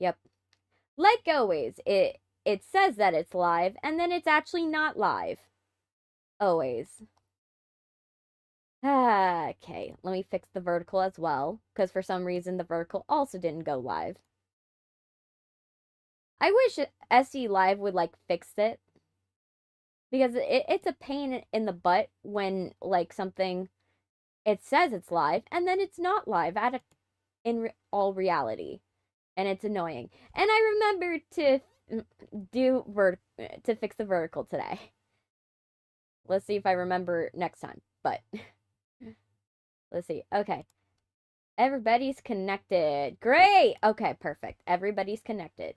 Yep. Like always, it says that it's live, and then it's actually not live. Always. Okay, let me fix the vertical as well, because for some reason the vertical also didn't go live. I wish SE Live would, like, fix it, because it's a pain in the butt when, like, something, it says it's live, and then it's not live all reality, and it's annoying. And I remembered to to fix the vertical today. Let's see if I remember next time, but let's see. Okay. Everybody's connected. Great! Okay, perfect. Everybody's connected.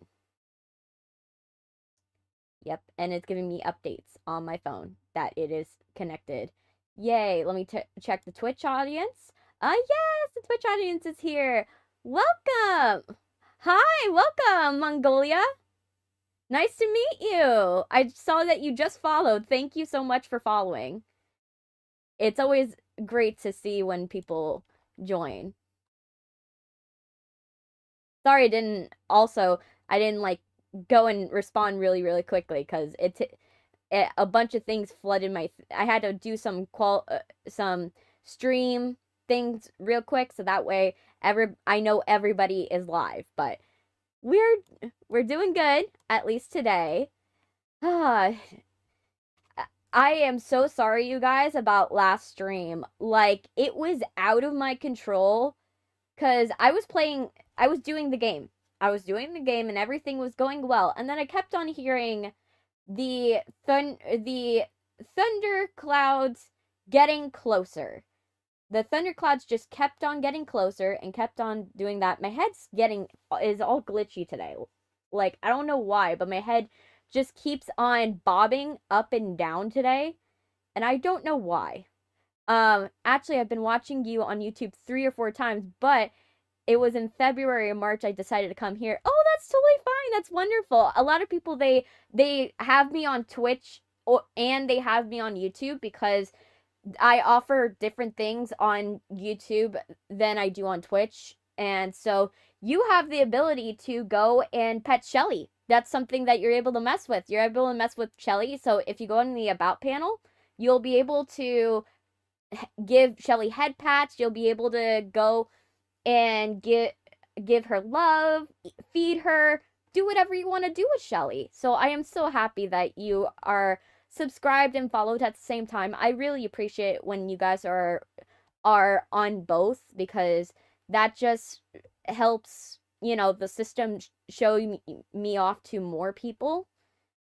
Yep, and it's giving me updates on my phone that it is connected. Yay! Let me check the Twitch audience. Yes, the Twitch audience is here. Welcome! Hi, welcome, Mongolia. Nice to meet you. I saw that you just followed. Thank you so much for following. It's always great to see when people join. Sorry, I didn't like go and respond really quickly because a bunch of things flooded I had to do some stream things real quick so that way I know everybody is live, but we're doing good, at least today. I am so sorry, you guys, about last stream. Like, it was out of my control because I was doing the game. I was doing the game and everything was going well. And then I kept on hearing the thunder clouds getting closer. The thunder clouds just kept on getting closer and kept on doing that. My head's is all glitchy today. Like, I don't know why, but my head just keeps on bobbing up and down today. And I don't know why. Actually, I've been watching you on YouTube 3 or 4 times, but it was in February or March I decided to come here. Oh, that's totally fine. That's wonderful. A lot of people, they have me on Twitch and they have me on YouTube because I offer different things on YouTube than I do on Twitch. And so you have the ability to go and pet Shelly. That's something that you're able to mess with. You're able to mess with Shelly. So if you go in the About panel, you'll be able to give Shelly head pats. You'll be able to go and give her love, feed her, do whatever you want to do with Shelly. So I am so happy that you are subscribed and followed at the same time. I really appreciate when you guys are on both because that just helps, you know, the system show me off to more people.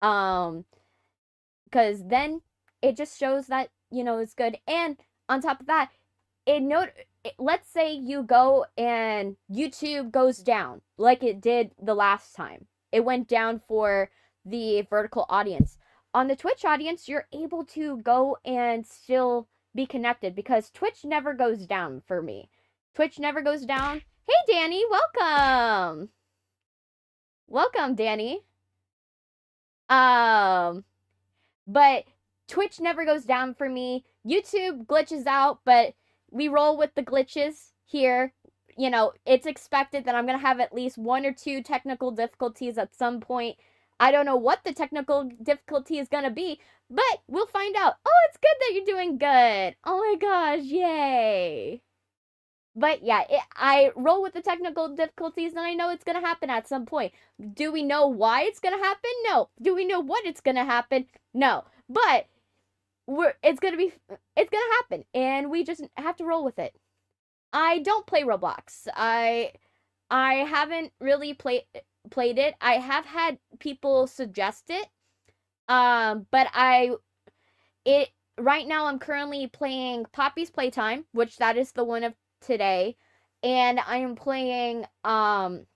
Because then it just shows that, you know, it's good. And on top of that, let's say you go and YouTube goes down like it did the last time. It went down for the vertical audience. On the Twitch audience, you're able to go and still be connected because Twitch never goes down for me. Twitch never goes down. Hey, Danny, welcome. Welcome, Danny. But Twitch never goes down for me. YouTube glitches out, but we roll with the glitches here. You know, it's expected that I'm going to have at least 1 or 2 technical difficulties at some point. I don't know what the technical difficulty is going to be, but we'll find out. Oh, it's good that you're doing good. Oh my gosh, yay. But yeah, I roll with the technical difficulties and I know it's going to happen at some point. Do we know why it's going to happen? No. Do we know what it's going to happen? No. But it's going to happen and we just have to roll with it. I don't play Roblox. I haven't really played it. I have had people suggest it. But right now I'm currently playing Poppy's Playtime, which that is the one of today, and I am playing I'm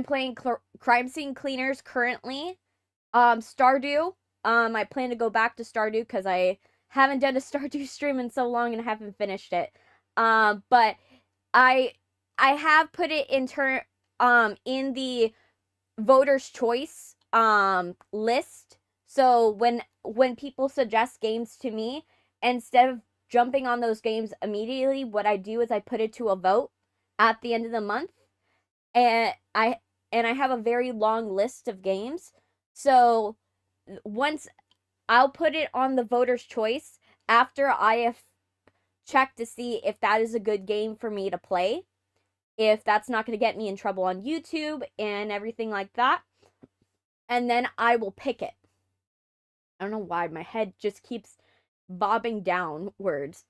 playing Crime Scene Cleaners currently. Stardew. I plan to go back to Stardew because I haven't done a Stardew stream in so long and I haven't finished it. But I have put it in the voters' choice list. So when people suggest games to me, instead of jumping on those games immediately, what I do is I put it to a vote at the end of the month. and I have a very long list of games. So once I'll put it on the voter's choice after I have checked to see if that is a good game for me to play, if that's not going to get me in trouble on YouTube and everything like that. And then I will pick it. I don't know why my head just keeps bobbing downwards,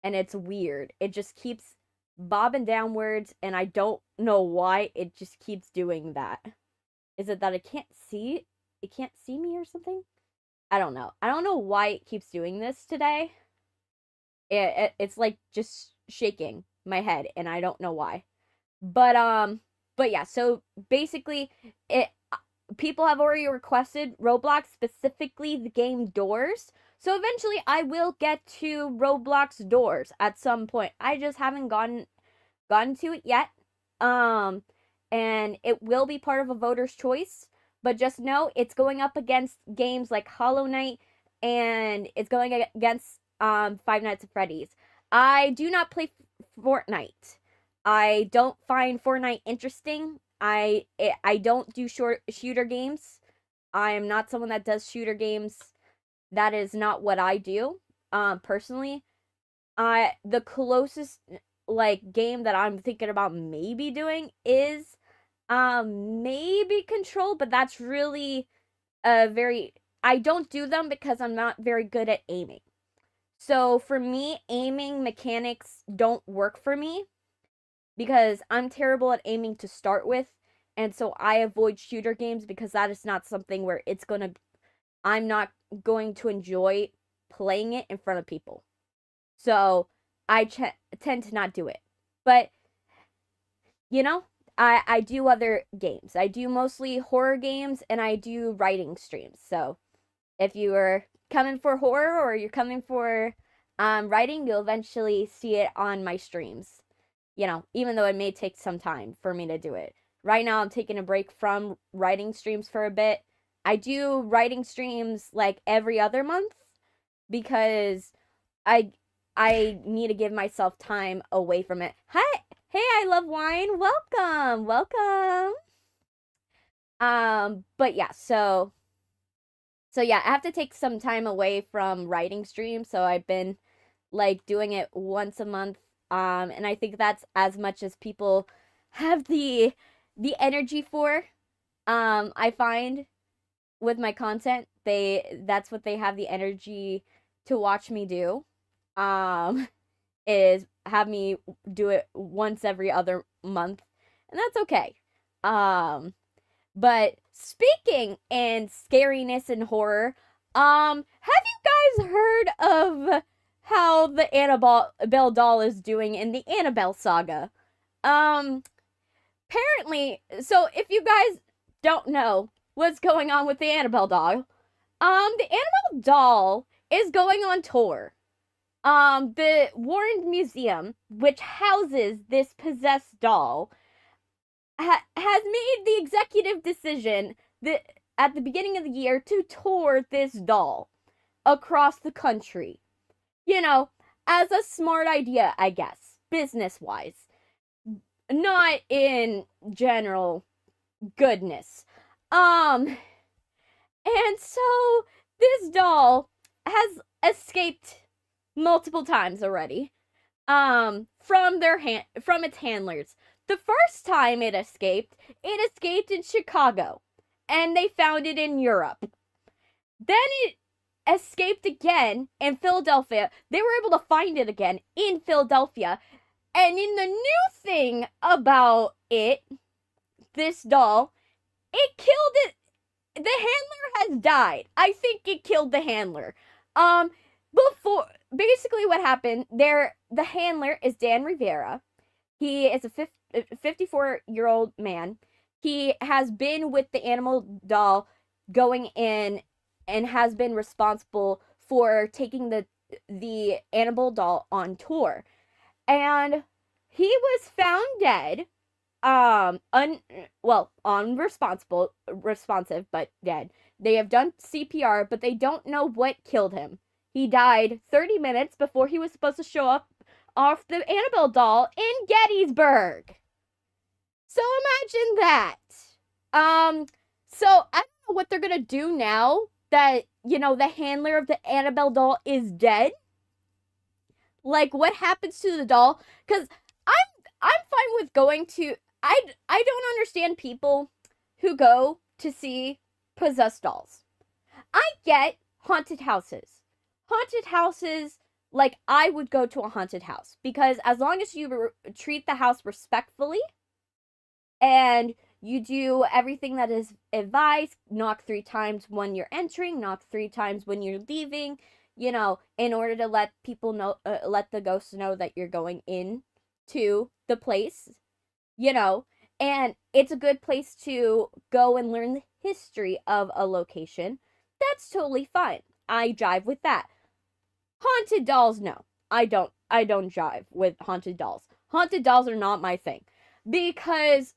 and it's weird. It just keeps bobbing downwards, and I don't know why it just keeps doing that. Is it that it can't see me or something? I don't know. I don't know why it keeps doing this today. It's like just shaking my head, and I don't know why. But yeah, so basically people have already requested Roblox, specifically the game Doors. So eventually I will get to Roblox Doors at some point. I just haven't gotten to it yet. And it will be part of a voter's choice, but just know it's going up against games like Hollow Knight, and it's going against Five Nights at Freddy's. I do not play Fortnite. I don't find Fortnite interesting. I don't do shooter games. I am not someone that does shooter games. That is not what I do. Personally, the closest like game that I'm thinking about maybe doing is maybe Control, but that's really I don't do them because I'm not very good at aiming. So for me, aiming mechanics don't work for me because I'm terrible at aiming to start with, and so I avoid shooter games because that is not something where I'm not going to enjoy playing it in front of people. So I tend to not do it. But you know, I do other games. I do mostly horror games, and I do writing streams. So if you are coming for horror or you're coming for writing, you'll eventually see it on my streams. You know, even though it may take some time for me to do it. Right now, I'm taking a break from writing streams for a bit. I do writing streams like every other month because I need to give myself time away from it. Hi, hey, I love wine. Welcome, welcome. But yeah, so yeah, I have to take some time away from writing streams. So I've been like doing it once a month. And I think that's as much as people have the energy for. I find with my content, that's what they have the energy to watch me do. Is have me do it once every other month, and that's okay. But speaking in scariness and horror, have you guys heard of how the Annabelle doll is doing in the Annabelle saga? Apparently, so if you guys don't know what's going on with the Annabelle doll, the Annabelle doll is going on tour. The Warren Museum, which houses this possessed doll, has made the executive decision that at the beginning of the year to tour this doll across the country. You know, as a smart idea, I guess, business-wise. Not in general goodness. And so this doll has escaped multiple times already from its handlers. The first time it escaped in Chicago, and they found it in Europe. Then it escaped again in Philadelphia. They were able to find it again in Philadelphia. And in the new thing about this doll, it killed it. The handler has died. I think it killed the handler. Before, basically what happened there, the handler is Dan Rivera. He is a 54-year-old man. He has been with the animal doll going in and has been responsible for taking the animal doll on tour. And he was found dead, responsive, but dead. They have done CPR, but they don't know what killed him. He died 30 minutes before he was supposed to show up off the Annabelle doll in Gettysburg. So imagine that. So I don't know what they're gonna do now that, you know, the handler of the Annabelle doll is dead. Like, what happens to the doll? Because I'm fine with going to. I don't understand people who go to see possessed dolls. I get haunted houses. Haunted houses, like, I would go to a haunted house because as long as you treat the house respectfully and you do everything that is advised, knock 3 times when you're entering, knock 3 times when you're leaving, you know, in order to let people know, let the ghosts know that you're going in to the place, you know, and it's a good place to go and learn the history of a location. That's totally fine. I jive with that. Haunted dolls, no. I don't jive with haunted dolls. Haunted dolls are not my thing. Because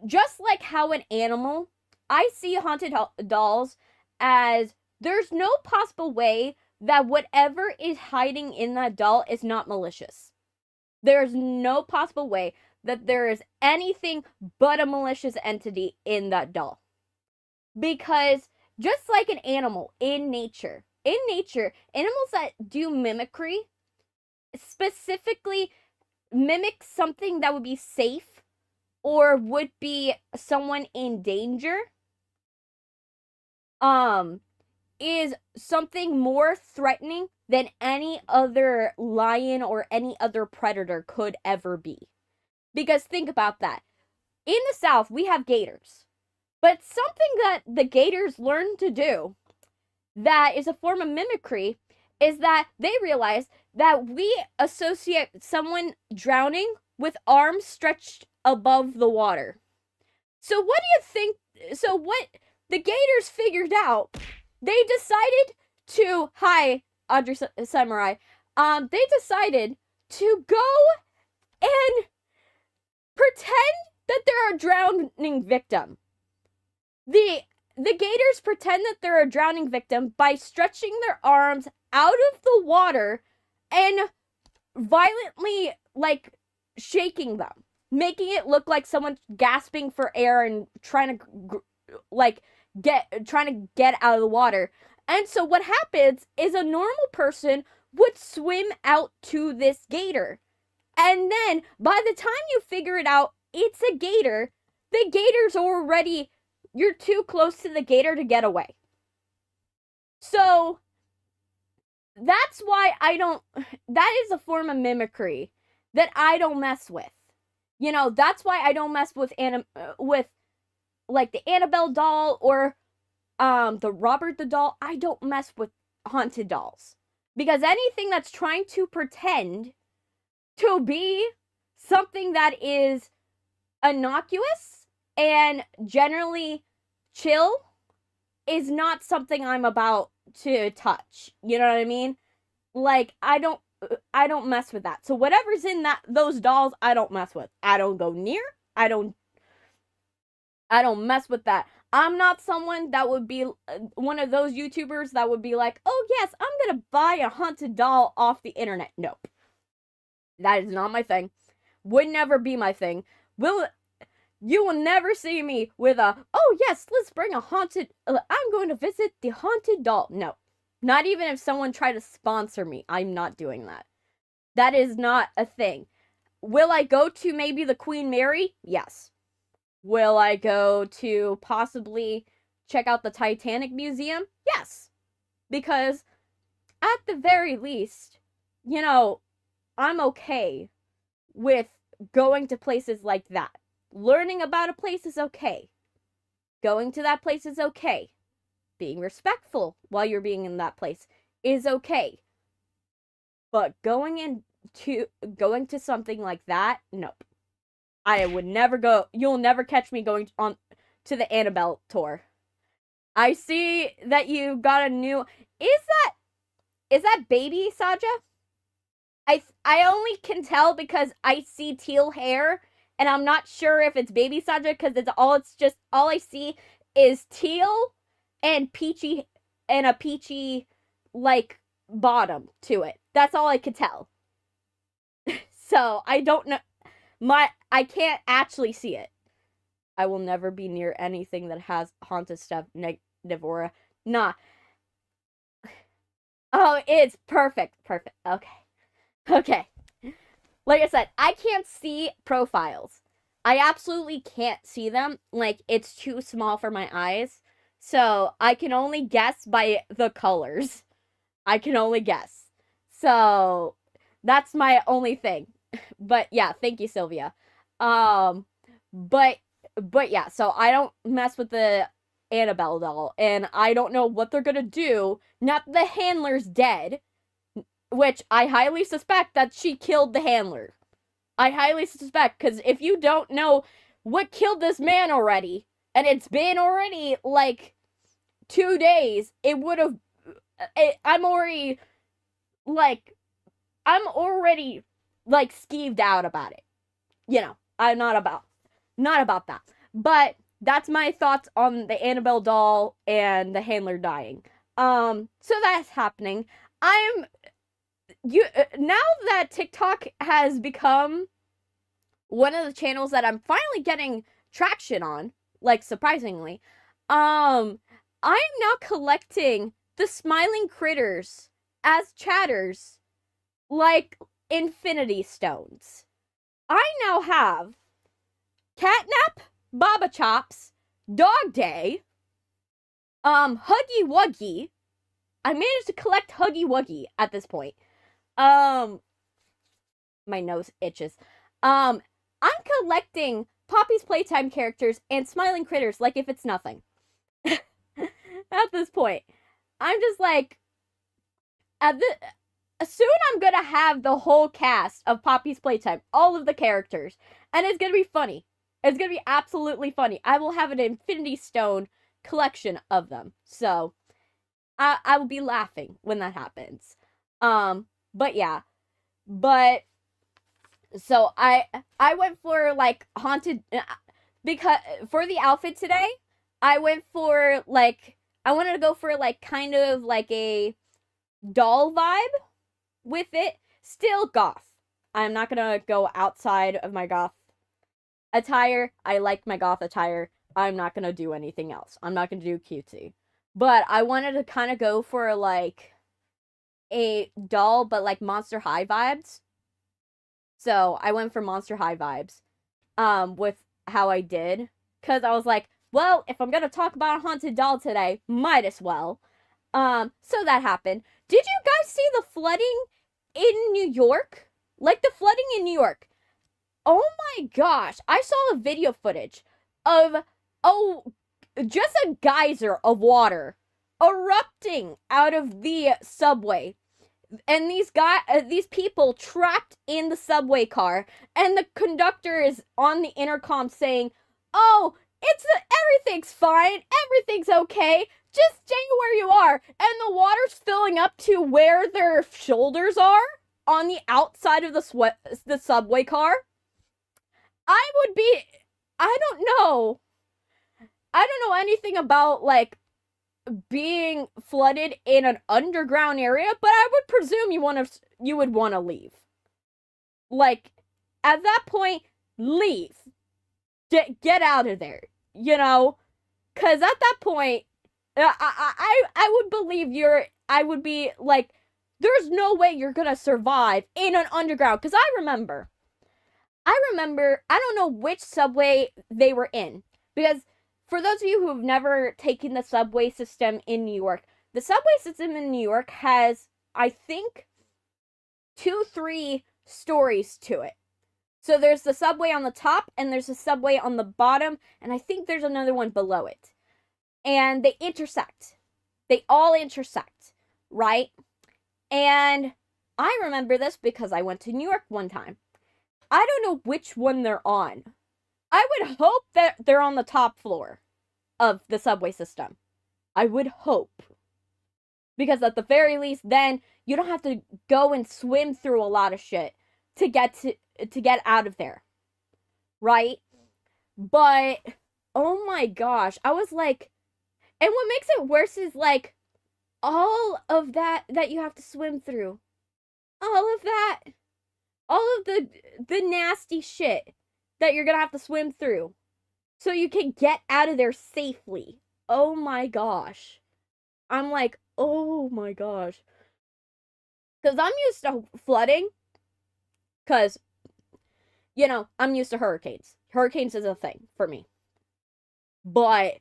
just like how an animal, I see haunted dolls as there's no possible way that whatever is hiding in that doll is not malicious. There's no possible way that there is anything but a malicious entity in that doll. Because just like an animal in nature, animals that do mimicry specifically mimic something that would be safe or would be someone in danger, is something more threatening than any other lion or any other predator could ever be. Because think about that. In the South, we have gators. But something that the gators learn to do that is a form of mimicry is that they realize that we associate someone drowning with arms stretched above the water. So what do you think? So what the gators figured out, they decided to, hi, Audrey Samurai, they decided to go and pretend that they're a drowning victim. The gators pretend that they're a drowning victim by stretching their arms out of the water and violently, like, shaking them, making it look like someone's gasping for air and trying to, like, trying to get out of the water. And so what happens is a normal person would swim out to this gator. And then by the time you figure it out, it's a gator. The gator's already, you're too close to the gator to get away. So that's why that is a form of mimicry that I don't mess with. You know, that's why I don't mess with like the Annabelle doll or the Robert the doll. I don't mess with haunted dolls. Because anything that's trying to pretend to be something that is innocuous and generally chill is not something I'm about to touch. You know what I mean? Like, I don't mess with that. So whatever's in those dolls, I don't mess with. I don't go near. I don't mess with that. I'm not someone that would be one of those YouTubers that would be like, oh yes, I'm gonna buy a haunted doll off the internet. Nope. That is not my thing. Would never be my thing. You will never see me with oh yes, let's bring a haunted, I'm going to visit the haunted doll. No. Not even if someone tried to sponsor me. I'm not doing that. That is not a thing. Will I go to maybe the Queen Mary? Yes. Will I go to possibly check out the Titanic Museum? Yes. Because at the very least, you know, I'm okay with going to places like that. Learning about a place is okay. Going to that place is okay. Being respectful while you're being in that place is okay. But going to something like that, nope. I would never go. You'll never catch me going on to the Annabelle tour. I see that you got a new. Is that baby Saja? I only can tell because I see teal hair, and I'm not sure if it's baby Saja because it's all I see is teal and peachy and a peachy like bottom to it. That's all I could tell. So I don't know. I can't actually see it. I will never be near anything that has haunted stuff, negative aura. Nah. Oh, it's perfect. Perfect. Okay. Okay. Like I said, I can't see profiles. I absolutely can't see them. Like, it's too small for my eyes. So, I can only guess by the colors. I can only guess. So, that's my only thing. But yeah, thank you, Sylvia. Um, but yeah, so I don't mess with the Annabelle doll, and I don't know what they're gonna do. Now that the handler's dead, which I highly suspect that she killed the handler. I highly suspect, because if you don't know what killed this man already, and it's been already like 2 days, it would have. I'm already like skeeved out about it. You know, I'm not about that. But that's my thoughts on the Annabelle doll and the handler dying. So that's happening. Now that TikTok has become one of the channels that I'm finally getting traction on, like surprisingly, I'm now collecting the smiling critters as chatters, like infinity stones. I now have Catnap, Baba Chops, Dog Day, Huggy Wuggy. I managed to collect Huggy Wuggy at this point. My nose itches. I'm collecting Poppy's Playtime characters and smiling critters like if it's nothing. At this point, I'm just like, soon I'm gonna have the whole cast of Poppy's Playtime, all of the characters, and it's gonna be funny. It's gonna be absolutely funny. I will have an Infinity Stone collection of them, so I will be laughing when that happens. But yeah, so I went for like haunted because for the outfit today, I went for like I wanted to go for like kind of like a doll vibe with it. Still goth. I'm not gonna go outside of my goth attire. I like my goth attire. I'm not gonna do anything else. I'm not gonna do cutesy. But I wanted to kind of go for like a doll, but like Monster High vibes. So I went for Monster High vibes with how I did. Because I was like, well, if I'm gonna talk about a haunted doll today, might as well. So that happened. Did you guys see the flooding in New York? Like the flooding in New York. Oh my gosh. I saw a video footage of just a geyser of water erupting out of the subway. And these people trapped in the subway car, and the conductor is on the intercom saying, "Oh, everything's fine, everything's okay, just stay where you are." And the water's filling up to where their shoulders are on the outside of the subway car. I don't know anything about like being flooded in an underground area, but I would presume you would want to leave. Like at that point, leave. Get out of there. You know, cuz at that point I would believe I would be like, there's no way you're going to survive in an underground, cuz I remember I don't know which subway they were in, because for those of you who have never taken the subway system in New York, the subway system in New York has, I think, 2-3 stories to it. So there's the subway on the top, and there's a subway on the bottom, and I think there's another one below it. And they intersect. They all intersect, right? And I remember this because I went to New York one time. I don't know which one they're on. I would hope that they're on the top floor of the subway system. I would hope. Because at the very least, then you don't have to go and swim through a lot of shit to get out of there. Right? But, oh my gosh, I was like, and what makes it worse is like, all of that you have to swim through. All of that. all of the nasty shit that you're gonna have to swim through so you can get out of there safely. Oh my gosh. I'm like, oh my gosh. Because I'm used to flooding. Because, you know, I'm used to hurricanes. Hurricanes is a thing for me. But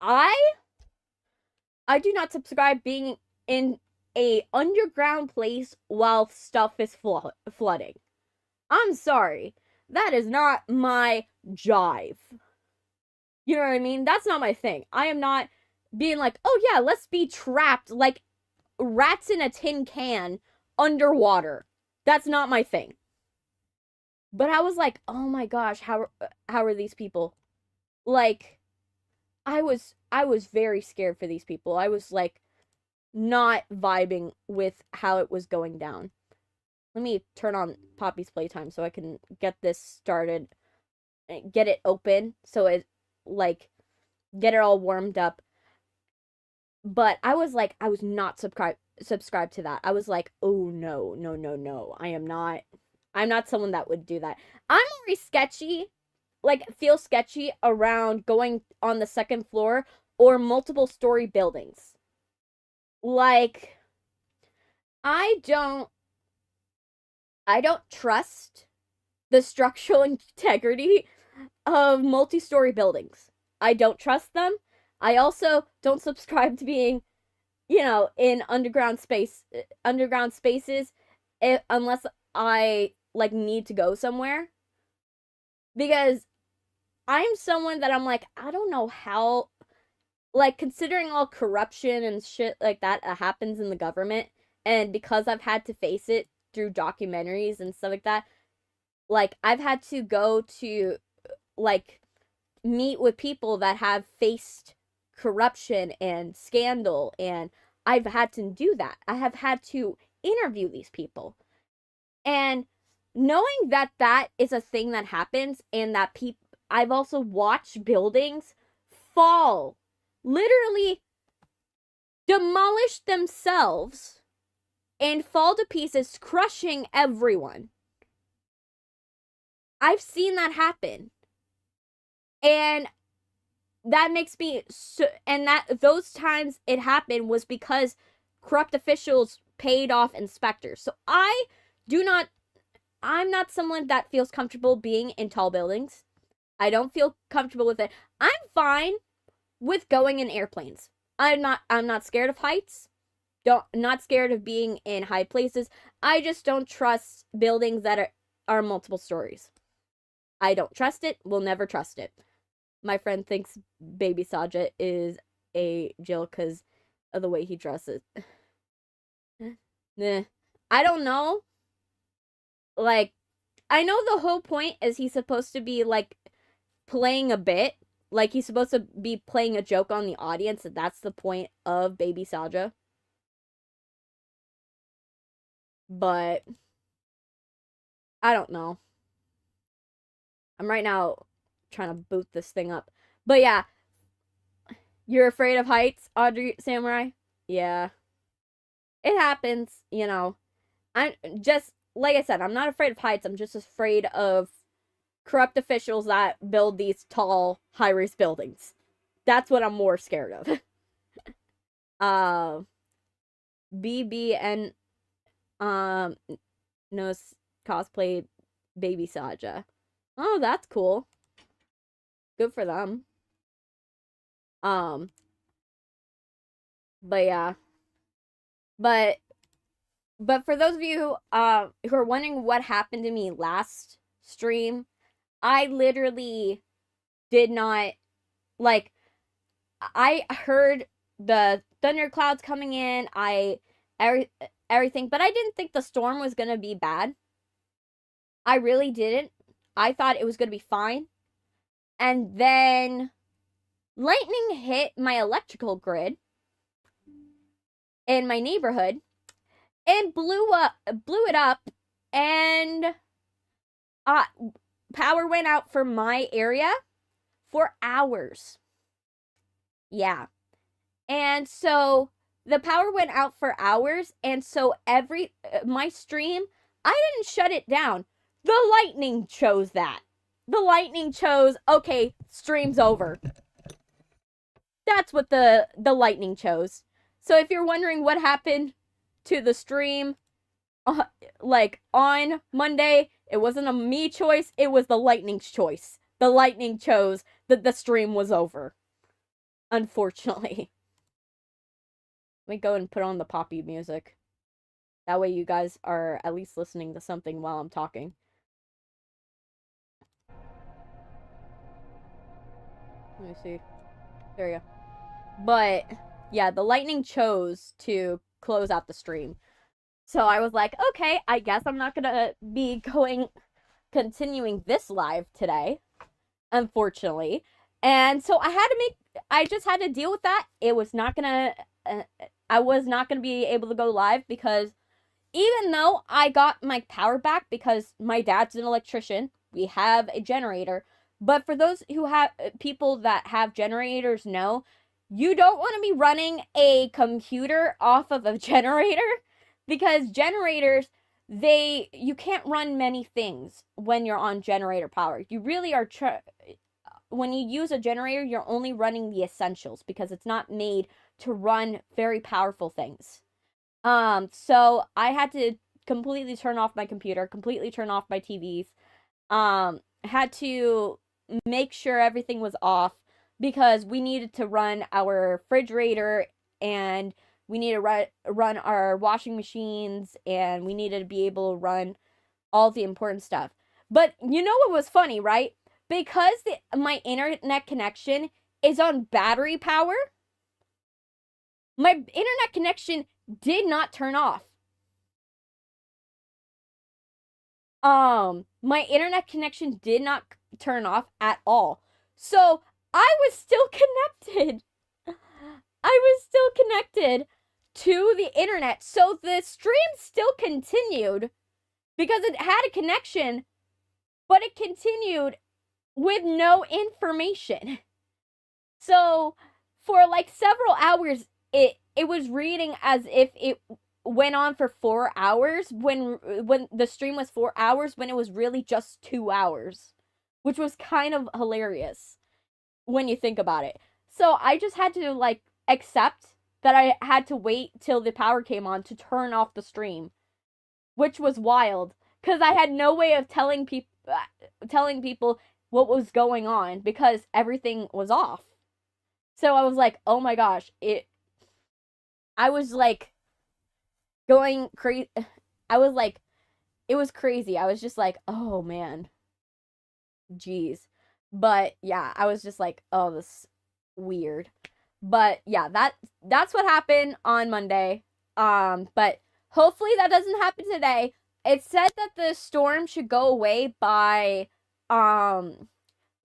I do not subscribe being in a underground place while stuff is flooding. I'm sorry. That is not my jive. You know what I mean? That's not my thing. I am not being like, oh yeah, let's be trapped like rats in a tin can underwater. That's not my thing. But I was like, oh my gosh, how are these people? Like, I was very scared for these people. I was like not vibing with how it was going down. Let me turn on Poppy's Playtime so I can get this started, get it open, so it, like, get it all warmed up. But I was like, I was not subscribed to that. I was like, oh no, no, no, no. I'm not someone that would do that. I'm already sketchy, like, feel sketchy around going on the second floor or multiple story buildings. Like, I don't trust the structural integrity of multi-story buildings. I don't trust them. I also don't subscribe to being, you know, in underground spaces unless I like need to go somewhere. Because I'm someone that I'm like, I don't know how, like, considering all corruption and shit like that happens in the government, and because I've had to face it through documentaries and stuff like that, like, I've had to go to, like, meet with people that have faced corruption and scandal, and I've had to do that. I have had to interview these people. And knowing that that is a thing that happens, and that I've also watched buildings fall, literally demolish themselves and fall to pieces, crushing everyone. I've seen that happen. And that makes me and that those times it happened was because corrupt officials paid off inspectors. So I'm not someone that feels comfortable being in tall buildings. I don't feel comfortable with it. I'm fine with going in airplanes. I'm not scared of heights. Not scared of being in high places. I just don't trust buildings that are multiple stories. I don't trust it. Will never trust it. My friend thinks 𝐏𝐵𝐵𝐲𝐸𝐻 is a Jill because of the way he dresses. Nah. I don't know. Like, I know the whole point is he's supposed to be, like, playing a bit. Like, he's supposed to be playing a joke on the audience, and that's the point of 𝐏𝐵𝐵𝐲𝐸𝐻. But I don't know. I'm right now trying to boot this thing up. But yeah, you're afraid of heights, Audrey Samurai? Yeah. It happens, you know. I'm just, like I said, I'm not afraid of heights. I'm just afraid of corrupt officials that build these tall, high-rise buildings. That's what I'm more scared of. BB knows cosplay 𝐏𝐵𝐵𝐲𝐸𝐻. Oh, that's cool. Good for them. But yeah. But for those of you who are wondering what happened to me last stream, I literally did not, like, I heard the thunderclouds coming in, everything, but I didn't think the storm was gonna be bad. I really didn't. I thought it was gonna be fine. And then lightning hit my electrical grid in my neighborhood and blew it up, and power went out for my area for hours. Yeah. And so the power went out for hours, and so my stream I didn't shut it down. The lightning chose that. The lightning chose, okay, stream's over. That's what the lightning chose. So if you're wondering what happened to the stream, like on Monday, it wasn't a me choice, it was the lightning's choice. The lightning chose that the stream was over. Unfortunately. Let me go and put on the Poppy music. That way you guys are at least listening to something while I'm talking. Let me see. There you go. But, yeah, the lightning chose to close out the stream. So I was like, okay, I guess I'm not gonna be continuing this live today, unfortunately. And so I just had to deal with that. It was not gonna, I was not gonna be able to go live because even though I got my power back because my dad's an electrician, we have a generator. But for those who have, people that have generators know, you don't want to be running a computer off of a generator because generators, you can't run many things when you're on generator power. You really are, when you use a generator, you're only running the essentials because it's not made to run very powerful things. So I had to completely turn off my computer, completely turn off my TVs, had to make sure everything was off because we needed to run our refrigerator and we needed to run our washing machines and we needed to be able to run all the important stuff. But you know what was funny, right? Because my internet connection is on battery power, my internet connection did not turn off. My internet connection did not turn off at all. So I was still connected. I was still connected to the internet. So the stream still continued because it had a connection, but it continued with no information. So for like several hours, it was reading as if it went on for 4 hours when the stream was 4 hours when it was really just 2 hours, which was kind of hilarious when you think about it. So I just had to like accept that I had to wait till the power came on to turn off the stream, which was wild because I had no way of telling people what was going on because everything was off. So I was like, oh my gosh, I was like going crazy. I was like, it was crazy. I was just like, oh man, jeez. But yeah, I was just like, oh, this is weird. But yeah, that's what happened on Monday. But hopefully that doesn't happen today. It said that the storm should go away by, the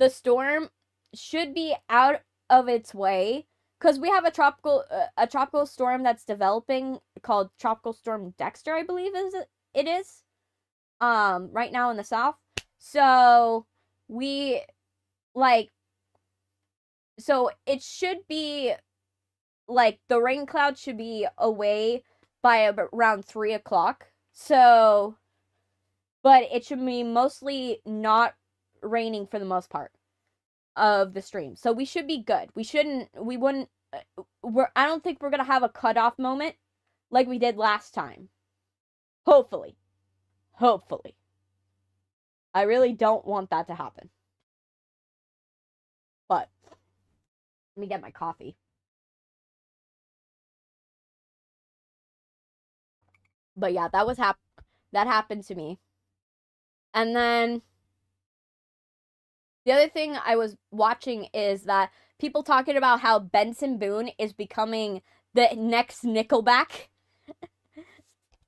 storm should be out of its way because we have a tropical storm that's developing called Tropical Storm Dexter, I believe it is right now in the south. So so it should be like the rain cloud should be away by around 3 o'clock. So, but it should be mostly not raining for the most part of the stream. So we should be good. I don't think we're going to have a cutoff moment like we did last time. Hopefully. I really don't want that to happen. But let me get my coffee. But yeah, that happened to me. And then the other thing I was watching is that people talking about how Benson Boone is becoming the next Nickelback.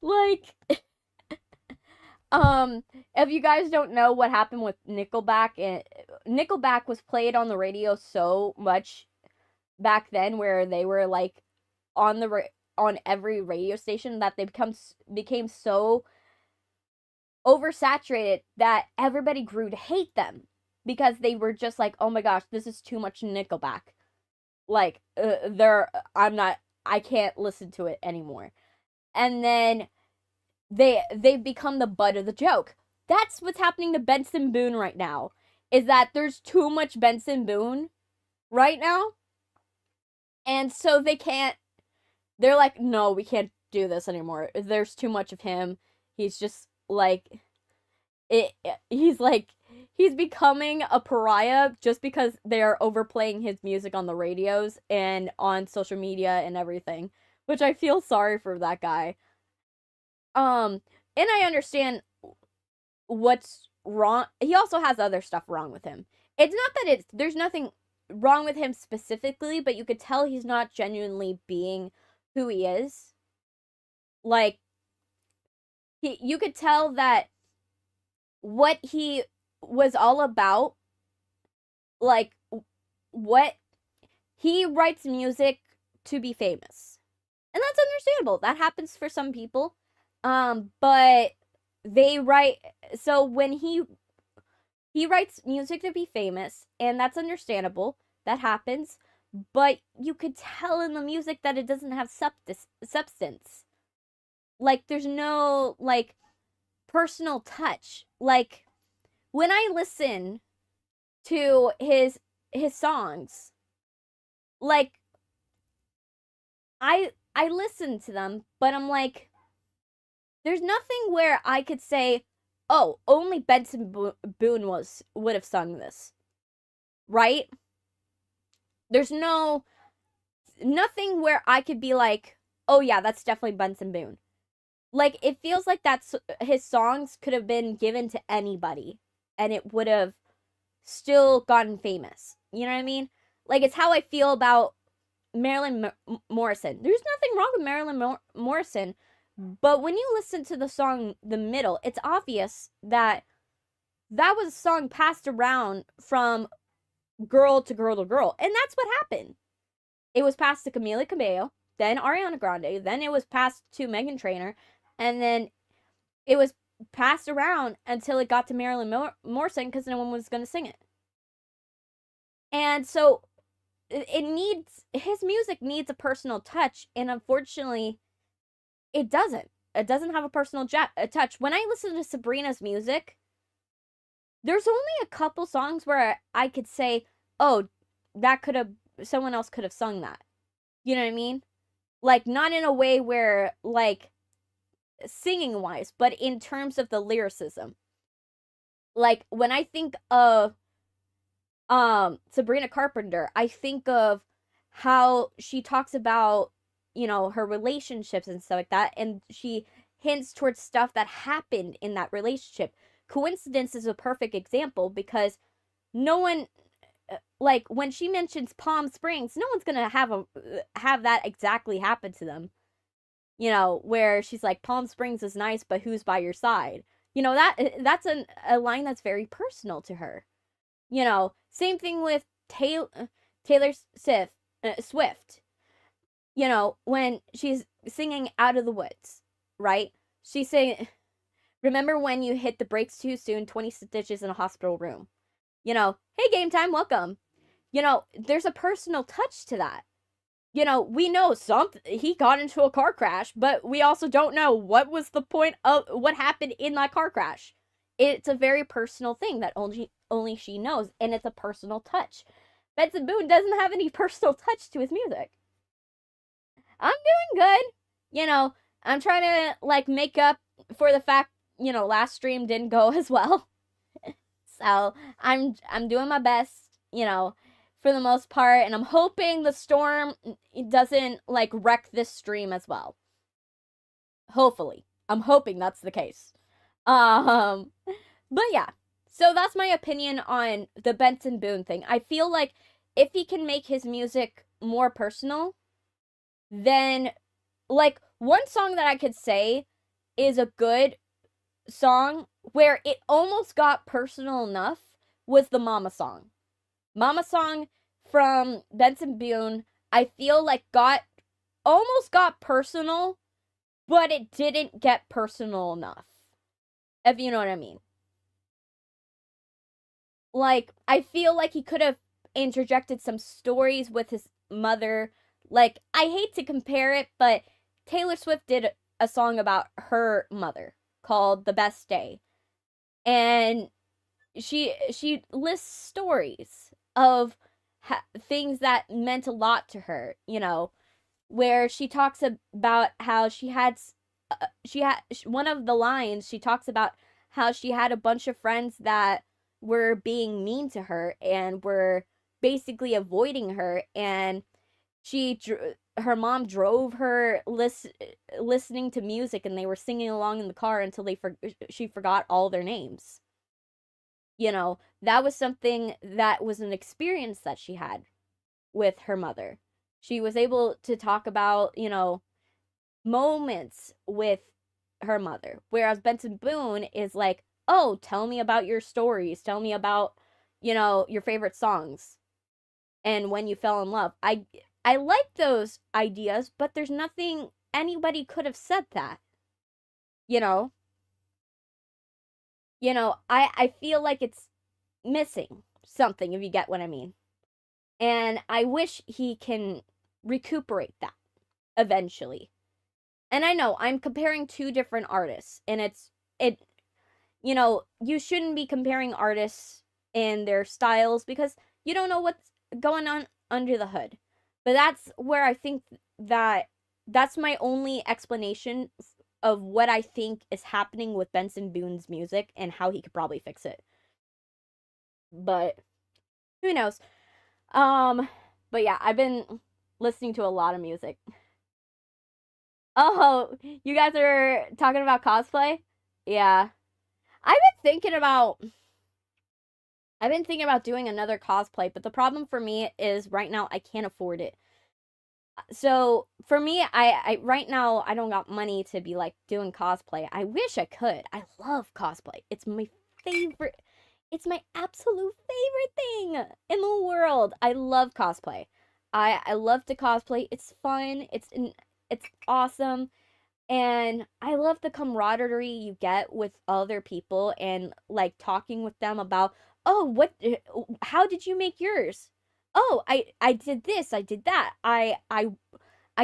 Like, if you guys don't know what happened with Nickelback, Nickelback was played on the radio so much back then where they were like on every radio station that they became so oversaturated that everybody grew to hate them because they were just like, oh my gosh, this is too much Nickelback. Like, I can't listen to it anymore. And then they've become the butt of the joke. That's what's happening to Benson Boone right now, is that there's too much Benson Boone right now. And so they're like, no, we can't do this anymore. There's too much of him. He's just like, he's becoming a pariah just because they're overplaying his music on the radios and on social media and everything, which I feel sorry for that guy. And I understand what's wrong. He also has other stuff wrong with him. It's not that there's nothing wrong with him specifically, but you could tell he's not genuinely being who he is. Like, you could tell that what he was all about, like, what he writes music to be famous. And that's understandable. That happens for some people. But so when he writes music to be famous, and that's understandable. That happens. But you could tell in the music that it doesn't have substance. Like, there's no, like, personal touch. Like, when I listen to his songs, like, I listen to them, but I'm like, there's nothing where I could say, oh, only Benson Boone would have sung this. Right? There's nothing where I could be like, oh yeah, that's definitely Benson Boone. Like, it feels like his songs could have been given to anybody, and it would have still gotten famous. You know what I mean? Like, it's how I feel about Marilyn Morrison. There's nothing wrong with Marilyn Morrison, but when you listen to the song The Middle, it's obvious that was a song passed around from girl to girl to girl, and that's what happened. It was passed to 𝐘𝐸 𝐬𝐽, then Ariana Grande, then it was passed to Meghan Trainor, and then it was passed around until it got to Marilyn Morrison because no one was going to sing it. And so his music needs a personal touch, and unfortunately, it doesn't. It doesn't have a personal touch. When I listen to Sabrina's music, there's only a couple songs where I could say, oh, someone else could have sung that. You know what I mean? Like, not in a way where, like, singing wise, but in terms of the lyricism. Like, when I think of Sabrina Carpenter, I think of how she talks about, you know, her relationships and stuff like that, and she hints towards stuff that happened in that relationship. Coincidence is a perfect example because no one, like, when she mentions Palm Springs, no one's gonna have that exactly happen to them. You know, where she's like, Palm Springs is nice, but who's by your side? You know, that's a line that's very personal to her. You know, same thing with Taylor Swift. You know, when she's singing Out of the Woods, right? She's saying, remember when you hit the brakes too soon, 20 stitches in a hospital room. You know, hey, game time, welcome. You know, there's a personal touch to that. You know, we know he got into a car crash, but we also don't know what was the point of what happened in that car crash. It's a very personal thing that only she knows, and it's a personal touch. Benson Boone doesn't have any personal touch to his music. I'm doing good. You know, I'm trying to, like, make up for the fact, you know, last stream didn't go as well. So, I'm doing my best, you know, for the most part, and I'm hoping the storm doesn't, like, wreck this stream as well. Hopefully. I'm hoping that's the case. But yeah. So that's my opinion on the Benson Boone thing. I feel like if he can make his music more personal, then, like, one song that I could say is a good song where it almost got personal enough was the Mama song. Mama song from Benson Boone, I feel like almost got personal, but it didn't get personal enough. If you know what I mean. Like, I feel like he could have interjected some stories with his mother. Like, I hate to compare it, but Taylor Swift did a song about her mother called The Best Day. And she lists stories of things that meant a lot to her, you know, where she talks about how she had one of the lines, she talks about how she had a bunch of friends that were being mean to her and were basically avoiding her, and her mom drove her listening to music, and they were singing along in the car until she forgot all their names. You know, that was something that was an experience that she had with her mother. She was able to talk about, you know, moments with her mother. Whereas Benson Boone is like, oh, tell me about your stories. Tell me about, you know, your favorite songs and when you fell in love. I like those ideas, but there's nothing anybody could have said that. You know? You know, I feel like it's missing something, if you get what I mean. And I wish he can recuperate that eventually. And I know I'm comparing two different artists, and you know, you shouldn't be comparing artists and their styles because you don't know what's going on under the hood. But that's where I think that's my only explanation of what I think is happening with Benson Boone's music and how he could probably fix it. But who knows? But yeah, I've been listening to a lot of music. Oh, you guys are talking about cosplay? Yeah. I've been thinking about doing another cosplay, but the problem for me is right now I can't afford it. So for me, I right now I don't got money to be like doing cosplay. I wish I could. I love cosplay. It's my favorite. It's my absolute favorite thing in the world. I love cosplay. I love to cosplay. It's fun. It's awesome. And I love the camaraderie you get with other people and like talking with them about, oh, how did you make yours? Oh, I did this, I did that. I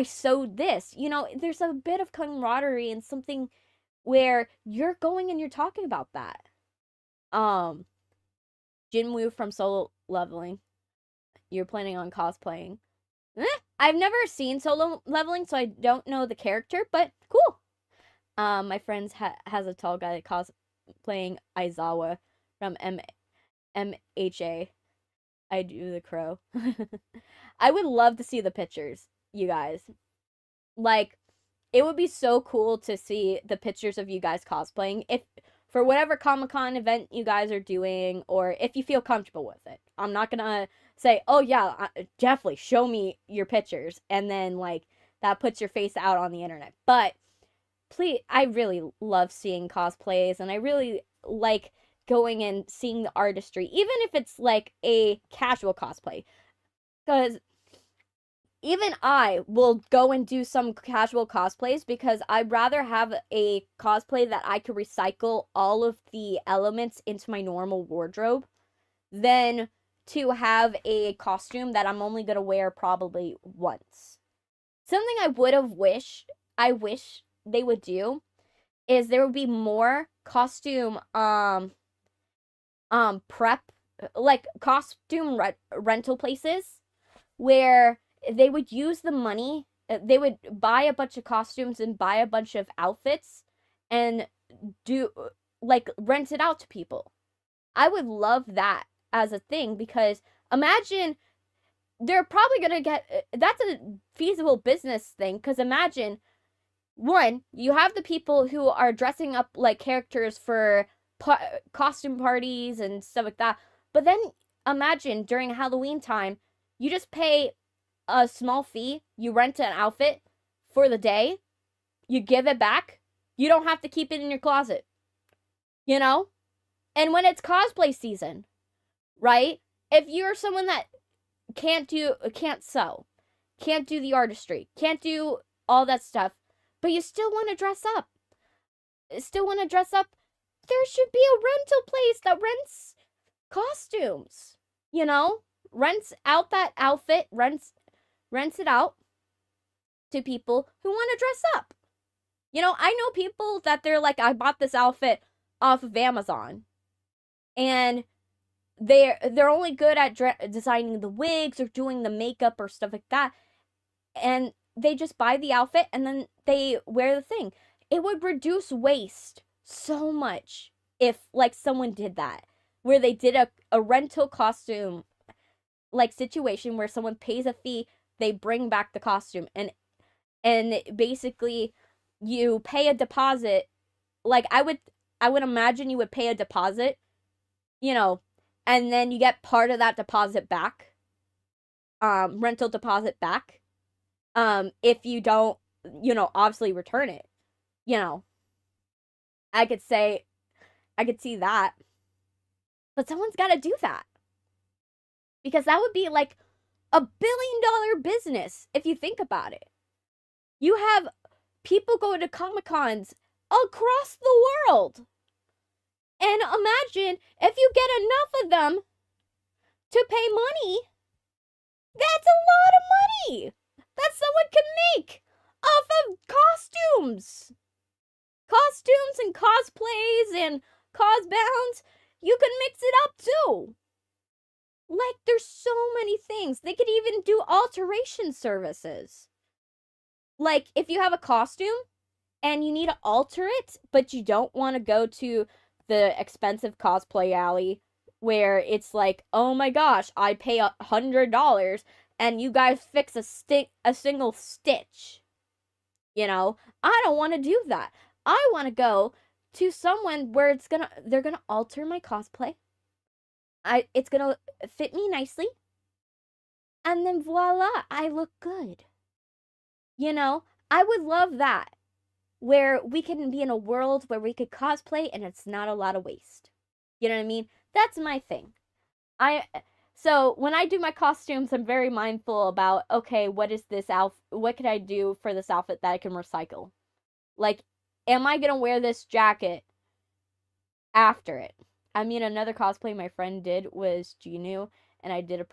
sewed this. You know, there's a bit of camaraderie and something where you're going and you're talking about that. Jinwoo from Solo Leveling. You're planning on cosplaying. I've never seen Solo Leveling, so I don't know the character, but cool. My friend has a tall guy cosplaying Aizawa from MHA. I do the crow. I would love to see the pictures, you guys. Like, it would be so cool to see the pictures of you guys cosplaying. If for whatever Comic-Con event you guys are doing, or if you feel comfortable with it. I'm not gonna say, oh yeah, definitely show me your pictures, and then like that puts your face out on the internet. But please, I really love seeing cosplays, and I really like going and seeing the artistry, even if it's like a casual cosplay, because even I will go and do some casual cosplays because I'd rather have a cosplay that I could recycle all of the elements into my normal wardrobe than to have a costume that I'm only going to wear probably once. Something I wish they would do is there would be more costume prep, like costume rental places where they would use the money, they would buy a bunch of costumes and buy a bunch of outfits and do like rent it out to people. I would love that as a thing because imagine they're probably going to get, that's a feasible business thing, because imagine, one, you have the people who are dressing up like characters for costume parties and stuff like that, but then imagine during Halloween time, you just pay a small fee, you rent an outfit for the day, you give it back, you don't have to keep it in your closet, you know? And when it's cosplay season, right? If you're someone that can't sew, can't do the artistry, can't do all that stuff, but you still want to dress up, there should be a rental place that rents costumes, you know? Rents out that outfit, rents it out to people who want to dress up, You know, I know people that they're like, I bought this outfit off of Amazon, and they're only good at designing the wigs or doing the makeup or stuff like that, and they just buy the outfit and then they wear the thing. It would reduce waste so much if like someone did that, where they did a rental costume like situation where someone pays a fee, they bring back the costume, and basically you pay a deposit. Like I would imagine you would pay a deposit, you know, and then you get part of that deposit back, rental deposit back, if you don't, you know, obviously return it. You know, I could see that, but someone's got to do that, because that would be like $1 billion business if you think about it. You have people go to Comic-Cons across the world, and imagine if you get enough of them to pay money. That's a lot of money that someone can make off of costumes and cosplays and cosbounds. You can mix it up too. Like, there's so many things. They could even do alteration services. Like, if you have a costume and you need to alter it, but you don't want to go to the expensive cosplay alley where it's like, oh my gosh, I pay $100 and you guys fix a single stitch. You know, I don't want to do that. I want to go to someone where they're gonna alter my cosplay. It's gonna fit me nicely, and then voila, I look good. You know, I would love that, where we can be in a world where we could cosplay and it's not a lot of waste. You know what I mean? That's my thing. So when I do my costumes, I'm very mindful about, okay, what is this outfit? What can I do for this outfit that I can recycle? Like, am I gonna wear this jacket after it? I mean, another cosplay my friend did was Genu, and I did a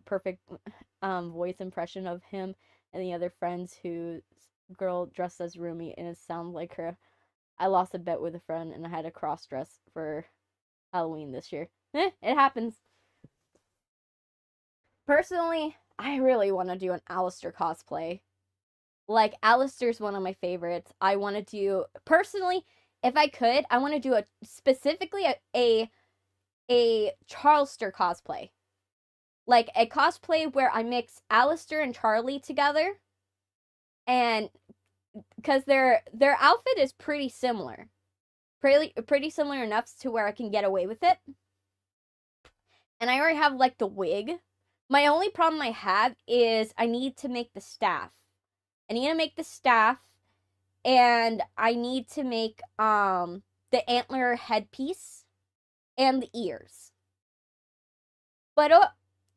perfect voice impression of him, and the other friends whose girl dressed as Rumi, and it sounded like her. I lost a bet with a friend, and I had a cross dress for Halloween this year. It happens. Personally, I really want to do an Alistair cosplay. Like, Alistair's one of my favorites. I want to do, personally, if I could, I want to do specifically a Charleston cosplay. Like, a cosplay where I mix Alistair and Charlie together. And, because their outfit is pretty similar. Pretty similar enough to where I can get away with it. And I already have, like, the wig. My only problem I have is I need to make the staff. I need to make the staff, and I need to make the antler headpiece and the ears. But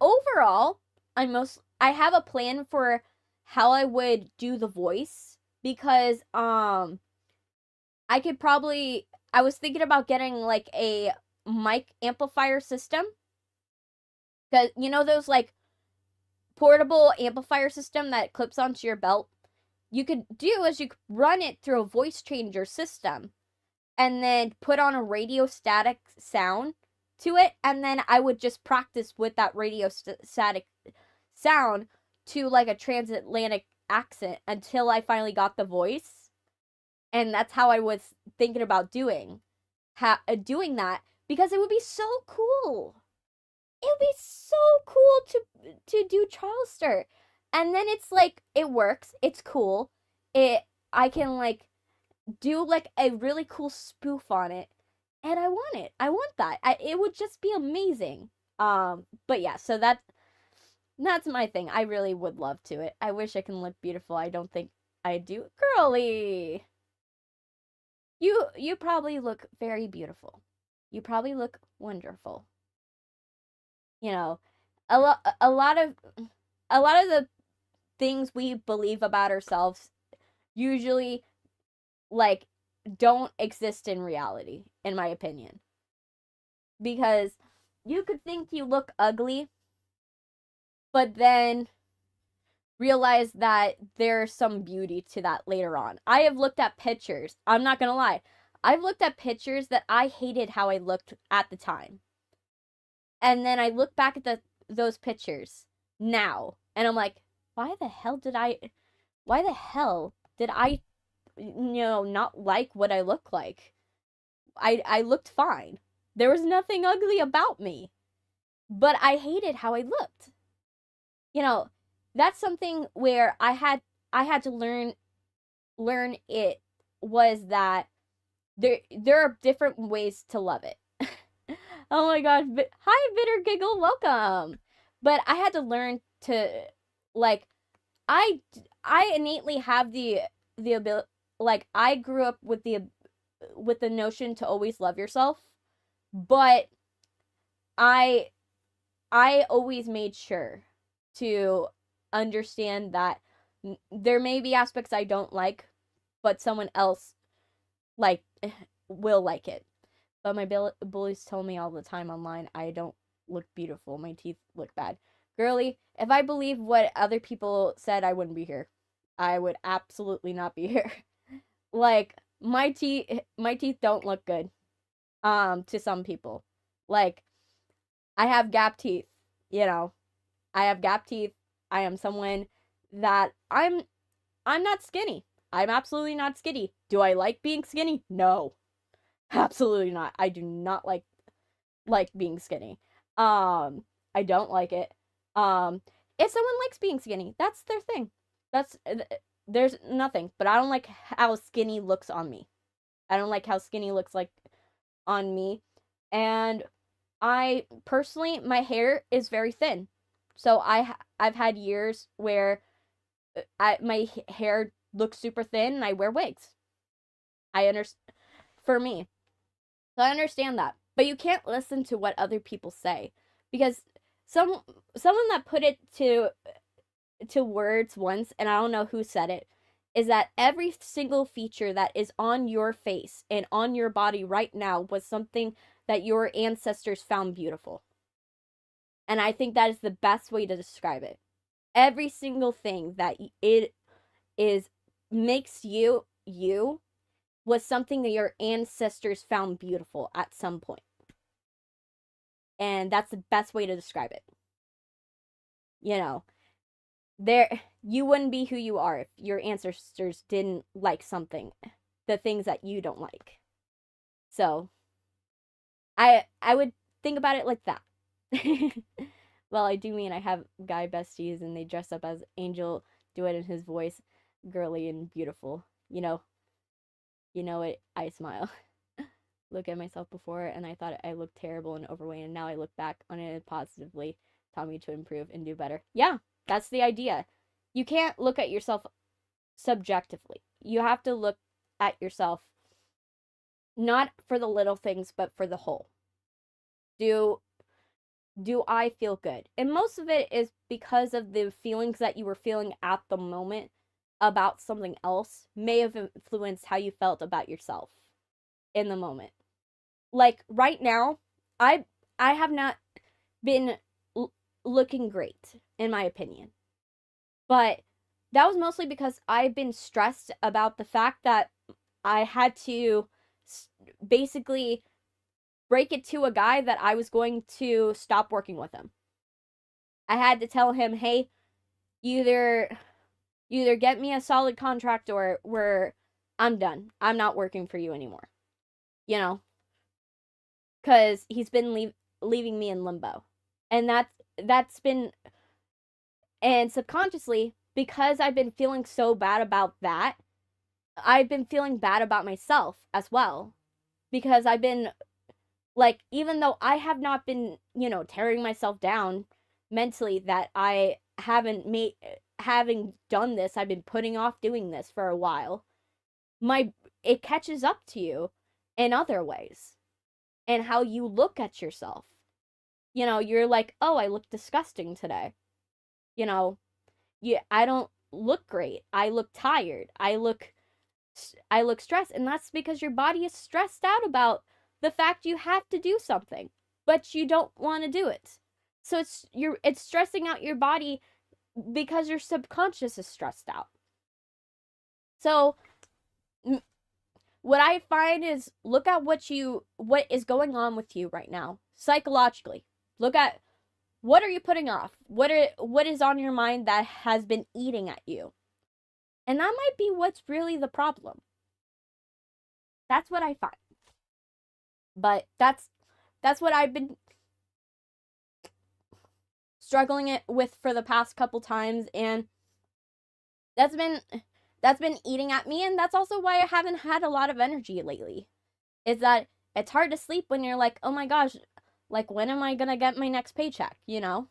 overall, I have a plan for how I would do the voice, because I was thinking about getting like a mic amplifier system. Cause you know those like portable amplifier system that clips onto your belt? You could run it through a voice changer system and then put on a radio static sound to it, and then I would just practice with that radio static sound to like a transatlantic accent until I finally got the voice. And that's how I was thinking about doing that, because it would be so cool. It would be so cool to do Charleston. And then it's like, it works, it's cool. I can like do like a really cool spoof on it, and I want it. I want that. It would just be amazing. But yeah, so that's my thing. I really would love to it. I wish I can look beautiful. I don't think I do. Girly, you probably look very beautiful. You probably look wonderful. You know, a lot of the things we believe about ourselves usually like don't exist in reality, in my opinion. Because you could think you look ugly, but then realize that there's some beauty to that later on. I have looked at pictures. I'm not gonna lie. I've looked at pictures that I hated how I looked at the time. And then I look back at those pictures now, and I'm like, why the hell did I not like what I look like? I looked fine. There was nothing ugly about me. But I hated how I looked. That's something where I had to learn it, was that there are different ways to love it. Oh my gosh, hi Bitter Giggle, welcome. But I had to learn to, like, I innately have the ability, like, I grew up with the notion to always love yourself, but I always made sure to understand that there may be aspects I don't like, but someone else will like it. But my bullies tell me all the time online I don't look beautiful. My teeth look bad. Girly, if I believe what other people said, I wouldn't be here. I would absolutely not be here. Like, my teeth don't look good. To some people. Like, I have gap teeth, I have gap teeth. I am someone that I'm not skinny. I'm absolutely not skinny. Do I like being skinny? No. Absolutely not. I do not like being skinny. I don't like it. If someone likes being skinny, that's their thing. There's nothing, but I don't like how skinny looks on me. I don't like how skinny looks like on me. And I personally, my hair is very thin. So I've had years where my hair looks super thin and I wear wigs. For me. So I understand that. But you can't listen to what other people say, because someone that put it to words once, and I don't know who said it, is that every single feature that is on your face and on your body right now was something that your ancestors found beautiful. And I think that is the best way to describe it. Every single thing that it is makes you was something that your ancestors found beautiful at some point. And that's the best way to describe it. You wouldn't be who you are if your ancestors didn't like something, the things that you don't like. So I would think about it like that. Well, I do mean I have guy besties and they dress up as Angel, do it in his voice, girly and beautiful. You know it. I smile. Look at myself before and I thought I looked terrible and overweight, and now I look back on it positively, taught me to improve and do better. Yeah, that's the idea. You can't look at yourself subjectively. You have to look at yourself not for the little things, but for the whole. Do I feel good? And most of it is because of the feelings that you were feeling at the moment about something else may have influenced how you felt about yourself in the moment. Like right now, I have not been looking great, in my opinion. But that was mostly because I've been stressed about the fact that I had to basically break it to a guy that I was going to stop working with him. I had to tell him, hey, either get me a solid contract or I'm done. I'm not working for you anymore. Because he's been leaving me in limbo. And that's been, and subconsciously, because I've been feeling so bad about that, I've been feeling bad about myself as well. Because I've been, like, even though I have not been, tearing myself down mentally, that I having done this, I've been putting off doing this for a while, it catches up to you in other ways. And how you look at yourself. You're like, oh, I look disgusting today. I don't look great. I look tired. I look stressed. And that's because your body is stressed out about the fact you have to do something, but you don't want to do it. So it's stressing out your body because your subconscious is stressed out. So what I find is look at what is going on with you right now psychologically. Look at what are you putting off? What is on your mind that has been eating at you? And that might be what's really the problem. That's what I find. But that's what I've been struggling with for the past couple times, and that's been eating at me, and that's also why I haven't had a lot of energy lately. Is that it's hard to sleep when you're like, oh my gosh, like when am I gonna get my next paycheck, you know?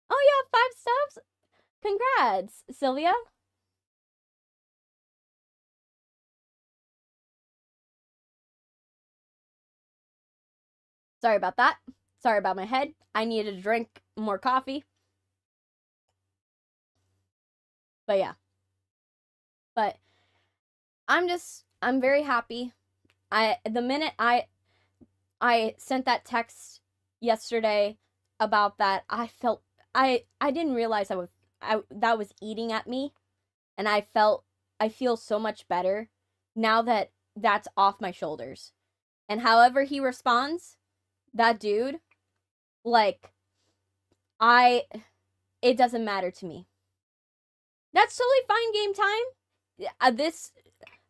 Oh yeah, 5 subs? Congrats, Sylvia. Sorry about that. Sorry about my head. I needed to drink more coffee. But yeah. But I'm very happy. The minute I sent that text yesterday about that, I felt I didn't realize that was eating at me, and I feel so much better now that that's off my shoulders. And however he responds, that dude, like it doesn't matter to me. That's totally fine, game time.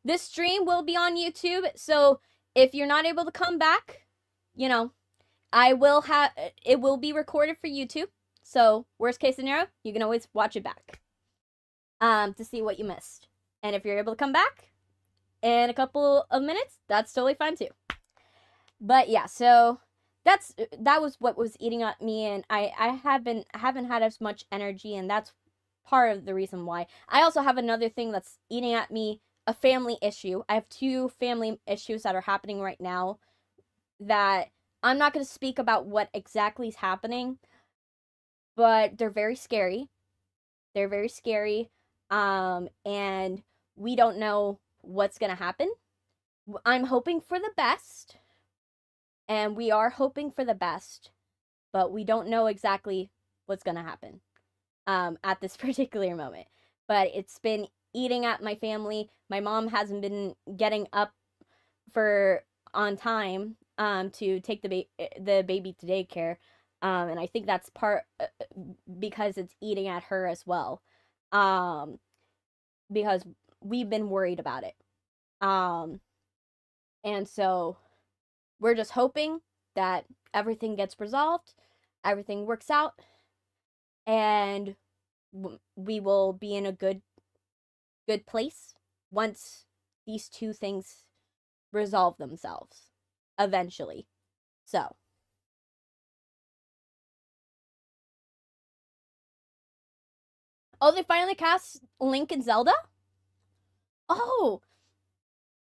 This stream will be on YouTube, so if you're not able to come back, you know, it will be recorded for YouTube. So worst case scenario, you can always watch it back to see what you missed. And if you're able to come back in a couple of minutes, that's totally fine too. But yeah, so that was what was eating at me, and I haven't had as much energy, and that's part of the reason why. I also have another thing that's eating at me, a family issue. I have 2 family issues that are happening right now that I'm not going to speak about what exactly is happening, but they're very scary. They're very scary, and we don't know what's going to happen. I'm hoping for the best, and we are hoping for the best, but we don't know exactly what's going to happen at this particular moment. But it's been eating at my family. My mom hasn't been getting up on time to take the baby to daycare, and I think that's part because it's eating at her as well, because we've been worried about it, and so we're just hoping that everything gets resolved, everything works out, and we will be in a good place once these 2 things resolve themselves eventually. So oh, they finally cast Link and Zelda? Oh,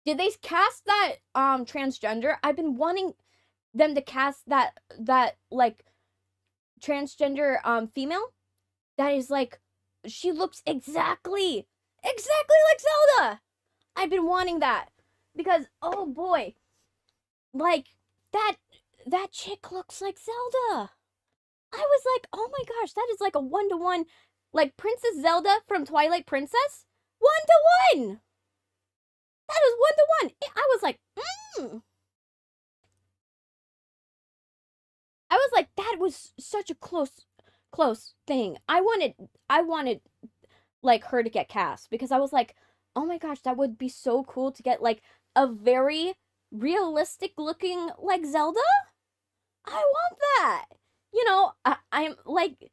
did they cast that transgender? I've been wanting them to cast that like transgender female that is like, she looks exactly like Zelda. I've been wanting that because oh boy, like that chick looks like Zelda. I was like, oh my gosh, that is like a 1-to-1, like Princess Zelda from Twilight Princess, 1-to-1. That is 1-to-1. I was like, I was like, that was such a close thing. I wanted like her to get cast because I was like, oh my gosh, that would be so cool to get like a very realistic looking like Zelda. I want that. You know, I'm like,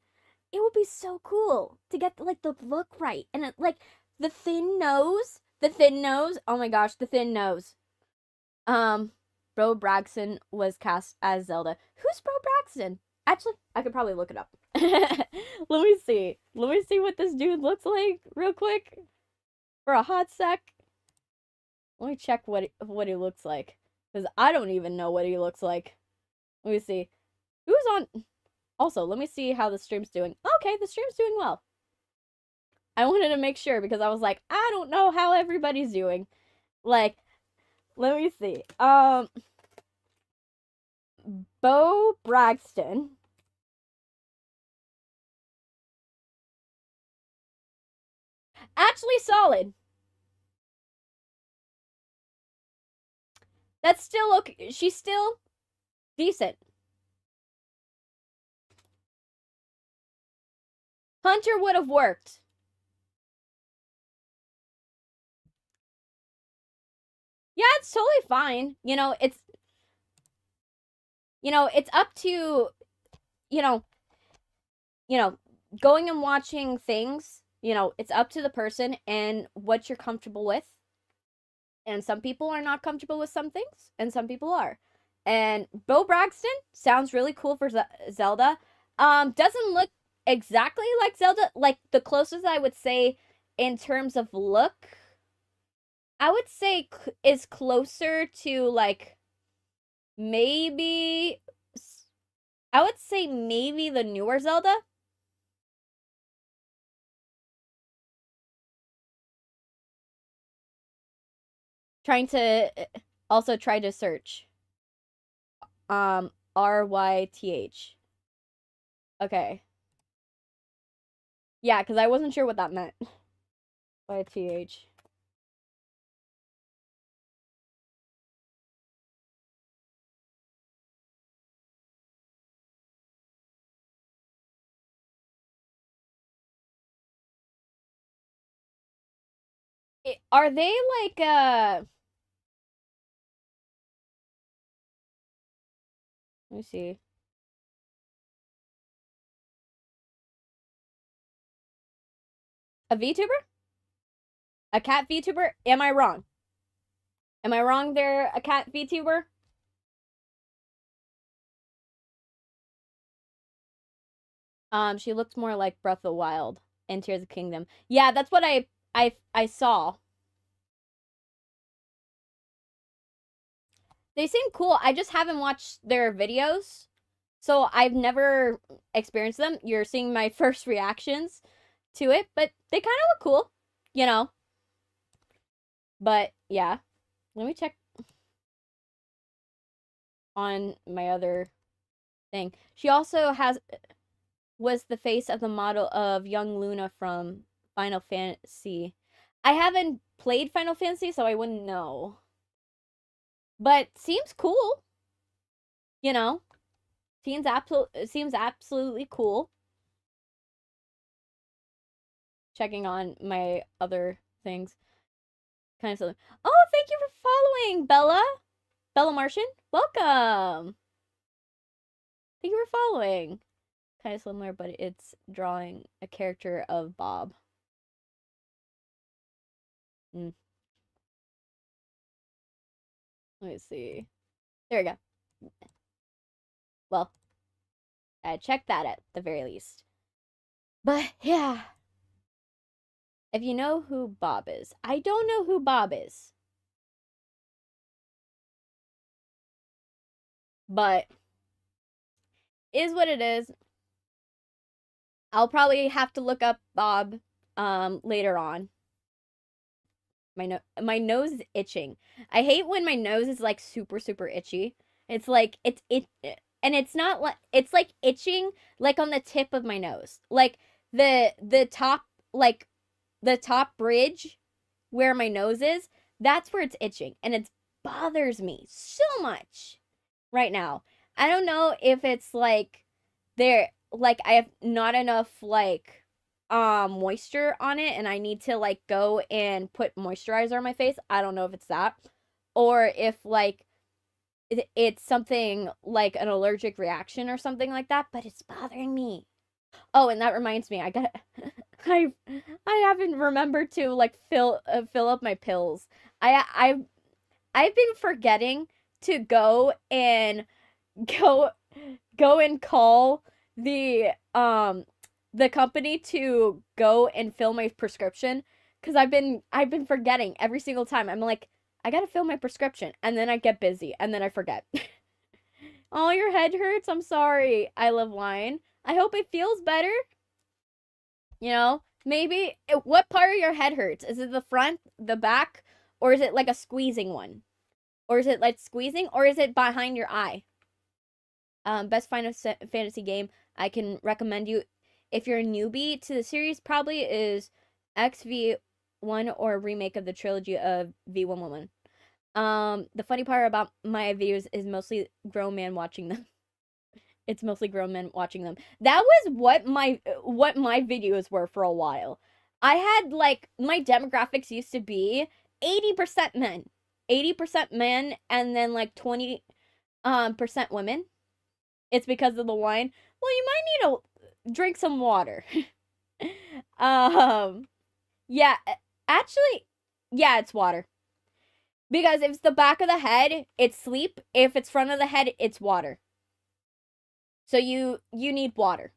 it would be so cool to get like the look right, and it, like the thin nose. Oh my gosh, the thin nose. Bro Braxton was cast as Zelda. Who's Bro Braxton? Actually, I could probably look it up. Let me see. Let me see what this dude looks like real quick for a hot sec. Let me check what he looks like, because I don't even know what he looks like. Let me see. Who's on? Also, let me see how the stream's doing. Okay, the stream's doing well. I wanted to make sure because I was like, I don't know how everybody's doing. Like, let me see. Bo Braxton. actually solid. That's still okay. She's still decent. Hunter would have worked. Yeah, it's totally fine. It's up to you know, going and watching things, it's up to the person and what you're comfortable with. And some people are not comfortable with some things, and some people are. And Bo Braxton sounds really cool for Zelda. Doesn't look exactly like Zelda. Like, the closest I would say in terms of look, I would say is closer to, like, maybe, I would say maybe the newer Zelda. Trying to also try to search. RYTH. Okay. Yeah, because I wasn't sure what that meant. YTH. Are they like let me see. A VTuber? A cat VTuber? Am I wrong? Am I wrong? They're a cat VTuber? She looks more like Breath of the Wild and Tears of the Kingdom. Yeah, that's what I saw. They seem cool. I just haven't watched their videos, so I've never experienced them. You're seeing my first reactions to it, but they kind of look cool, you know. But yeah, let me check on my other thing. She also was the face of the model of young Luna from Final Fantasy. I haven't played Final Fantasy, so I wouldn't know. But seems cool. You know, seems absolutely cool. Checking on my other things. Kind of silly. Oh, thank you for following, Bella. Bella Martian, welcome. Thank you for following. Kind of similar, but it's drawing a character of Bob. Let me see. There we go. Well, I checked that at the very least. But yeah. If you know who Bob is. I don't know who Bob is. But is what it is. I'll probably have to look up Bob later on. My nose is itching. I hate when my nose is like super itchy. It's like and it's not like it's like itching like on the tip of my nose. Like the top, like the top bridge where my nose is, that's where it's itching, and it bothers me so much right now. I don't know if it's like I have not enough like moisture on it and I need to like go and put moisturizer on my face. I don't know if it's that, or if like it's something like an allergic reaction or something like that, but it's bothering me. Oh, and that reminds me, I haven't remembered to like fill up my pills. I've been forgetting to go and call the company to go and fill my prescription, because I've been forgetting every single time. I'm like, I gotta fill my prescription, and then I get busy, and then I forget. Oh, your head hurts? I'm sorry. I love wine. I hope it feels better. Maybe what part of your head hurts? Is it the front, the back, or is it like a squeezing one? Or is it like squeezing, or is it behind your eye? Best Final Fantasy game I can recommend you if you're a newbie to the series probably is one or a remake of the trilogy of V1 Woman. The funny part about my videos is mostly grown men watching them. It's mostly grown men watching them. That was what my videos were for a while. I had like my demographics used to be 80% men. 80% men and then like 20 percent women. It's because of the wine. Well, you might need to drink some water. Yeah, actually, yeah, it's water. Because if it's the back of the head, it's sleep. If it's front of the head, it's water. So you need water.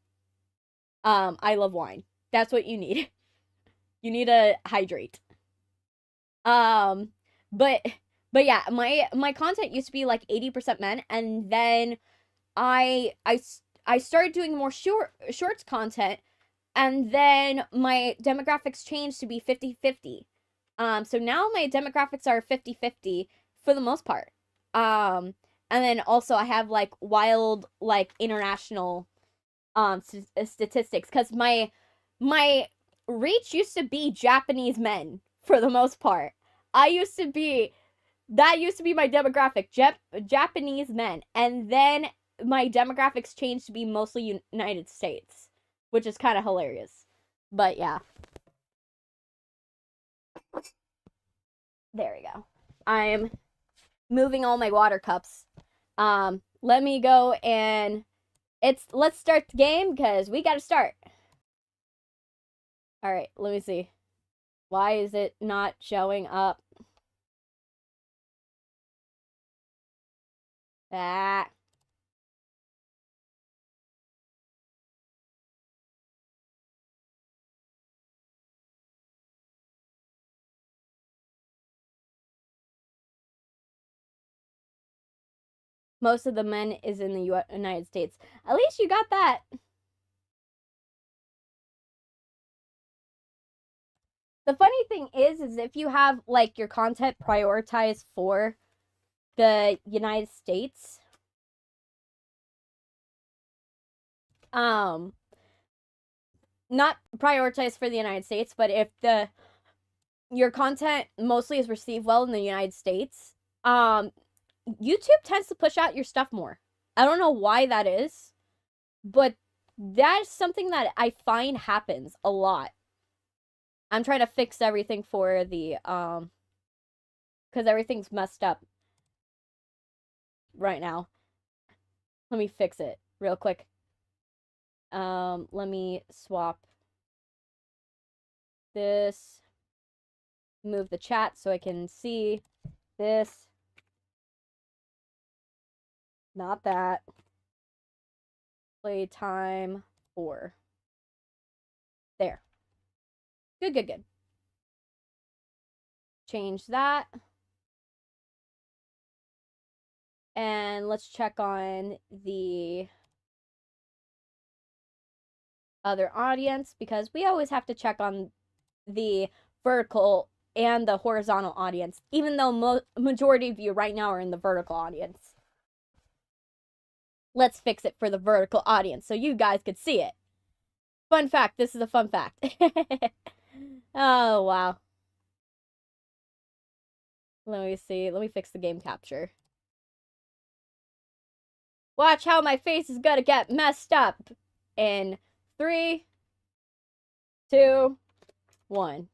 I love wine. That's what you need. You need to hydrate. But yeah, my content used to be like 80% men, and then I started doing more shorts content, and then my demographics changed to be 50-50. So now my demographics are 50-50 for the most part. And then also I have like wild like international statistics, because my reach used to be Japanese men for the most part. That used to be my demographic, Japanese men, and then my demographics changed to be mostly United States, which is kind of hilarious. But yeah. There we go. I'm moving all my water cups. Let me go and let's start the game, because we gotta start. Alright, let me see. Why is it not showing up? Ah. Most of the men is in the United States. At least you got that. The funny thing is if you have like your content prioritized for the United States, not prioritized for the United States, but if your content mostly is received well in the United States, YouTube tends to push out your stuff more. I don't know why that is, but that's something that I find happens a lot. I'm trying to fix everything for the because everything's messed up right now. Let me fix it real quick. Let me swap this, move the chat so I can see this. Not that. Playtime 4. There. Good. Change that. And let's check on the other audience, because we always have to check on the vertical and the horizontal audience, even though majority of you right now are in the vertical audience. Let's fix it for the vertical audience so you guys could see it. Fun fact. This is a fun fact. Oh, wow. Let me see. Let me fix the game capture. Watch how my face is gonna get messed up in 3, 2, 1.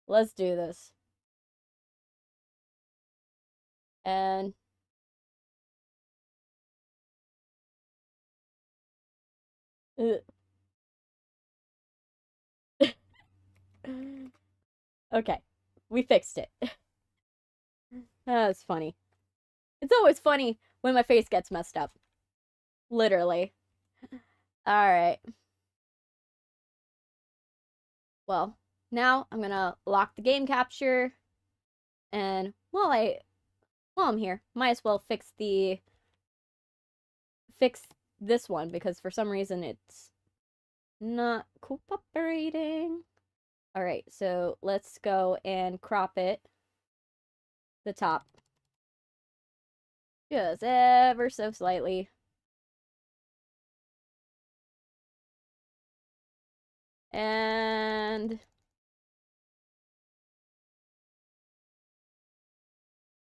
Let's do this. And okay, we fixed it. That's funny. It's always funny when my face gets messed up. Literally. Alright. Well, now I'm gonna lock the game capture. And while I'm here, might as well fix this one, because for some reason it's not cooperating. Alright, so let's go and crop it. The top. Just ever so slightly. And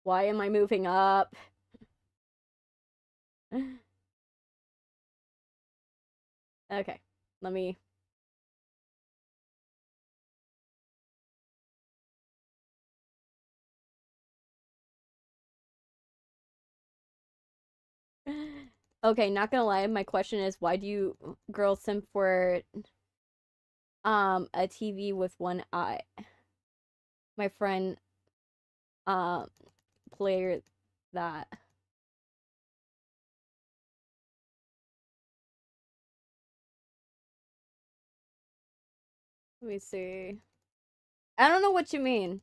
Why am I moving up? Okay, let me... Okay, not gonna lie, my question is, why do you girls simp for a TV with one eye? My friend played that. Let me see. I don't know what you mean.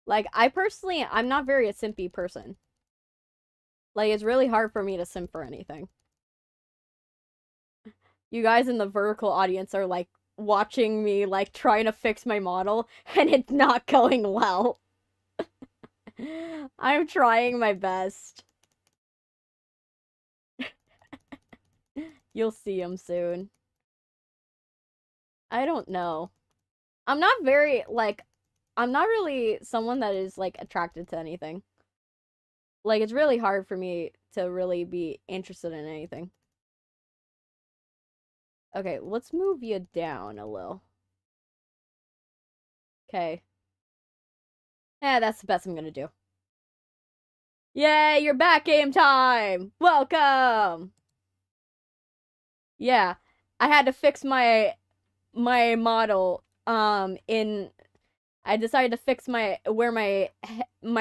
Like, I personally, I'm not very a simpy person. Like, it's really hard for me to simp for anything. You guys in the vertical audience are, like, watching me, like, trying to fix my model, and it's not going well. I'm trying my best. You'll see him soon. I don't know. I'm not very, like, I'm not really someone that is, like, attracted to anything. Like, it's really hard for me to really be interested in anything. Okay, let's move you down a little. Okay. Yeah, that's the best I'm gonna do. Yay, you're back, game time! Welcome! Yeah, I had to fix my model, I decided to fix where my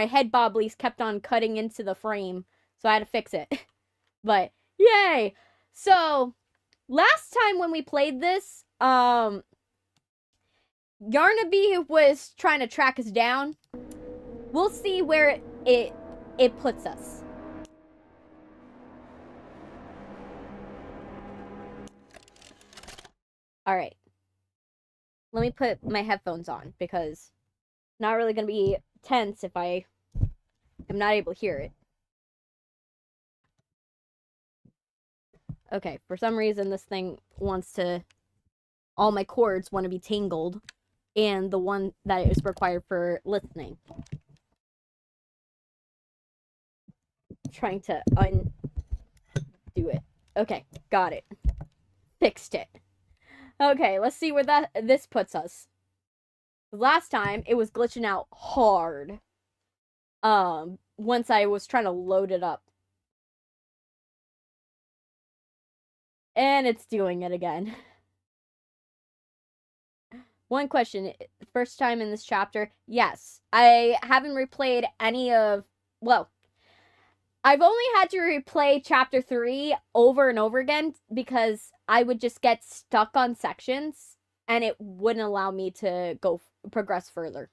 head bobblies kept on cutting into the frame, so I had to fix it. But, yay! So, last time when we played this, Yarnaby was trying to track us down. We'll see where it puts us. Alright. Let me put my headphones on, because it's not really going to be tense if I am not able to hear it. Okay, for some reason this thing wants to... All my cords want to be tangled, and the one that is required for listening. Trying to undo it. Okay, got it. Fixed it. Okay, let's see where this puts us. Last time, it was glitching out hard. Once I was trying to load it up. And it's doing it again. One question, first time in this chapter? Yes. I haven't replayed any of... Well, I've only had to replay chapter 3 over and over again because I would just get stuck on sections and it wouldn't allow me to progress further.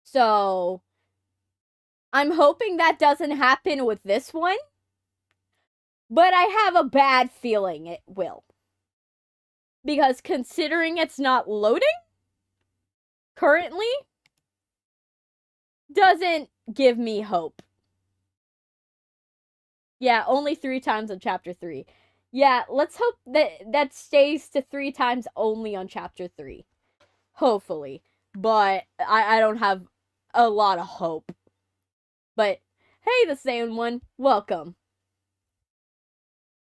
So, I'm hoping that doesn't happen with this one, but I have a bad feeling it will. Because considering it's not loading currently, doesn't give me hope. Yeah, only 3 times on chapter 3. Yeah, let's hope that stays to 3 times only on chapter 3. Hopefully. But I don't have a lot of hope. But, hey, the same one, welcome.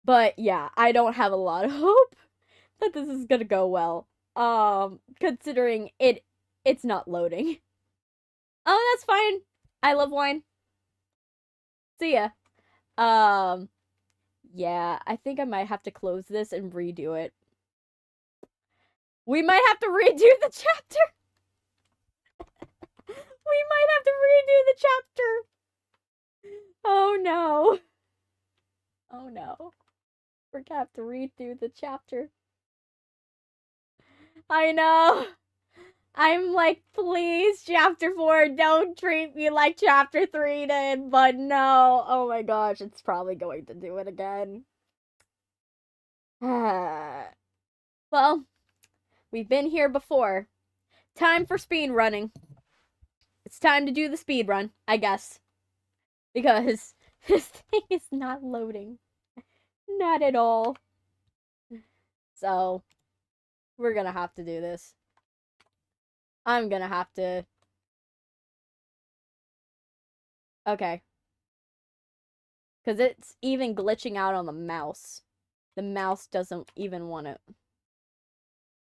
But, yeah, I don't have a lot of hope that this is gonna go well. Considering it's not loading. Oh, that's fine. I love wine. See ya. Yeah, I think I might have to close this and redo it. We might have to redo the chapter. We might have to redo the chapter. Oh no. Oh no. We're gonna have to redo the chapter. I know. I'm like, please, chapter 4, don't treat me like chapter 3 did, but no. Oh my gosh, it's probably going to do it again. Well, we've been here before. Time for speed running. It's time to do the speed run, I guess. Because this thing is not loading. Not at all. So, we're gonna have to do this. I'm gonna have to... Okay. Because it's even glitching out on the mouse. The mouse doesn't even want it.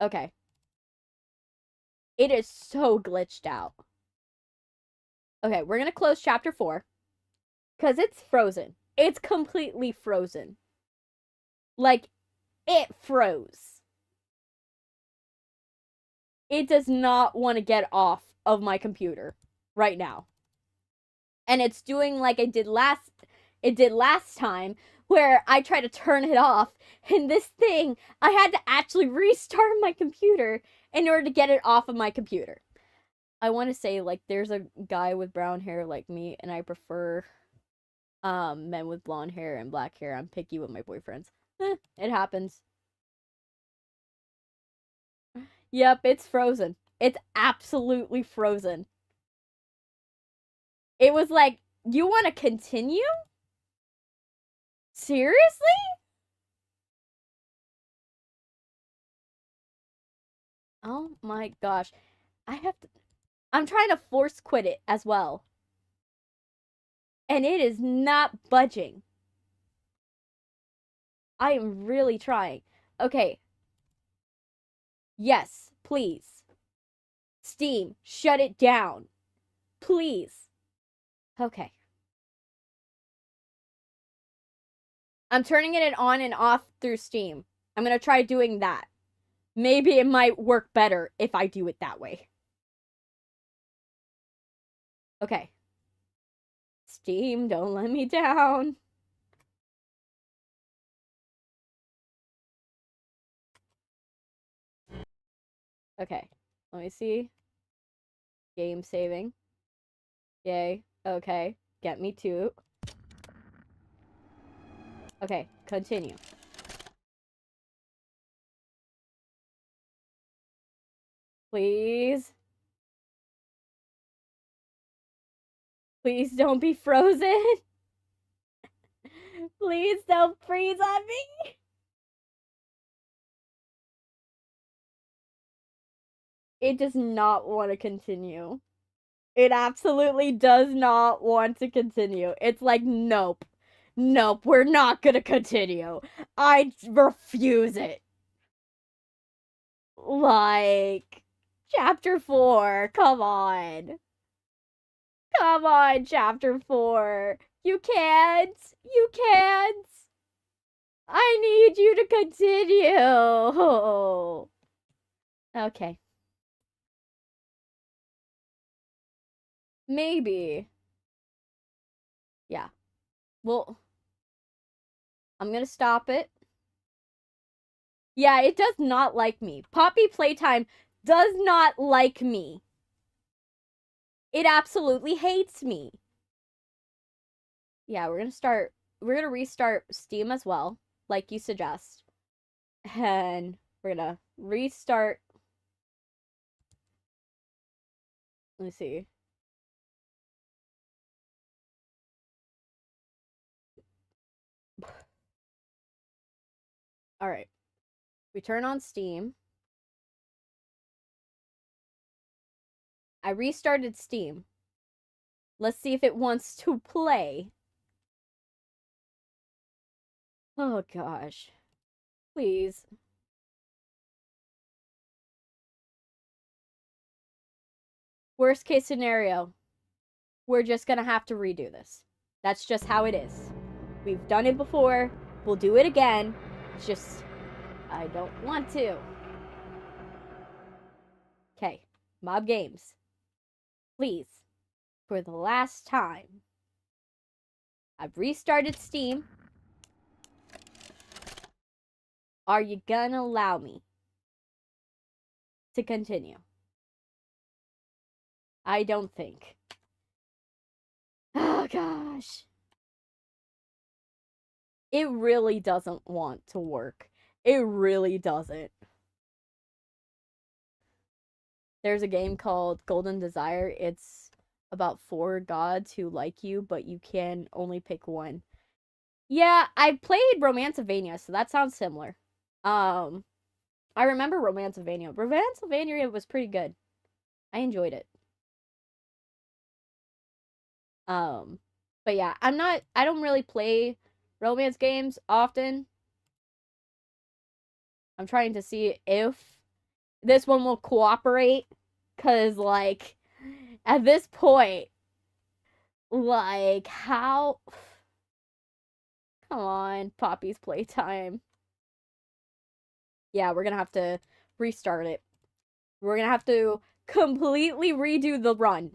Okay. It is so glitched out. Okay, we're gonna close chapter 4. Because it's frozen. It's completely frozen. Like, it froze. It does not want to get off of my computer right now. And it's doing like it did last time, where I tried to turn it off, and this thing, I had to actually restart my computer in order to get it off of my computer. I want to say, like, there's a guy with brown hair like me, and I prefer men with blonde hair and black hair. I'm picky with my boyfriends. It happens. Yep, it's frozen. It's absolutely frozen. It was like, you want to continue? Seriously? Oh my gosh. I'm trying to force quit it as well. And it is not budging. I am really trying. Okay. Yes, please. Steam, shut it down. Please. Okay. I'm turning it on and off through Steam. I'm gonna try doing that. Maybe it might work better if I do it that way. Okay. Steam, don't let me down. Okay. Let me see. Game saving. Yay. Okay. Get me to. Okay. Continue. Please. Please don't be frozen. Please don't freeze on me. It does not want to continue. It absolutely does not want to continue. It's like, nope. Nope, we're not gonna continue. I refuse it. Like, chapter 4, come on. Come on, chapter 4. You can't. You can't. I need you to continue. Okay. Maybe. Yeah. Well, I'm gonna stop it. Yeah, it does not like me. Poppy Playtime does not like me. It absolutely hates me. Yeah, we're gonna restart Steam as well, like you suggest. And we're gonna restart. Let me see. Alright. We turn on Steam. I restarted Steam. Let's see if it wants to play. Oh gosh. Please. Worst case scenario. We're just gonna have to redo this. That's just how it is. We've done it before. We'll do it again. It's just, I don't want to. Okay. Mob Games. Please. For the last time. I've restarted Steam. Are you gonna allow me to continue? I don't think. Oh gosh. It really doesn't want to work. It really doesn't. There's a game called Golden Desire. It's about 4 gods who like you, but you can only pick one. Yeah, I played Romancevania, so that sounds similar. I remember Romancevania. Romancevania was pretty good. I enjoyed it. But yeah, I don't really play romance games often. I'm trying to see if this one will cooperate, cause like, at this point, like, how... Come on, Poppy's Playtime. Yeah, we're gonna have to restart it. We're gonna have to completely redo the run.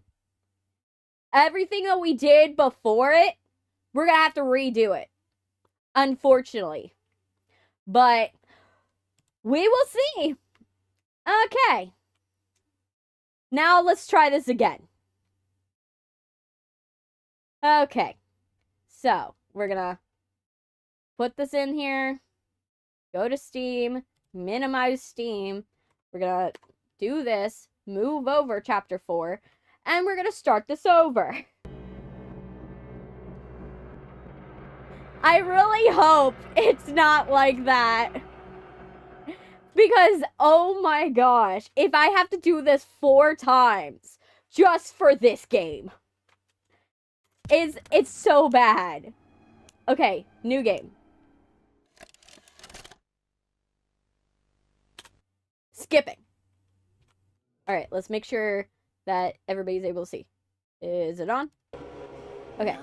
Everything that we did before it, we're gonna have to redo it. Unfortunately. But we will see. Okay. Now let's try this again. Okay. So, we're gonna put this in here. Go to Steam. Minimize Steam. We're gonna do this. Move over Chapter 4. And we're gonna start this over. I really hope it's not like that. Because, oh my gosh, if I have to do this 4 times just for this game, it's so bad. Okay, new game. Skipping. Alright, let's make sure that everybody's able to see. Is it on? Okay. No.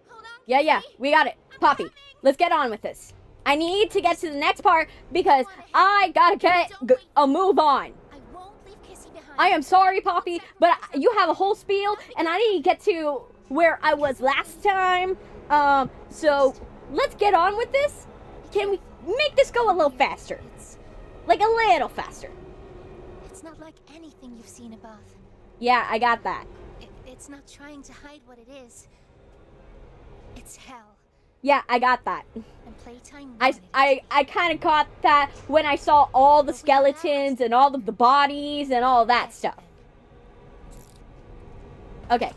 Hold on. Yeah, we got it. Poppy, let's get on with this. I need to get to the next part because I gotta get a move on. I won't leave Kissy behind. I am sorry, Poppy, but you have a whole spiel, and I need to get to where I was last time. So let's get on with this. Can we make this go a little faster? Like a little faster. It's not like anything you've seen above. Yeah, I got that. It's not trying to hide what it is. It's hell. Yeah, I got that. And Playtime I kind of caught that when I saw all the skeletons and all of the bodies and all that stuff. Okay.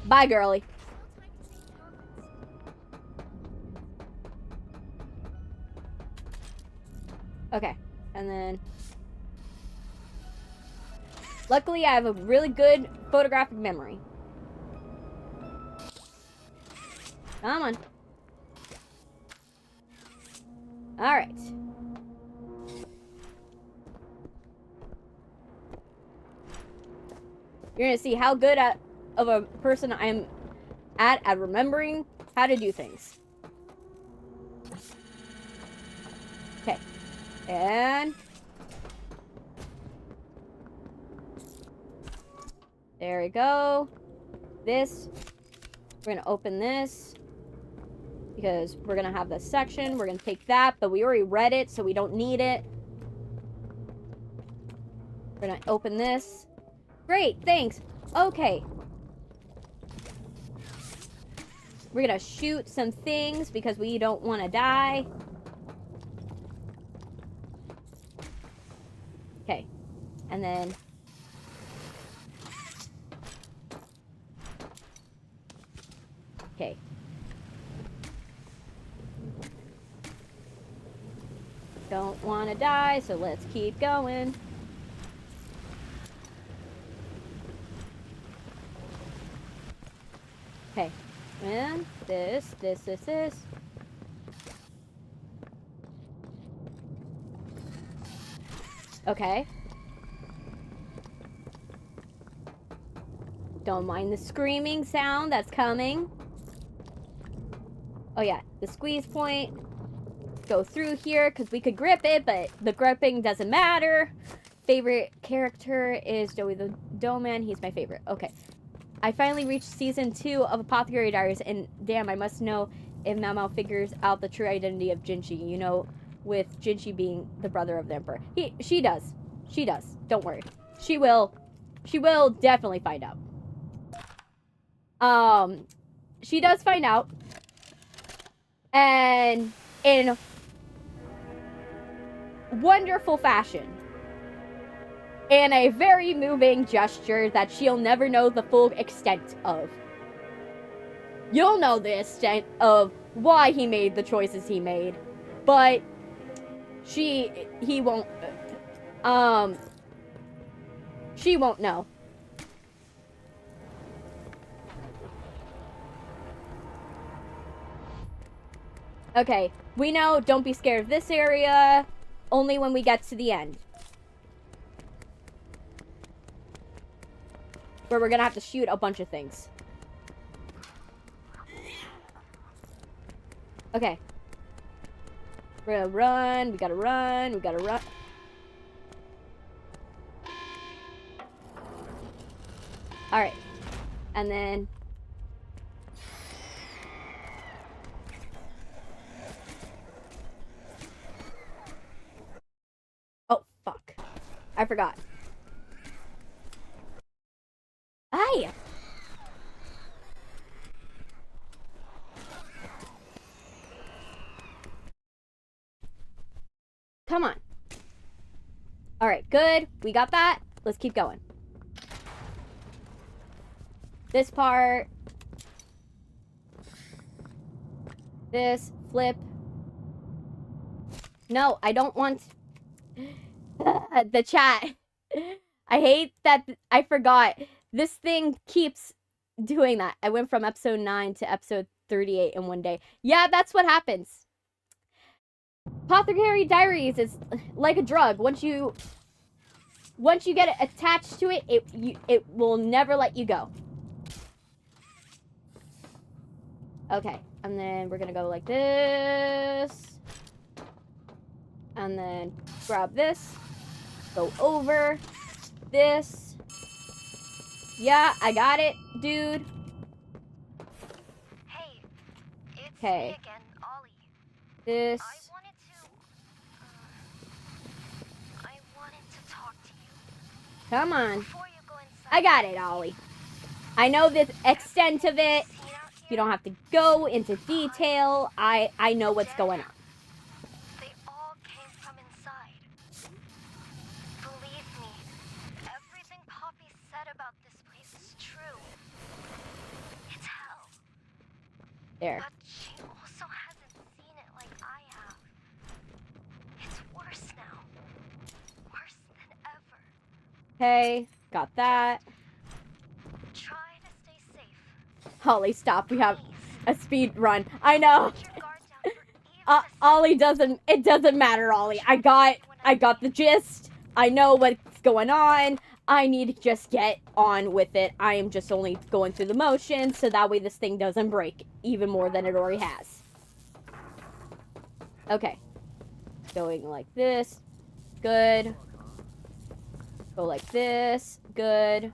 Bye, girly. Okay, and then... Luckily, I have a really good photographic memory. Come on. Alright. You're gonna see how good of a person I am at remembering how to do things. Okay. And... there we go. This. We're gonna open this. Because we're gonna have this section. We're gonna take that, but we already read it, so we don't need it. We're gonna open this. Great, thanks. Okay. We're gonna shoot some things because we don't want to die. Okay. And then... okay. Don't want to die, so let's keep going. Okay. And this. Okay. Don't mind the screaming sound that's coming. Oh yeah, the squeeze point. Go through here, because we could grip it, but the gripping doesn't matter. Favorite character is Joey the Dough-Man. He's my favorite. Okay. I finally reached season 2 of Apothecary Diaries, and damn, I must know if Mau figures out the true identity of Jinshi. You know, with Jinshi being the brother of the Emperor. She does. She does. Don't worry. She will definitely find out. She does find out. And in wonderful fashion. in a very moving gesture that she'll never know the full extent of. You'll know the extent of why he made the choices he made, but he won't, she won't know. Okay, we know don't be scared of this area, only when we get to the end. Where we're gonna have to shoot a bunch of things. Okay. We're gonna run, we gotta run, we gotta run. Alright. And then... oh, fuck. I forgot. Aye! Come on. Alright, good. We got that. Let's keep going. This part. This. Flip. No, I don't want... the chat. I hate that I forgot. This thing keeps doing that. I went from episode 9 to episode 38 in one day. Yeah, that's what happens. Apothecary Diaries is like a drug. Once you get attached to it, it will never let you go. Okay, and then we're gonna go like this. And then grab this. Go over this. Yeah, I got it, dude. Hey, it's me again, Ollie. This. I wanted to talk to you. Come on. Before you go inside. I got it, Ollie. I know the extent of it. You don't have to go into detail. I know what's going on. They all came from inside. Believe me, everything Poppy said about this place is true. It's hell. There. But she also hasn't seen it like I have. It's worse now. Worse than ever. Okay, got that. Try to stay safe. Ollie, stop. We have a speed run. I know. Keep your guard down for even Ollie it doesn't matter, Ollie. I got the gist. I know what's going on. I need to just get on with it. I am just only going through the motions, so that way this thing doesn't break even more than it already has. Okay. Going like this. Good. Go like this. Good.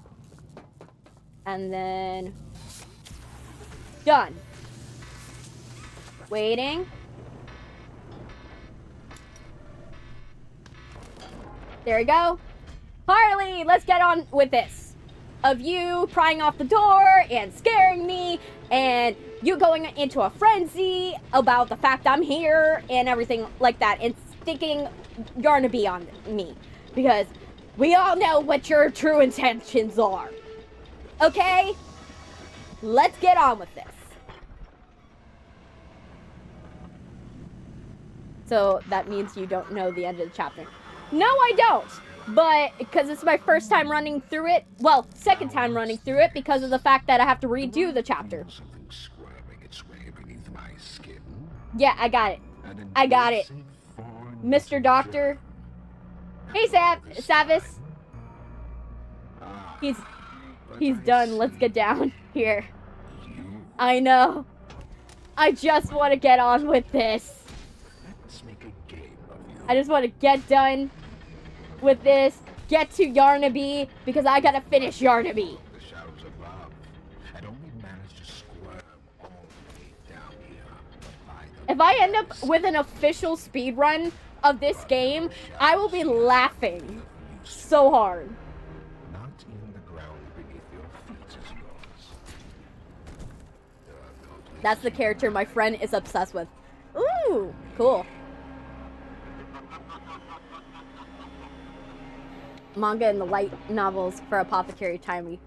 And then... done. Waiting. There we go. Harley, let's get on with this. Of you prying off the door and scaring me, and you going into a frenzy about the fact I'm here and everything like that, and sticking Yarnaby on me. Because we all know what your true intentions are. Okay? Let's get on with this. So that means you don't know the end of the chapter. No, I don't. But because it's my first time running through it. Well, second time running through it because of the fact that I have to redo the chapter. Yeah, I got it. I got it. Mr. Doctor. Hey, Savis. He's done. Let's get down here. I know. I just want to get on with this. I just want to get done with this. Get to Yarnaby because I gotta finish Yarnaby. If I end up with an official speedrun of this game, I will be laughing so hard. That's the character my friend is obsessed with. Ooh, cool. manga and the light novels for Apothecary Time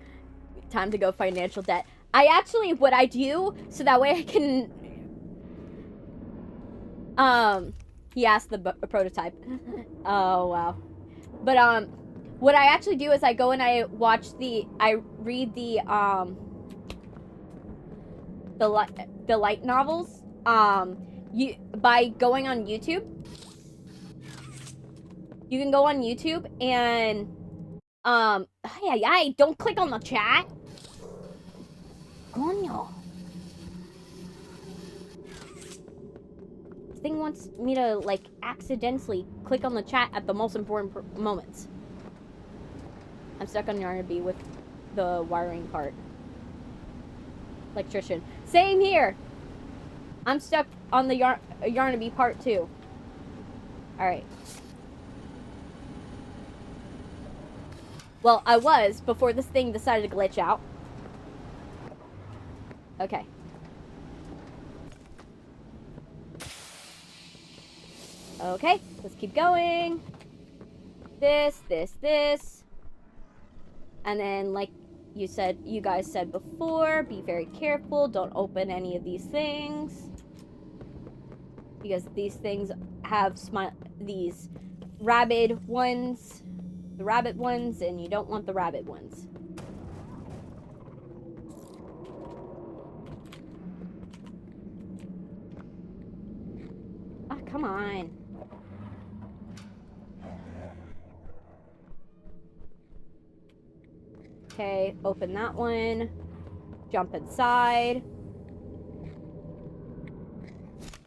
to go financial debt. I actually, what I do, so that way I can, he asked the prototype. Oh, wow. But, what I actually do is I go and I read the light novels, by going on YouTube. You can go on YouTube and, don't click on the chat. Coño. This thing wants me to, like, accidentally click on the chat at the most important moments. I'm stuck on Yarnaby with the wiring part. Electrician. Same here! I'm stuck on the Yarnaby part too. Alright. Well, I was before this thing decided to glitch out. Okay. Okay, let's keep going. This. And then, like you guys said before, be very careful. Don't open any of these things. Because these things have these rabid ones. The rabbit ones, and you don't want the rabbit ones. Ah, come on. Okay, open that one. Jump inside.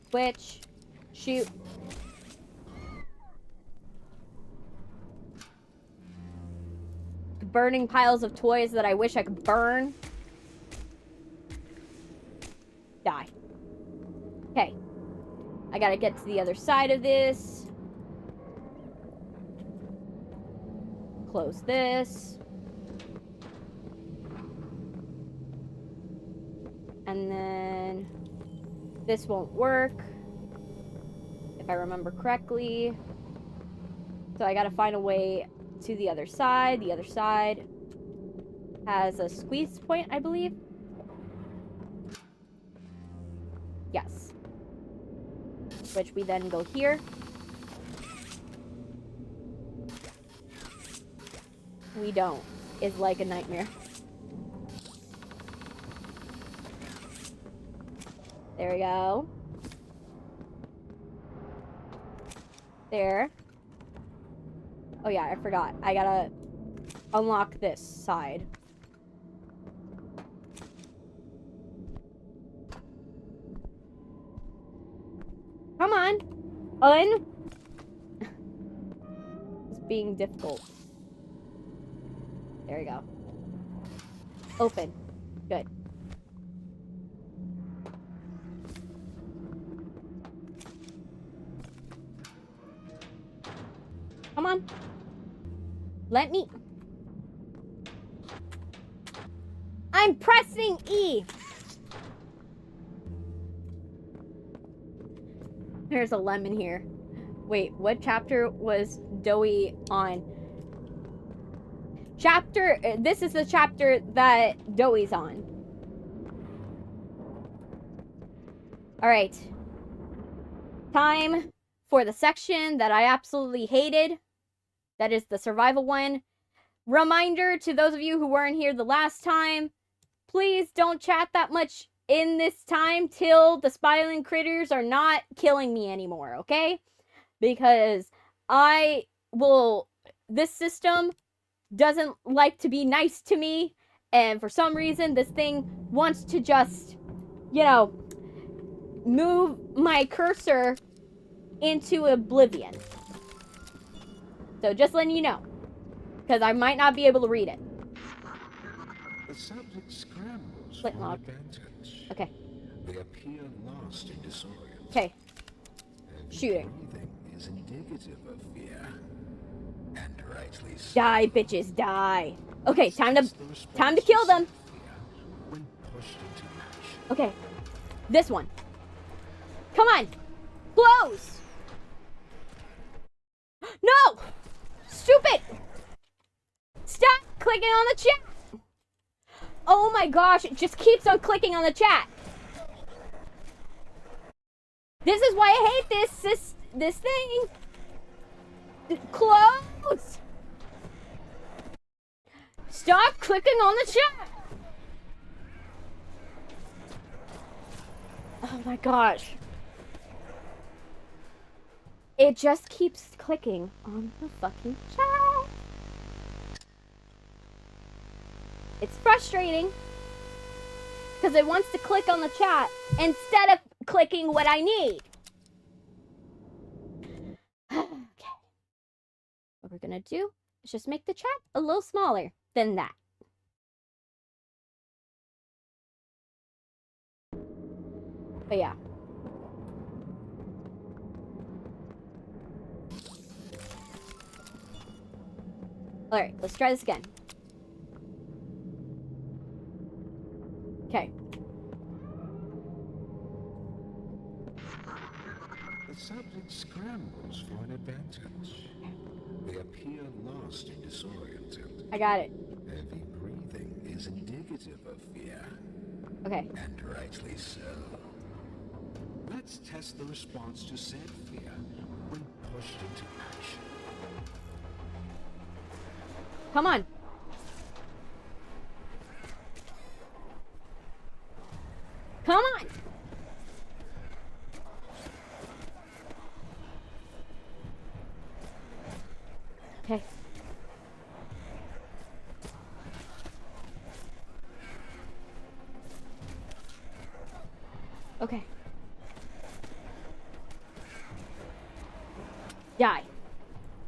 Switch. Shoot. Burning piles of toys that I wish I could burn. Die. Okay. I gotta get to the other side of this. Close this. And then this won't work, if I remember correctly. So I gotta find a way to the other side. The other side has a squeeze point, I believe. Yes. Which we then go here. We don't. It's like a nightmare. There we go. There. Oh yeah, I forgot. I gotta unlock this side. Come on. It's being difficult. There we go. Open. Good. Come on. Let me. I'm pressing E. There's a lemon here. Wait, what chapter was Dowie on? This is the chapter that Dowie's on. Alright. Time for the section that I absolutely hated. That is the survival one. Reminder to those of you who weren't here the last time, please don't chat that much in this time till the spiraling critters are not killing me anymore, okay? Because this system doesn't like to be nice to me, and for some reason this thing wants to just, you know, move my cursor into oblivion. So just letting you know, because I might not be able to read it. The subject scrambles Click for log. advantage. Okay. They appear lost in disorient. Okay. And Shooting. breathing is indicative of fear. And rightly so. Die, bitches, die. Okay, time to kill them. When pushed into action. Okay. This one. Come on. Close. No! Stupid! clicking on the chat. Oh my gosh, it just keeps on clicking on the chat. This is why I hate this thing. Close. Stop clicking on the chat. Oh my gosh. It just keeps clicking on the fucking chat. It's frustrating because it wants to click on the chat instead of clicking what I need. Okay. What we're gonna do is just make the chat a little smaller than that. But yeah. Alright, let's try this again. Okay. The subject scrambles for an advantage. They appear lost and disoriented. I got it. Heavy breathing is indicative of fear. Okay. And rightly so. Let's test the response to said fear when pushed into action. Come on. Come on. Okay. Okay. Die.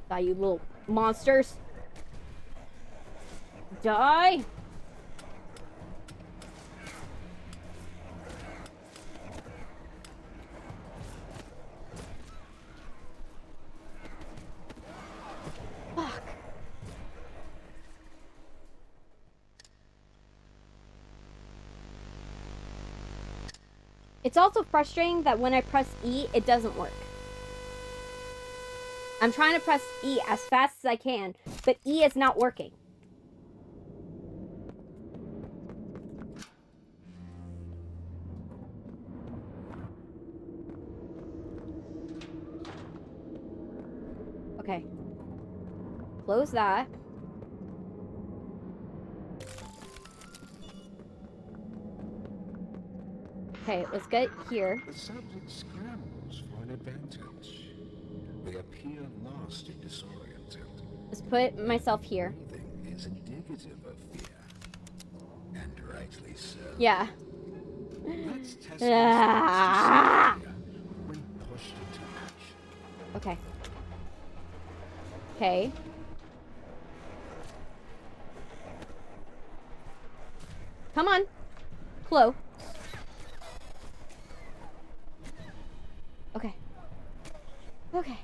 Die, you little monsters. Die. Fuck. It's also frustrating that when I press E, it doesn't work. I'm trying to press E as fast as I can, but E is not working. Okay. Close that. Okay, let's get here. The subject scrambles for an advantage. They appear lost and disoriented. Let's put myself here. Breathing is indicative of fear. And rightly so. Yeah. Let's test the response to fear when pushed into action. Okay. Okay. Come on. Clo. Okay. Okay.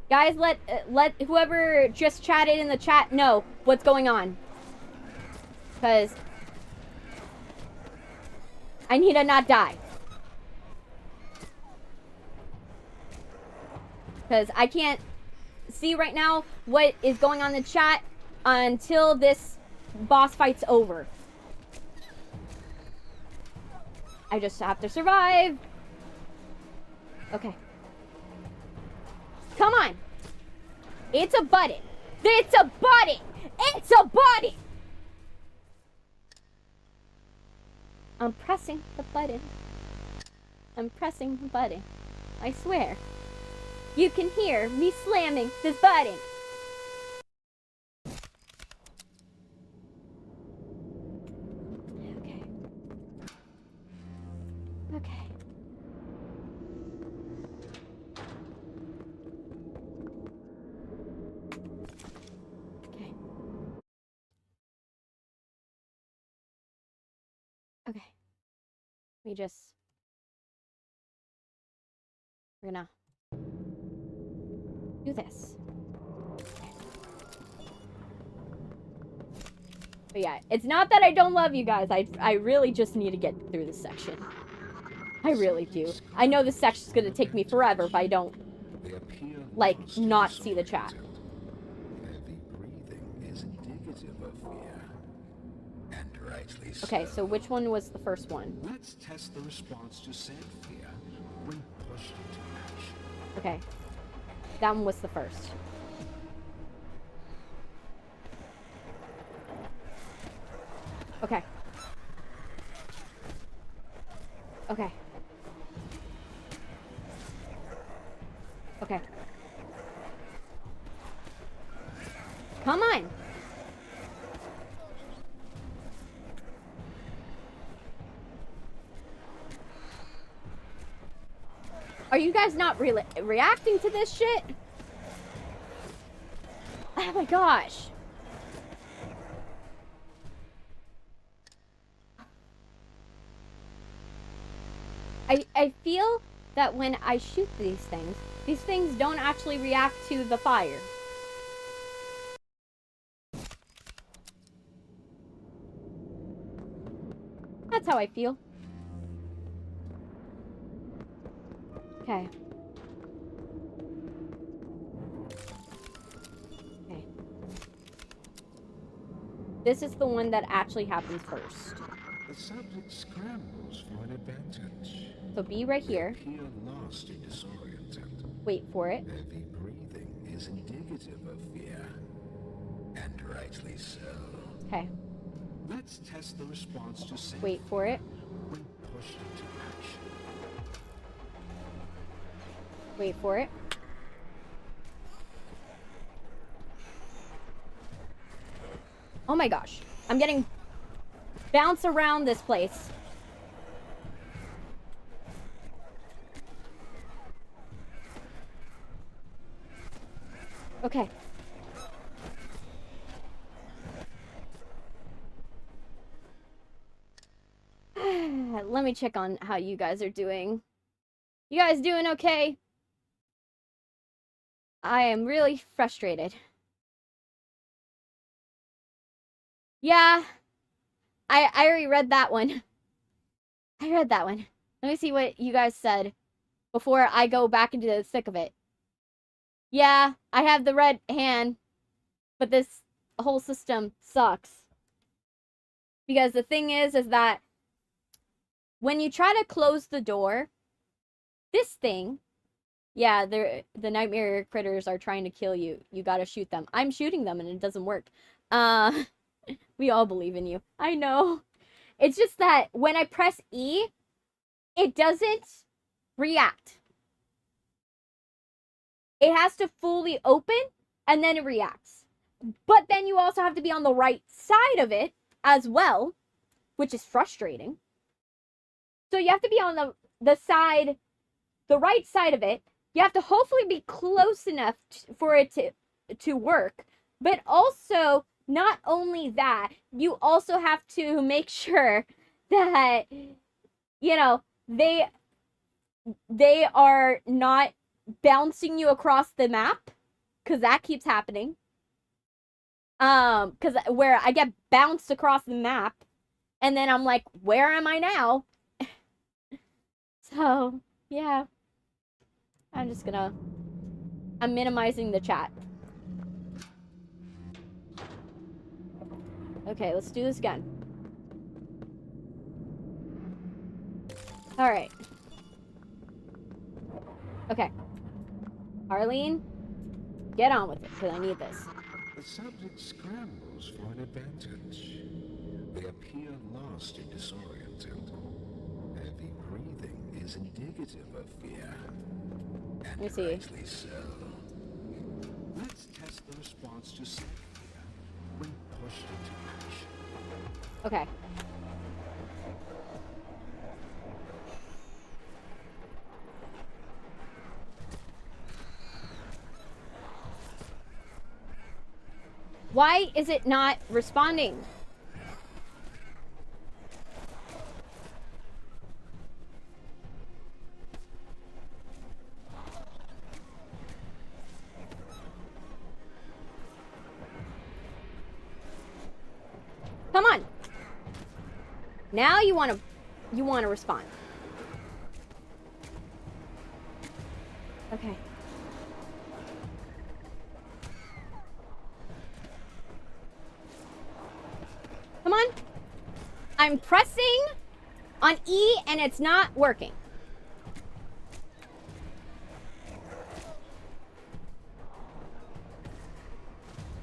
Guys, let whoever just chatted in the chat know what's going on. Because I need to not die. Because I can't see right now what is going on in the chat until this boss fight's over. I just have to survive. Okay. Come on. It's a button. It's a button. It's a button. I'm pressing the button. I'm pressing the button. I swear. You can hear me slamming this button. Okay. Okay. Okay. Okay. Let me just... We're gonna do this. But yeah, it's not that I don't love you guys. I really just need to get through this section. I really do. I know this section's gonna take me forever if I don't, like, not see the chat. Heavy breathing is indicative rightly Okay, so. so which one was the first one? Let's test the response to said fear when pushed into action. Okay. That one was the first. Okay. Okay. Okay. Come on! Are you guys not really reacting to this shit? Oh my gosh. I feel that when I shoot these things don't actually react to the fire. That's how I feel. Okay. Okay. This is the one that actually happens first. The subject scrambles for an advantage. So be right here. They appear lost and disoriented. Wait for it. Heavy breathing is indicative of fear. And rightly so. Okay. Let's test the response to said Wait for it. when pushed into action. Wait for it. Oh my gosh. I'm getting bounced around this place. Okay. Let me check on how you guys are doing. You guys doing okay? I am really frustrated. Yeah. I already read that one. I read that one. Let me see what you guys said before I go back into the thick of it. Yeah, I have the red hand, but this whole system sucks. Because the thing is that when you try to close the door, this thing, yeah, the nightmare critters are trying to kill you. You gotta shoot them. I'm shooting them and it doesn't work. We all believe in you. I know. It's just that when I press E, it doesn't react. It has to fully open and then it reacts. But then you also have to be on the right side of it as well, which is frustrating. So you have to be on the right side of it. You have to hopefully be close enough for it to work. But also, not only that, you also have to make sure that, you know, they are not bouncing you across the map, because that keeps happening. Because where I get bounced across the map, and then I'm like, where am I now? So, yeah. I'm minimizing the chat. Okay, let's do this again. Alright. Okay. Arlene, get on with it, because I need this. The subject scrambles for an advantage. They appear lost and disoriented. Heavy breathing is indicative of fear. Let me see. Rightly so. Let's test the response to said fear when pushed into action. Okay. Why is it not responding? Come on. Now you want to respond. Okay. Come on. I'm pressing on E and it's not working.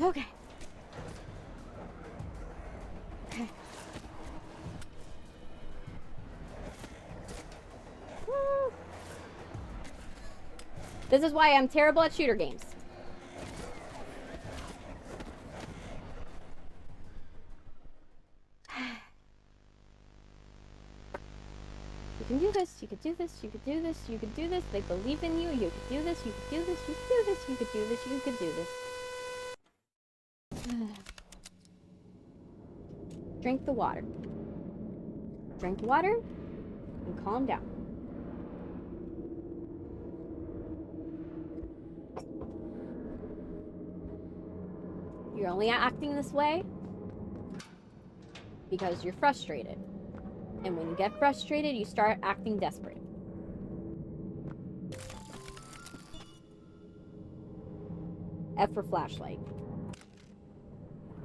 Okay. Okay. Woo. This is why I'm terrible at shooter games. You can do this, you could do this, you could do this, you could do this. They believe in you, you could do this, you could do this, you could do this, you could do this, you could do this. Drink the water. Drink the water and calm down. You're only acting this way because you're frustrated. And when you get frustrated, you start acting desperate. F for flashlight.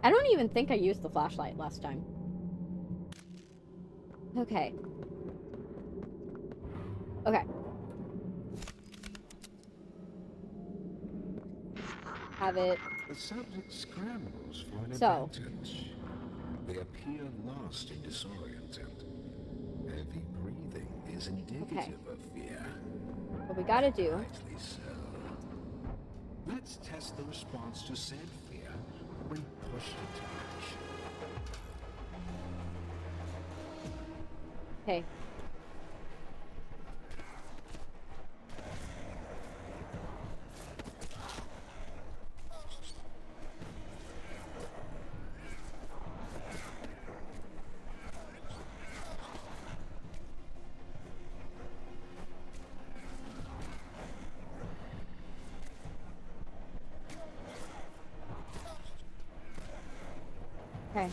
I don't even think I used the flashlight last time. Okay. Okay. Have it. The subject scrambles for an So. advantage. They appear lost and disoriented. Heavy breathing is indicative of fear. What we gotta do. Rightly so. Let's test the response to said fear when pushed into action. Okay. Okay.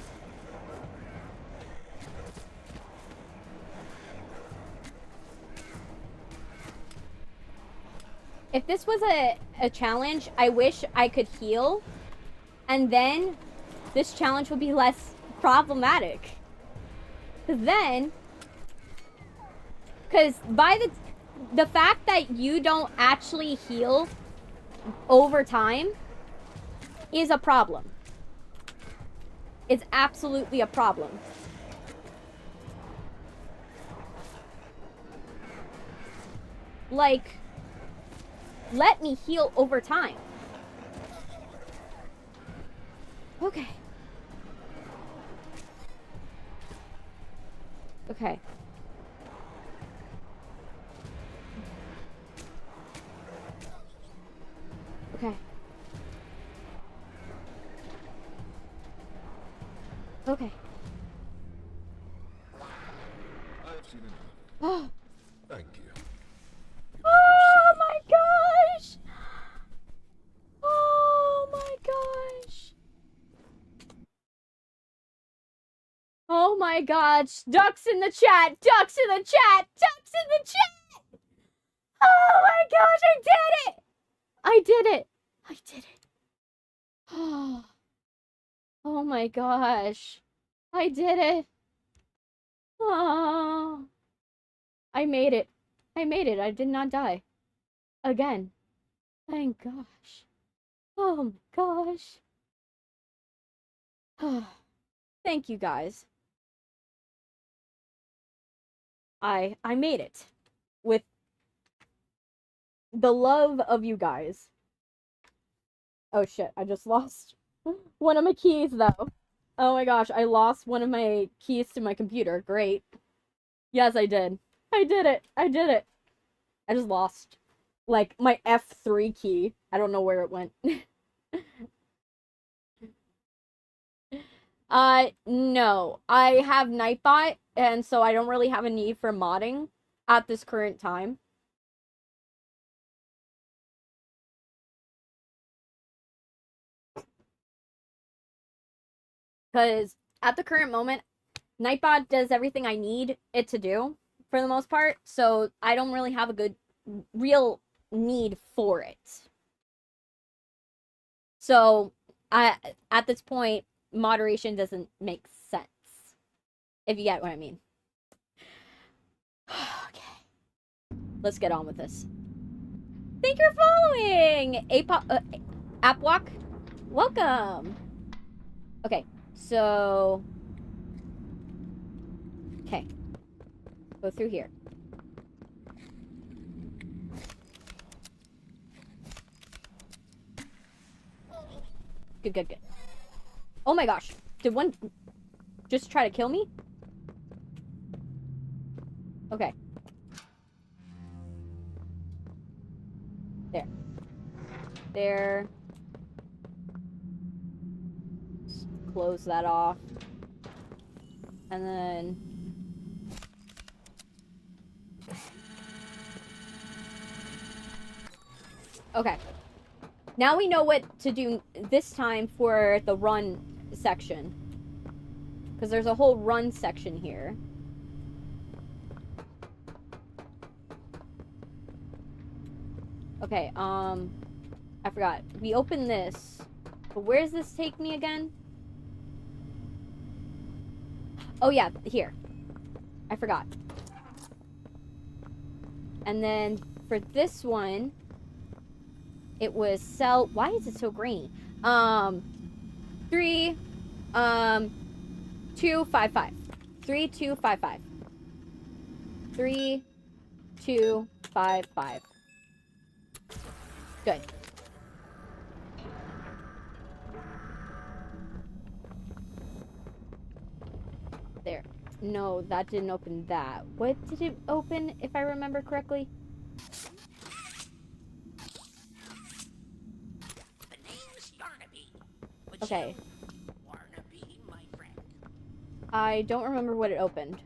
If this was a challenge, I wish I could heal, and then this challenge would be less problematic. Because by the fact that you don't actually heal over time is a problem. It's absolutely a problem. Like, let me heal over time. Okay. Okay. Okay. Okay. I've seen enough. Oh. Thank you. Oh my gosh! Oh my gosh! Oh my gosh! Ducks in the chat! Ducks in the chat! Ducks in the chat! Oh my gosh! I did it! I did it! I did it! Oh. Oh my gosh. I did it. Oh. I made it. I made it. I did not die. Again. Thank gosh. Oh my gosh. Thank you guys. I made it. With the love of you guys. Oh shit, I just lost one of my keys, though. Oh my gosh, I lost one of my keys to my computer. Great. Yes, I did. I did it. I did it. I just lost, like, my F3 key. I don't know where it went. No. I have Nightbot, and so I don't really have a need for modding at this current time. Because at the current moment, Nightbot does everything I need it to do, for the most part, so I don't really have a real need for it. So, at this point, moderation doesn't make sense. If you get what I mean. Okay. Let's get on with this. Thank you for following! Appwalk, welcome! Okay, so... Okay. Go through here. Good, good, good. Oh my gosh. Did one just try to kill me? Okay. There. There. Just close that off. And then... Okay. Now we know what to do this time for the run section. Because there's a whole run section here. Okay, I forgot. We opened this. But where does this take me again? Oh yeah, here. I forgot. And then for this one, it was sell. Why is it so green? 3255. 3255. 3255. Good. There. No, that didn't open that. What did it open, if I remember correctly? The name's Yarnaby. Okay. Yarnaby, my friend. I don't remember what it opened.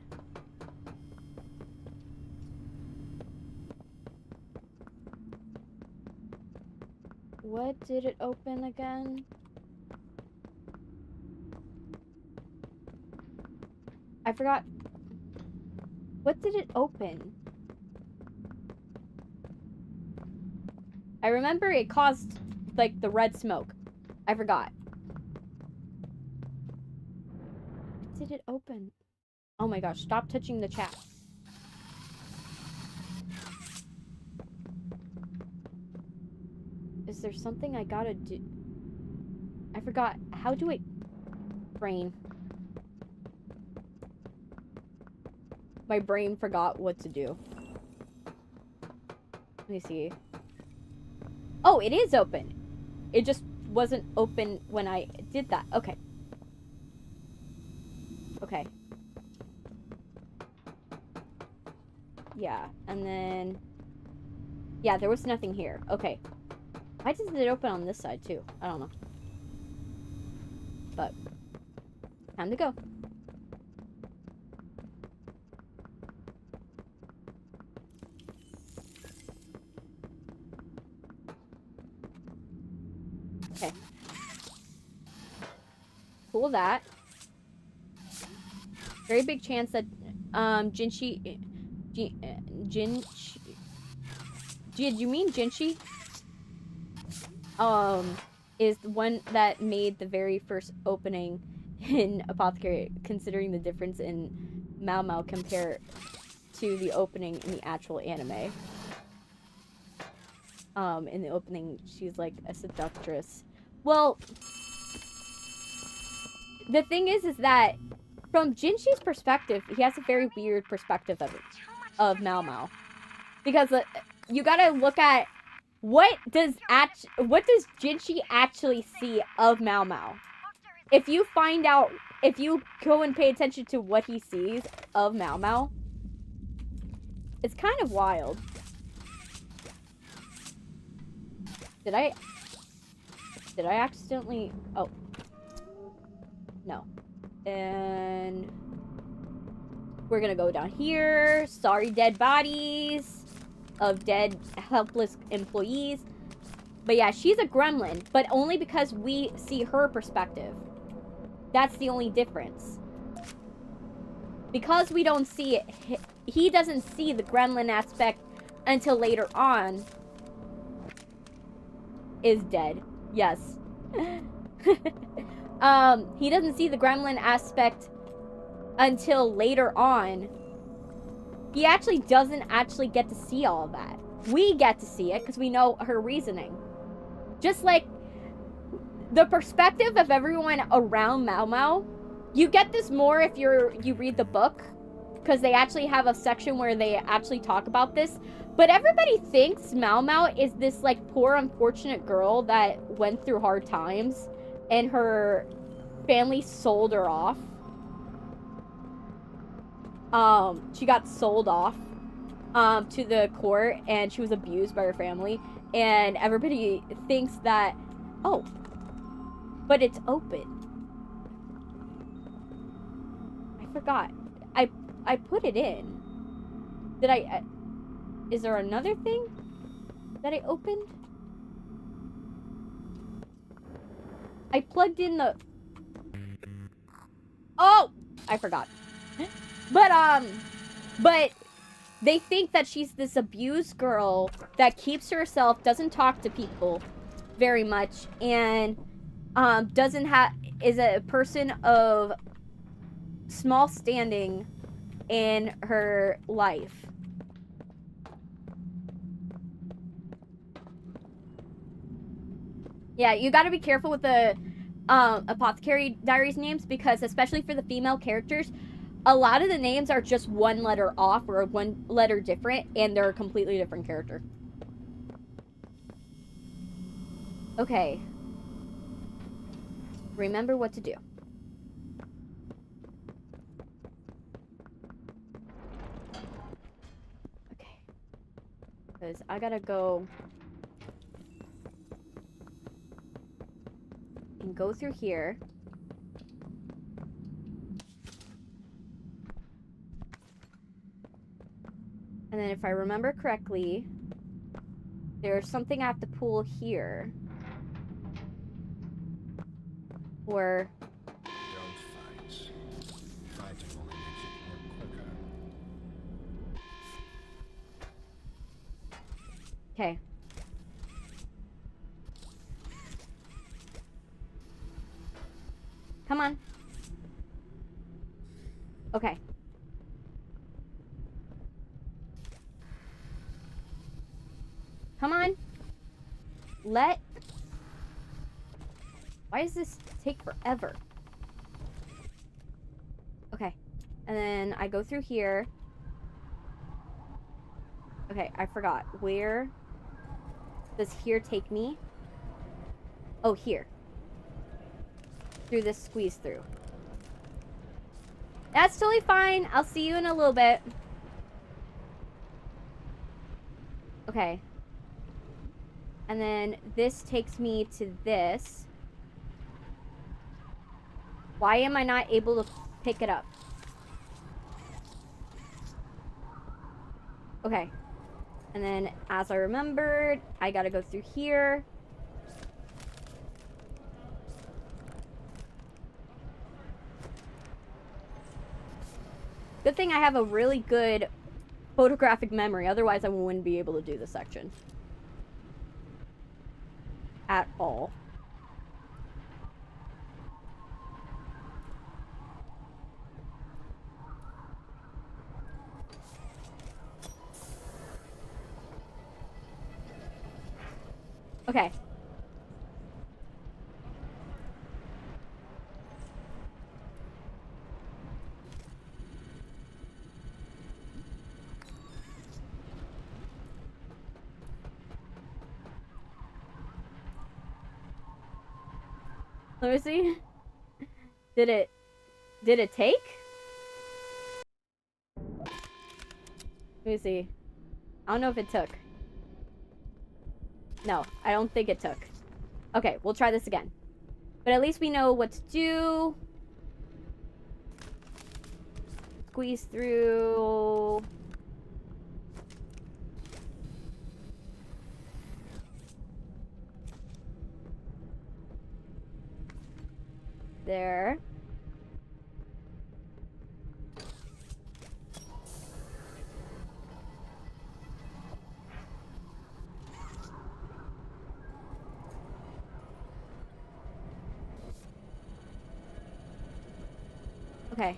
What did it open again? I forgot. What did it open? I remember it caused, like, the red smoke. I forgot. What did it open? Oh my gosh, stop touching the chat. Is there something I gotta do? I forgot. How do I... Brain. My brain forgot what to do. Let me see. Oh, it is open. It just wasn't open when I did that. Okay. Okay. Yeah, and then... Yeah, there was nothing here. Okay. Why does it open on this side, too? I don't know. But, time to go. Okay. Pull that. Very big chance that, Jinshi... Jinshi... Did you mean Jinshi? Is the one that made the very first opening in Apothecary, considering the difference in 𝐿𝐿 compared to the opening in the actual anime. In the opening, she's like a seductress. Well, the thing is that from Jinshi's perspective, he has a very weird perspective of 𝐿𝐿. Because you gotta look at what does Jinshi actually see of 𝐿𝐿? If you find out, if you go and pay attention to what he sees of 𝐿𝐿, it's kind of wild. Did I accidentally... Oh. No. And... we're gonna go down here. Sorry, dead bodies of dead, helpless employees. But yeah, she's a gremlin, but only because we see her perspective. That's the only difference. Because we don't see it, he doesn't see the gremlin aspect until later on. Is dead. Yes. He doesn't see the gremlin aspect until later on, he actually doesn't actually get to see all of that. We get to see it because we know her reasoning. Just like the perspective of everyone around Mao Mao, you get this more if you read the book, because they actually have a section where they actually talk about this. But everybody thinks Mao Mao is this like poor unfortunate girl that went through hard times and her family sold her off. She got sold off to the court, and she was abused by her family, and everybody thinks that, oh, but it's open. I forgot. I put it in. Did I is there another thing that I opened? I plugged in the... Oh! I forgot. But they think that she's this abused girl that keeps to herself, doesn't talk to people very much, and is a person of small standing in her life. Yeah, you gotta be careful with the Apothecary Diaries names, because especially for the female characters, a lot of the names are just one letter off or one letter different, and they're a completely different character. Okay. Remember what to do. Okay. Because I gotta go and go through here. And then if I remember correctly, there's something I have to pull here. Or... Don't fight. Fighting only makes it work quicker. Okay. Come on. Okay. Come on. Why does this take forever? Okay. And then I go through here. Okay, I forgot. Where does here take me? Oh, here. Through this squeeze through. That's totally fine. I'll see you in a little bit. Okay. And then this takes me to this. Why am I not able to pick it up? Okay. And then, as I remembered, I gotta go through here. Good thing I have a really good photographic memory, otherwise I wouldn't be able to do this section. At all. Okay. Let me see. Did it take? Let me see. I don't know if it took. No, I don't think it took. Okay, we'll try this again. But at least we know what to do. Squeeze through. There. Okay.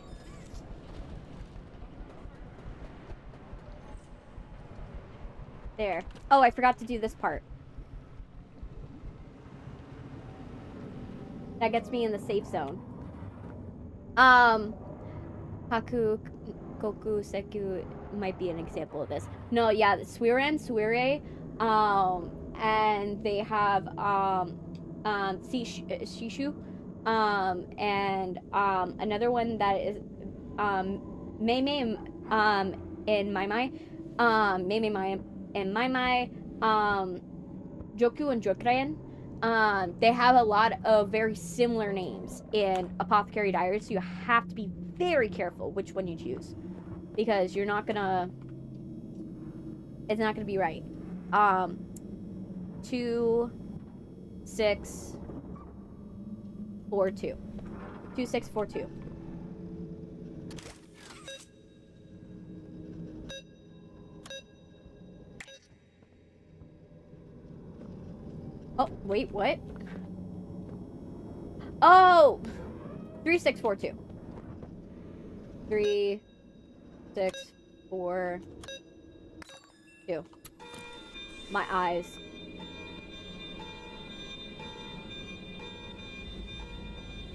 There. Oh, I forgot to do this part. That gets me in the safe zone. Haku, Koku, Seku might be an example of this. No, yeah, Suiren, Suire, and they have, Shishu, and, another one that is, Meimei, and Maimai, Meimei, and Maimai, Joku and Jokren. They have a lot of very similar names in Apothecary Diaries, so you have to be very careful which one you choose, because you're not gonna, it's not gonna be right. 2642. 2642. Oh, wait, what? Oh! 3642. 3642. My eyes.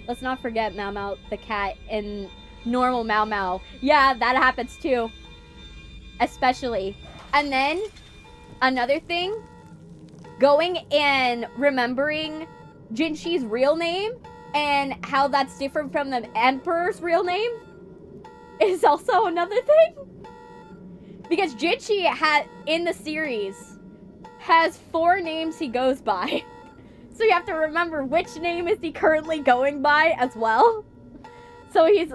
Let's not forget Mau Mau the cat and normal Mau Mau. Yeah, that happens too. Especially. And then, another thing, going and remembering Jinshi's real name and how that's different from the Emperor's real name is also another thing. Because Jinshi in the series has 4 names he goes by. So you have to remember which name is he currently going by as well. So he has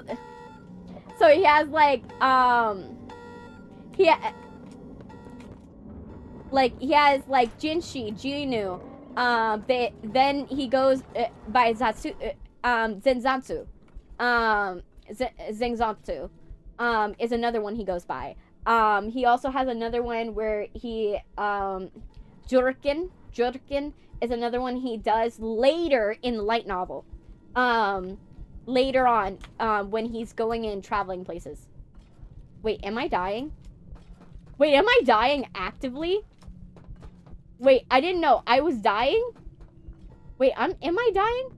like he has like Jinshi, Jinu, then he goes by Zenzatsu, Zengzatsu, is another one he goes by. He also has another one where he, Jurkin is another one he does later in the light novel. Later on, when he's going in traveling places. Wait, am I dying? Wait, am I dying actively? Wait, I didn't know. I was dying? Wait, am I dying?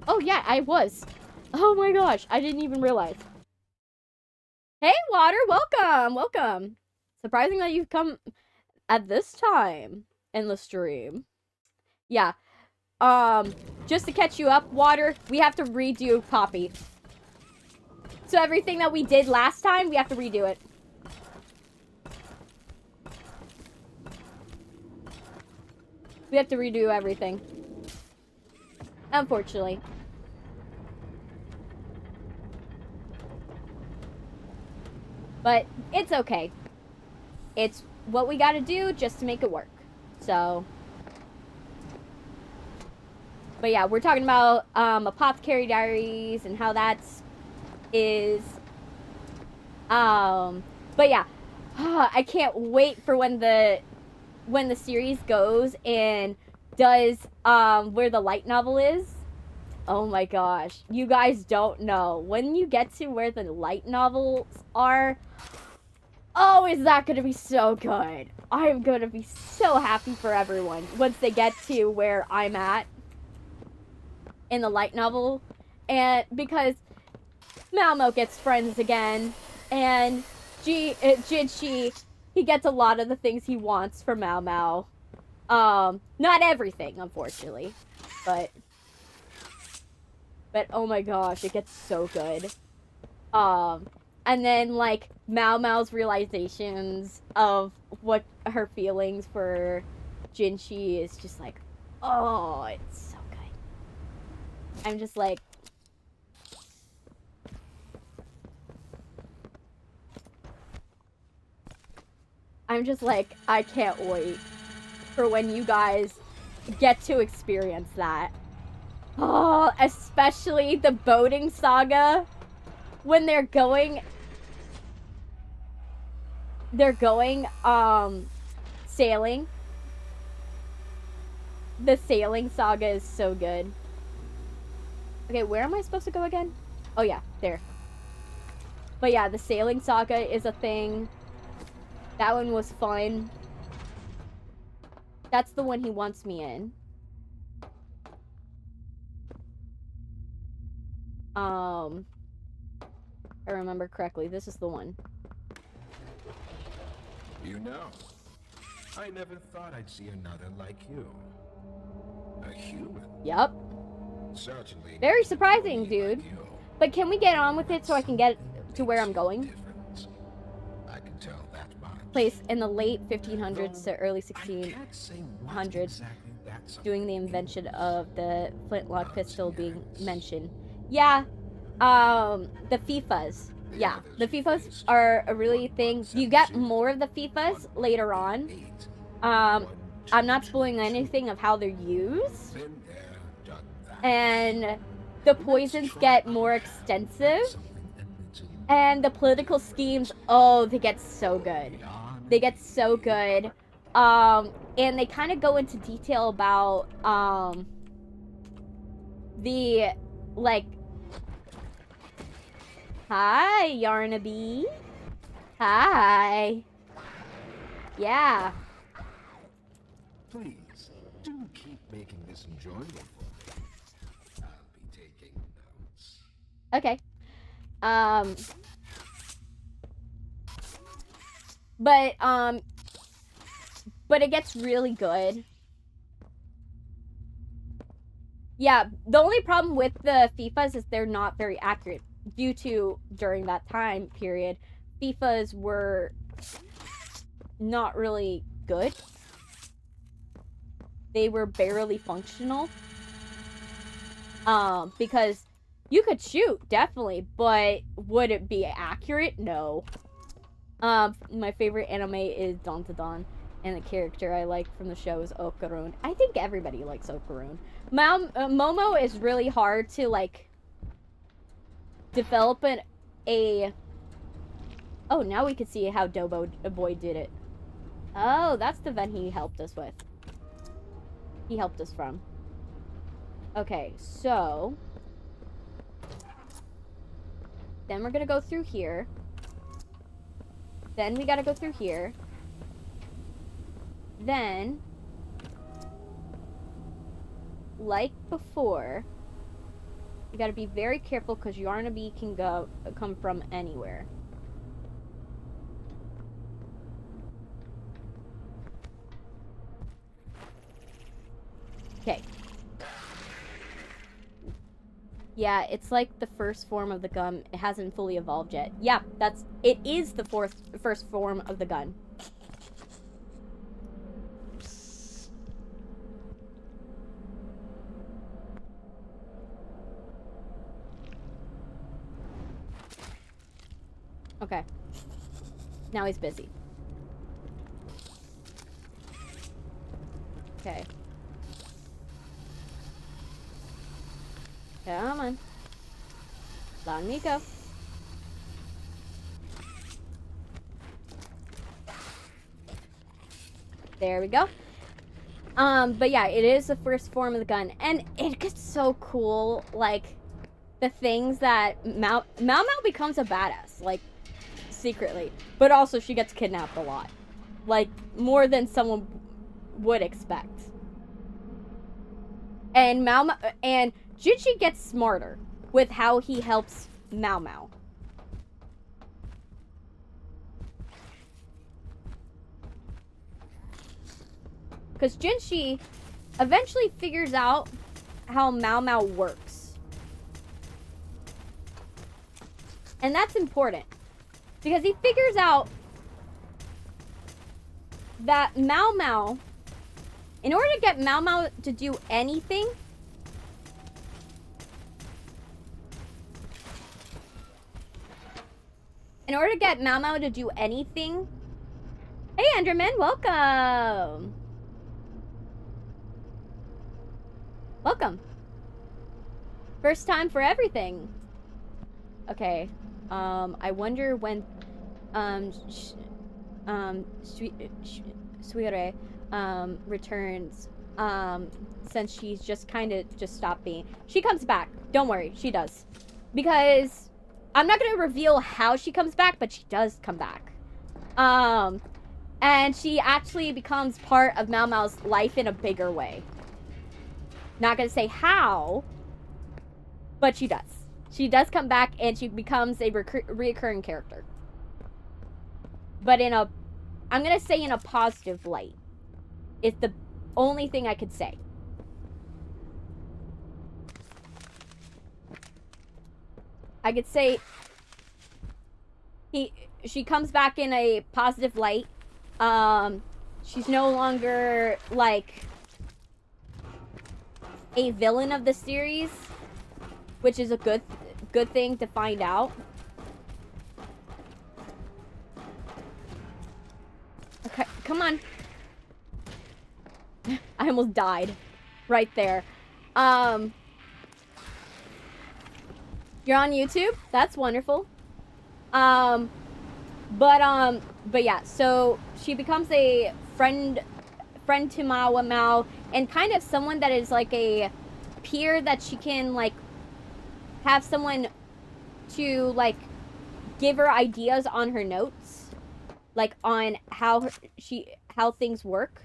Oh, yeah, I was. Oh my gosh, I didn't even realize. Hey, Water, welcome, welcome. Surprising that you've come at this time in the stream. Yeah. Just to catch you up, Water, we have to redo Poppy. So everything that we did last time, we have to redo it. We have to redo everything. Unfortunately. But it's okay. It's what we gotta do just to make it work. So. But yeah, we're talking about Apothecary Diaries and how that's is. But yeah. I can't wait for when the series goes and does where the light novel is. Oh my gosh. You guys don't know. When you get to where the light novels are, oh, is that going to be so good. I'm going to be so happy for everyone once they get to where I'm at in the light novel. And because Mau Mau gets friends again, and Jinshi, he gets a lot of the things he wants from Mau Mau. Not everything, unfortunately, but oh my gosh, it gets so good. And then, like, Mau Mau's realizations of what her feelings for Jinshi is just like, oh, it's so good. I'm just like, I can't wait for when you guys get to experience that. Oh, especially the boating saga. When they're going, sailing. The sailing saga is so good. Okay, where am I supposed to go again? Oh yeah, there. But yeah, the sailing saga is a thing. That one was fun. That's the one he wants me in. If I remember correctly, this is the one. You know, I never thought I'd see another like you. A human. Yep. Certainly. Very surprising, dude. Like you. But can we get on with it so I can get to where I'm going? Difference. I can tell that much. Place in the late 1500s to early I can't say what 1600s, exactly that's doing the invention of the flintlock pistol being mentioned. Yeah, the FIFAs. Yeah, the FIFAs are a really thing. You get more of the FIFAs later on. I'm not spoiling anything of how they're used. Been there, done that. And the poisons get more extensive. And the political schemes, oh, they get so good. They get so good. And they kind of go into detail about, the, like, hi, Yarnaby. Hi. Yeah. Please, do keep making this enjoyable for me. I'll be taking notes. Okay. But it gets really good. Yeah, the only problem with the FIFAs is they're not very accurate due to during that time period, FIFAs were not really good. They were barely functional. Because you could shoot, definitely, but would it be accurate? No. My favorite anime is Dawn to Dawn, and the character I like from the show is 𝐏𝐸𝐸. I think everybody likes 𝐏𝐸𝐸. Momo is really hard to, like, develop a... Oh, now we can see how Dobo Boy did it. Oh, that's the vent he helped us with. He helped us from. Okay, so... Then we're gonna go through here. Then we gotta go through here. Then... Like before... You gotta be very careful because Yarnaby can come from anywhere. Okay. Yeah, it's like the first form of the gun. It hasn't fully evolved yet. Yeah, it is the first form of the gun. Okay. Now he's busy. Okay. Come on. Let me go. There we go. But yeah, it is the first form of the gun. And it gets so cool, like, the things that Mao becomes a badass, like, secretly. But also, she gets kidnapped a lot. Like, more than someone would expect. And Jinchi gets smarter with how he helps Mao. Because Jinchi eventually figures out how Mao works. And that's important. Because he figures out that Mao, in order to get Mao to do anything, hey Enderman, welcome! Welcome. First time for everything. Okay, I wonder when, Suire, returns, since she's just kind of just stopped being. She comes back. Don't worry, she does. Because I'm not gonna reveal how she comes back, but she does come back. And she actually becomes part of 𝐿𝐿's life in a bigger way. Not gonna say how, but she does. She does come back, and she becomes a reoccurring character. But in a, I'm gonna say in a positive light. It's the only thing I could say. I could say she comes back in a positive light. She's no longer like a villain of the series, which is a good thing to find out. Okay, come on. I almost died right there. You're on YouTube? That's wonderful. But yeah, so she becomes a friend to 𝐿𝐿, and kind of someone that is like a peer that she can like have someone to like give her ideas on her notes, like on how things work.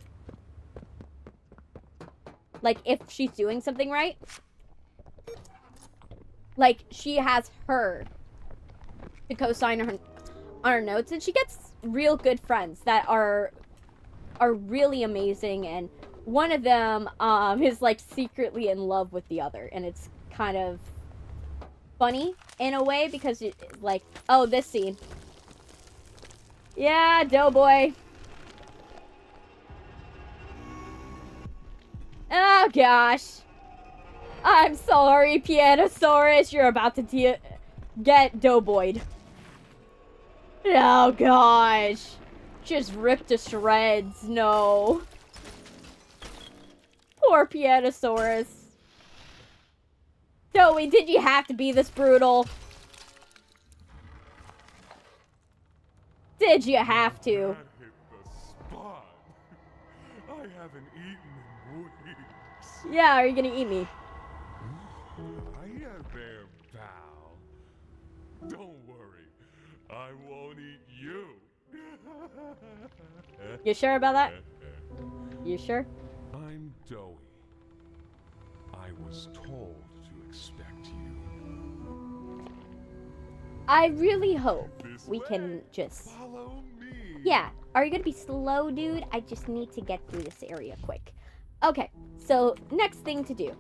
Like if she's doing something right. Like she has her to co-sign on her notes, and she gets real good friends that are really amazing, and one of them is like secretly in love with the other, and it's kind of funny in a way because it, like, oh, this scene. Yeah, doughboy. Oh gosh. I'm sorry, Pianosaurus. You're about to get doughboyed. Oh gosh. Just ripped to shreds. No. Poor Pianosaurus. Joey, did you have to be this brutal? Did you have to? That hit the spot. I haven't eaten in weeks. Yeah, are you gonna eat me? Hiya there, pal. Don't worry, I won't eat you. You sure about that? You sure? I'm Doey. I was told to expect you. I really hope This we way. can just... Follow me. Yeah. Are you gonna be slow, dude? I just need to get through this area quick. Okay, so next thing to do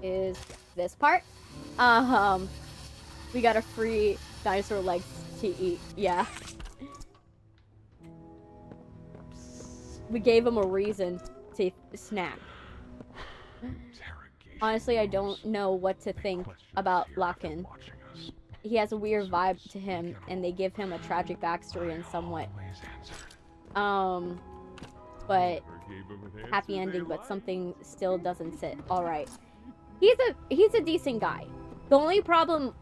is this part. We got a free dinosaur legs to eat. Yeah. We gave him a reason to snack. Honestly, I don't know what to think about 𝐏𝐿𝐼. He has a weird vibe to him, and they give him a tragic backstory in somewhat. But happy ending, but something still doesn't sit. All right, he's a decent guy. The only problem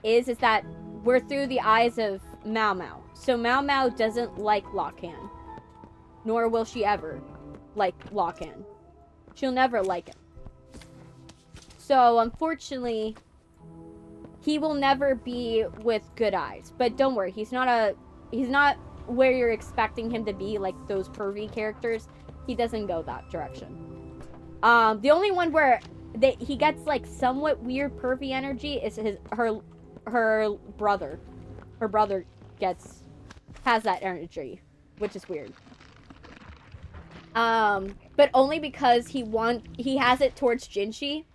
is that we're through the eyes of 𝐿𝐼. So 𝐿𝐼 doesn't like 𝐏𝐿, nor will she ever like 𝐏𝐿. She'll never like him. So unfortunately, he will never be with good eyes. But don't worry, he's not where you're expecting him to be, like those pervy characters. He doesn't go that direction. The only one where he gets like somewhat weird pervy energy is her brother. Her brother has that energy, which is weird. But only because he has it towards Jinshi,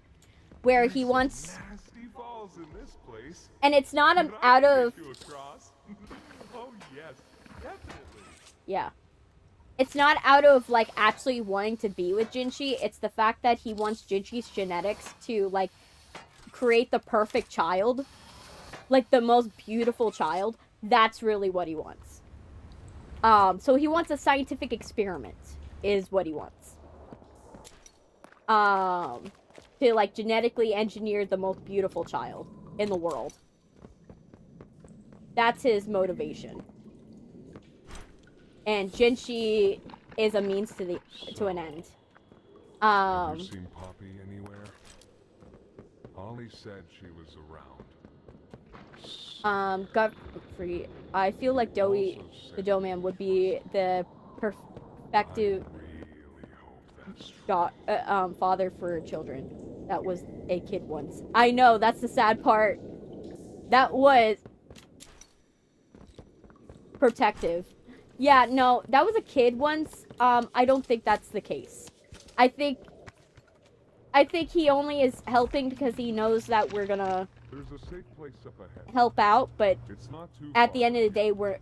where he wants. Nasty balls in this place. And it's not Can I out of. take you across? Oh yes, definitely. Yeah. It's not out of, like, actually wanting to be with Jinshi. It's the fact that he wants Jinshi's genetics to, like, create the perfect child. Like, the most beautiful child. That's really what he wants. So he wants a scientific experiment, is what he wants. To, like, genetically engineer the most beautiful child in the world. That's his motivation. And Jinshi is a means to an end. You seen Poppy anywhere? All Harley said she was around. Godfrey, I feel like Doey, the Doe Man, would be the perfective father for children. That was a kid once. I know, that's the sad part. That was protective. Yeah, no, that was a kid once. I don't think that's the case. I think he only is helping because he knows that we're gonna There's a safe place up ahead. help out, but It's not too at far. the end of the day, we're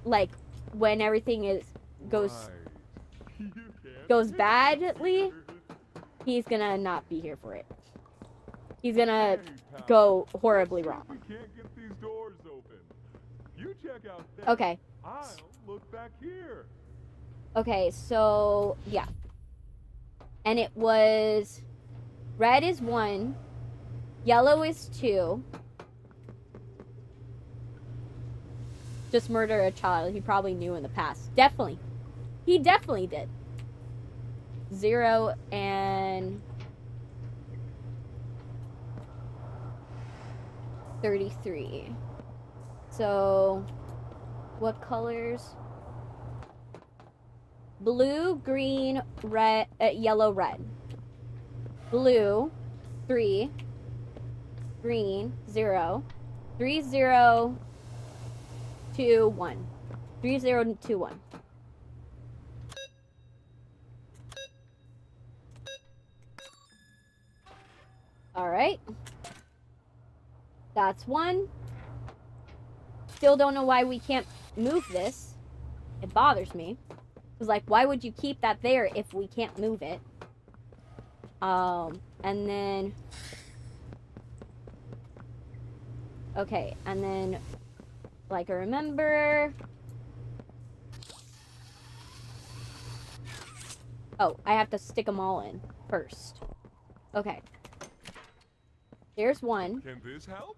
like, when everything goes Right. You can't goes hit badly, it. he's gonna not be here for it. He's gonna Hey, pal. go horribly Let's see wrong. if we can't get these doors open. You check out there. Okay. I'll look back here. Okay, so yeah. And it was red is 1, yellow is 2. Just murder a child. He probably knew in the past. Definitely. He definitely did. 0 and 33. So, what colors? Blue, green, red, yellow, red. Blue, 3. Green, 0. 3, 0, 2, 1. 3, 0, 2, 1. Alright. That's 1. Still don't know why we can't move this. It bothers me. It's like, why would you keep that there if we can't move it? And then... Okay, and then... Like, I remember... Oh, I have to stick them all in first. Okay. There's 1. Can this help?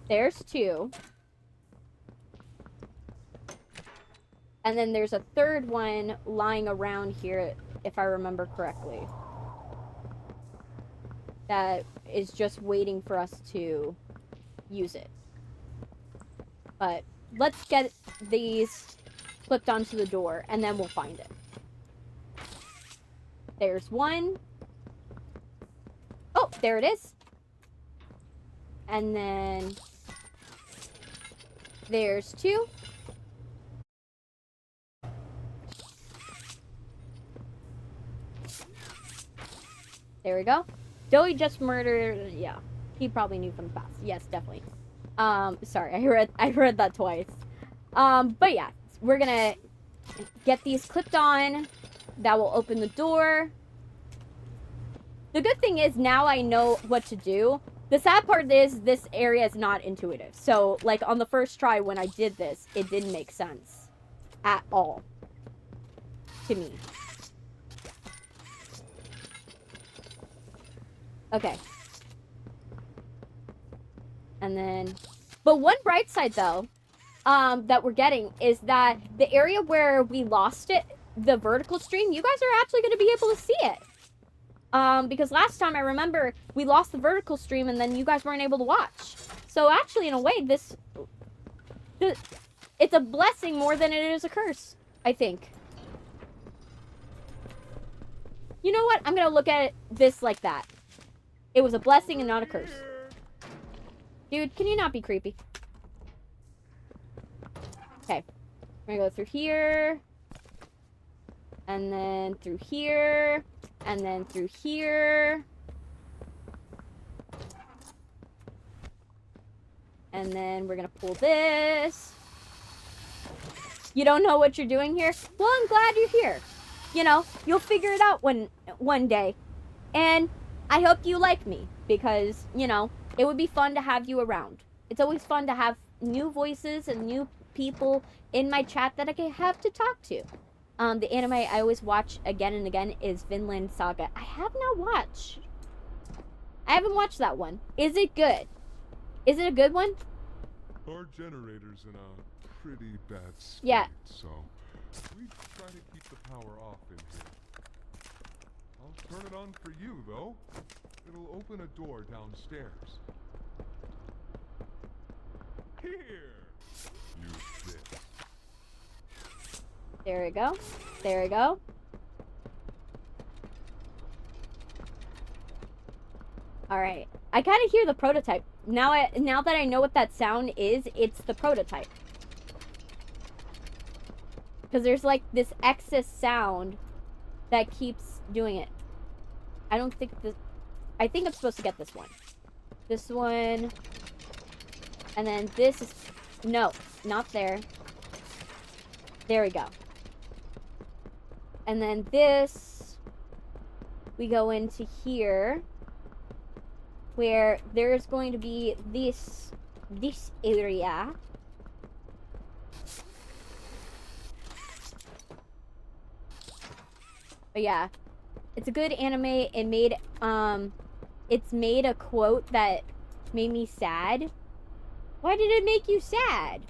There's 2. And then there's a third one lying around here, if I remember correctly. That is just waiting for us to use it. But let's get these flipped onto the door, and then we'll find it. There's 1. Oh, there it is. And then there's 2. There we go. Joey just murdered. Yeah, he probably knew from the past. Yes, definitely. Sorry, I read that twice. But yeah, we're gonna get these clipped on. That will open the door. The good thing is now I know what to do. The sad part is this area is not intuitive. So, like, on the first try when I did this, it didn't make sense at all to me. Okay. And then... But one bright side, though, that we're getting is that the area where we lost it, the vertical stream, you guys are actually going to be able to see it. Because last time I remember we lost the vertical stream and then you guys weren't able to watch. So actually, in a way, it's a blessing more than it is a curse, I think. You know what? I'm going to look at this like that. It was a blessing and not a curse. Dude, can you not be creepy? Okay. We're going to go through here. And then through here. And then through here. And then we're going to pull this. You don't know what you're doing here? Well, I'm glad you're here. You know, you'll figure it out one day. And I hope you like me because, you know, it would be fun to have you around. It's always fun to have new voices and new people in my chat that I can have to talk to. The anime I always watch again and again is Vinland Saga. I have not watched. I haven't watched that one. Is it good? Is it a good one? Our generator's in a pretty bad state, Yeah. so we try to keep the power off in here. I'll turn it on for you, though. It'll open a door downstairs. Here! Use this. There we go. There we go. Alright. I kind of hear the prototype. Now that I know what that sound is, it's the prototype. Because there's like this excess sound that keeps doing it. I don't think this... I think I'm supposed to get this one. This one. And then this is... No, not there. There we go. And then this... We go into here. Where there's going to be this area. But yeah, it's a good anime. It made it's made a quote that made me sad. Why did it make you sad?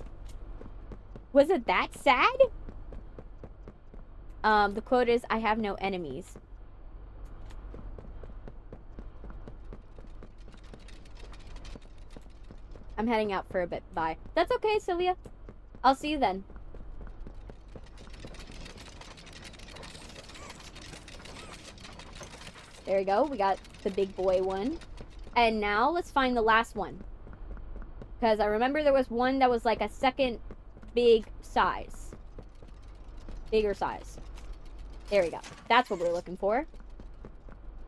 Was it that sad? The quote is, "I have no enemies." I'm heading out for a bit. Bye. That's okay, Sylvia. I'll see you then. There we go. We got the big boy one. And now let's find the last one. Because I remember there was one that was like a second big size. Bigger size. There we go. That's what we're looking for.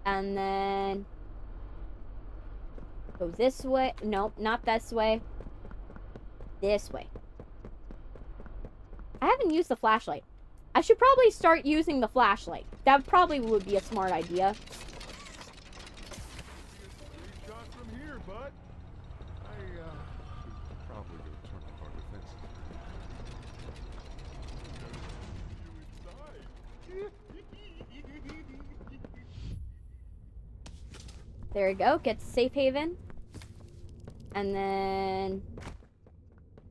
And then... Go this way. Nope, not this way. This way. I haven't used the flashlight. I should probably start using the flashlight. That probably would be a smart idea. Shot from here, bud. I should probably go turn off our defenses. There we go. Get to safe haven. And then...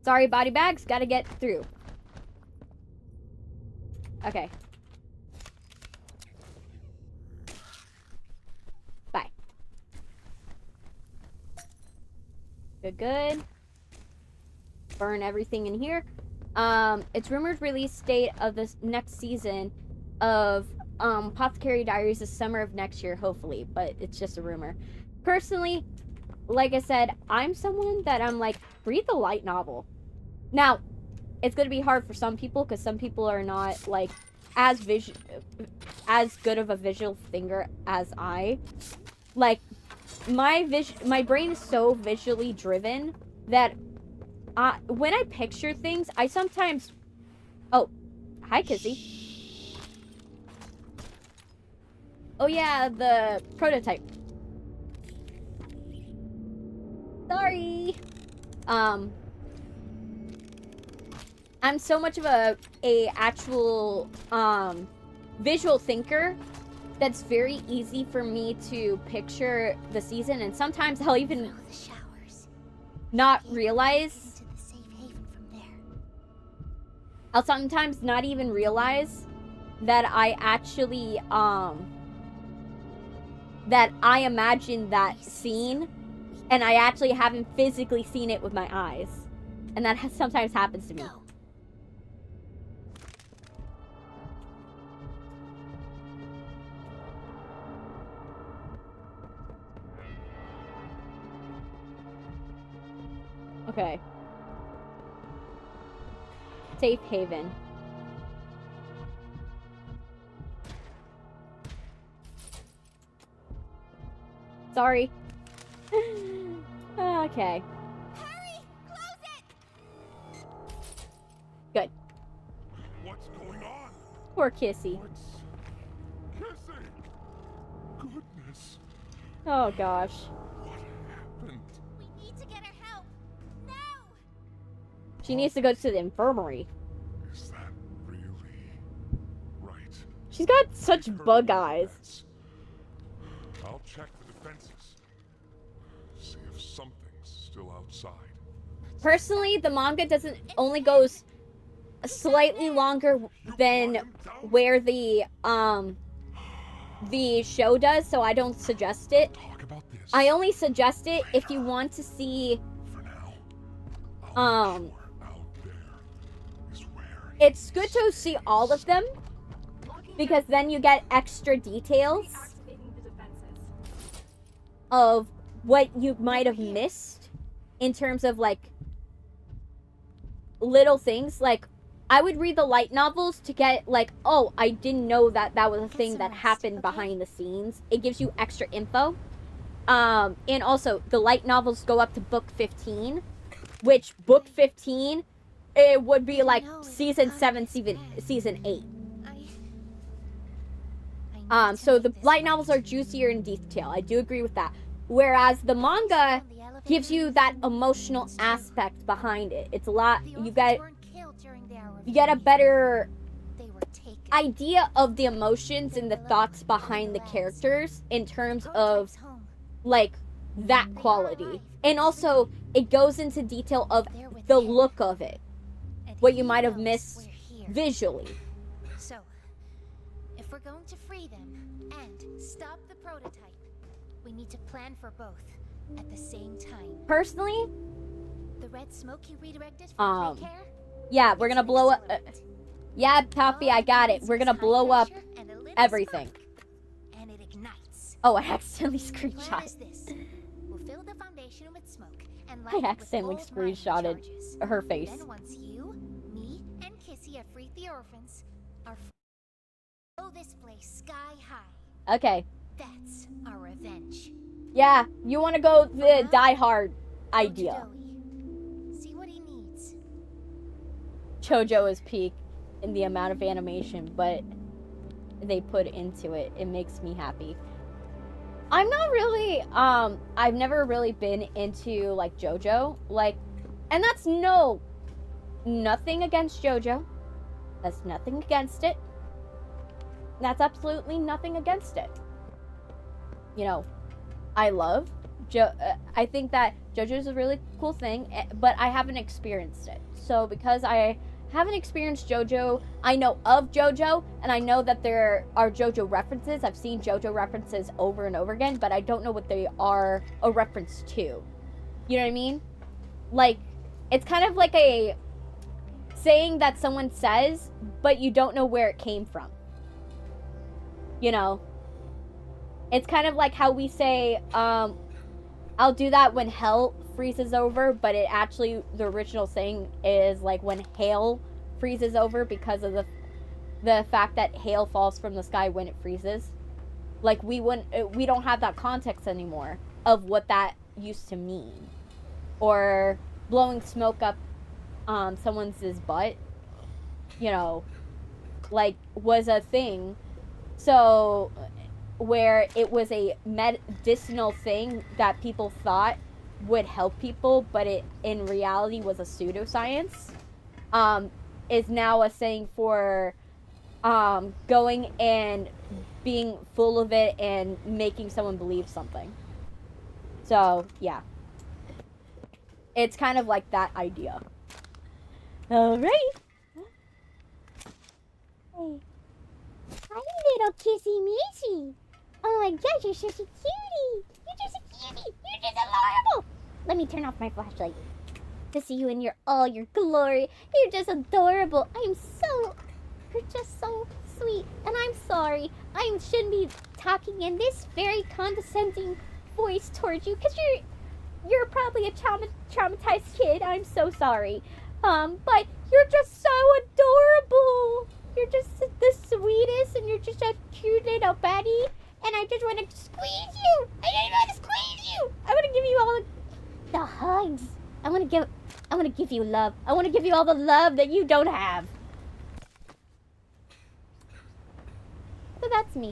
Sorry, body bags. Gotta get through. Okay. Bye. Good. Burn everything in here. It's rumored release date of this next season of Apothecary Diaries this summer of next year, hopefully, but it's just a rumor. Personally, like I said, I'm someone that I'm like, read the light novel. Now, it's going to be hard for some people because some people are not like as good of a visual thinker as I. Like, my brain is so visually driven that when I picture things, I sometimes... Oh, hi, Kissy. Oh yeah, the prototype. Sorry. I'm so much of a actual visual thinker that's very easy for me to picture the season, and sometimes I'll even not realize. I'll sometimes not even realize that I actually that I imagined that scene, and I actually haven't physically seen it with my eyes, and that sometimes happens to me. Okay. Safe haven. Sorry. Okay. Hurry! Close it! Good. What's going on? Poor Kissy. What's kissing? Goodness, Oh gosh. what happened? We need to get her help. Now! She needs to go to the infirmary. Is that really right? She's got such Heard bug the eyes. defense. I'll check the defenses. See if something's still outside. Personally, the manga doesn't only goes slightly longer than where the the show does, so I don't suggest it. Talk about this. I only suggest it if you want to see, For now, I'll make sure out there is where he it's good to see all of them, because then you get extra details of what you might have missed in terms of, like, little things. Like, I would read the light novels to get, like, oh, I didn't know that that was a thing that happened behind the scenes. It gives you extra info. And also, the light novels go up to book 15, which book 15, it would be like season 7, season 8. So the light novels are juicier in detail. I do agree with that. Whereas the manga gives you that emotional aspect behind it. It's a lot, you get a better idea of the emotions and the thoughts behind the characters in terms of, like, that quality. And also, it goes into detail of the look of it. What you might have missed visually. So, if we're going to free them and stop the prototype, we need to plan for both at the same time. Personally, The red smoke you redirected from Quick Hair? yeah, we're gonna blow up. Yeah, Poppy, I got it. We're gonna blow up everything. And it ignites. Oh, I accidentally Plan screenshot. is this. We'll fill the foundation with smoke and I light it with accidentally gold mining screenshotted charges. her face. Then once you, me, and Kissy have freed the orphans, blow this place sky high. Okay. That's our revenge. Yeah, you want to go the Die Hard idea. Joey. See what he needs. JoJo is peak in the amount of animation, but they put into it. It makes me happy. I'm not really, I've never really been into, like, JoJo. Like, and that's nothing against JoJo. That's nothing against it. That's absolutely nothing against it. You know, I love I think that JoJo's a really cool thing, but I haven't experienced it. So because I haven't experienced JoJo, I know of JoJo, and I know that there are JoJo references. I've seen JoJo references over and over again, but I don't know what they are a reference to. You know what I mean? Like, it's kind of like a saying that someone says, but you don't know where it came from. You know? It's kind of like how we say, I'll do that when hell freezes over, but it actually, the original saying is like when hail freezes over, because of the fact that hail falls from the sky when it freezes. Like, we don't have that context anymore of what that used to mean. Or blowing smoke up someone's butt, you know, like, was a thing. So, where it was a medicinal thing that people thought would help people, but it in reality was a pseudoscience, is now a saying for going and being full of it and making someone believe something. So, yeah. It's kind of like that idea. Alright. Hey. Hi, little kissy-missy. Oh my gosh, you're such a cutie. You're just a cutie. You're just adorable. Let me turn off my flashlight to see you in all your glory. You're just adorable. You're just so sweet. And I'm sorry. I shouldn't be talking in this very condescending voice towards you, because you're probably a traumatized kid. I'm so sorry. But you're just so adorable. You're just the sweetest, and you're just a cute little buddy. And I just want to squeeze you. I just want to squeeze you. I want to give you all the hugs. I want to give you love. I want to give you all the love that you don't have. So that's me.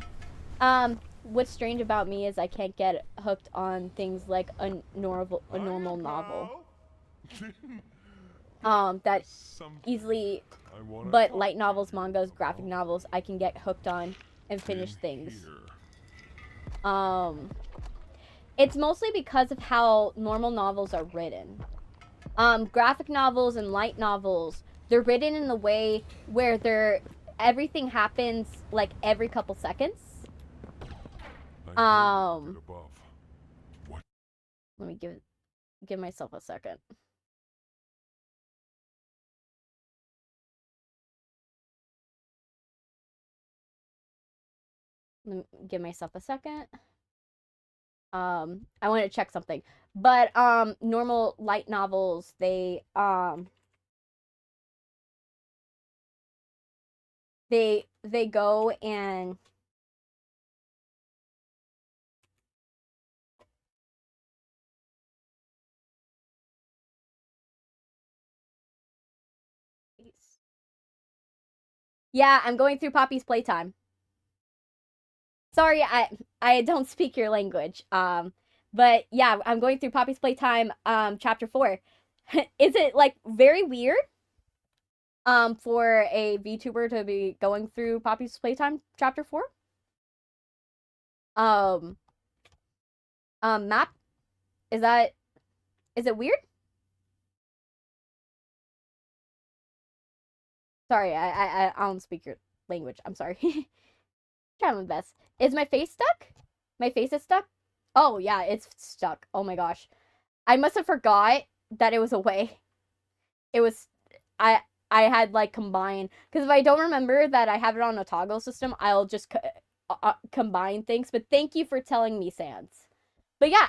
What's strange about me is I can't get hooked on things like a normal novel. That easily, but light novels, mangas, graphic novels, I can get hooked on and finish things. It's mostly because of how normal novels are written. Graphic novels and light novels, they're written in the way where everything happens like every couple seconds. I heard it above. What? Let me give myself a second. Let me give myself a second. I want to check something. But normal light novels, they go and yeah, I'm going through Poppy's Playtime. Sorry, I don't speak your language. But yeah, I'm going through Poppy's Playtime chapter 4. Is it like very weird for a VTuber to be going through Poppy's Playtime chapter 4? Map, is it weird? Sorry, I don't speak your language. I'm sorry. Trying my best. Is my face stuck? My face is stuck? Oh, yeah, it's stuck. Oh my gosh. I must have forgot that it was away. It was... I had, like, combined... Because if I don't remember that I have it on a toggle system, I'll just combine things. But thank you for telling me, Sans. But yeah,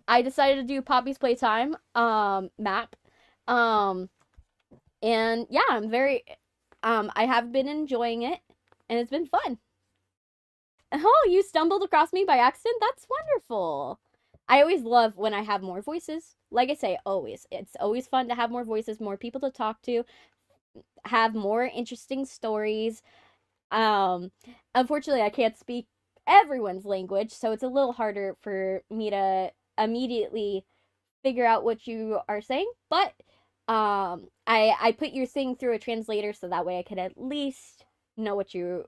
I decided to do Poppy's Playtime map. And yeah, I'm very... I have been enjoying it. And it's been fun. Oh, you stumbled across me by accident? That's wonderful. I always love when I have more voices. Like I say, always. It's always fun to have more voices, more people to talk to, have more interesting stories. Unfortunately, I can't speak everyone's language, so it's a little harder for me to immediately figure out what you are saying. But I put your thing through a translator so that way I could at least know what you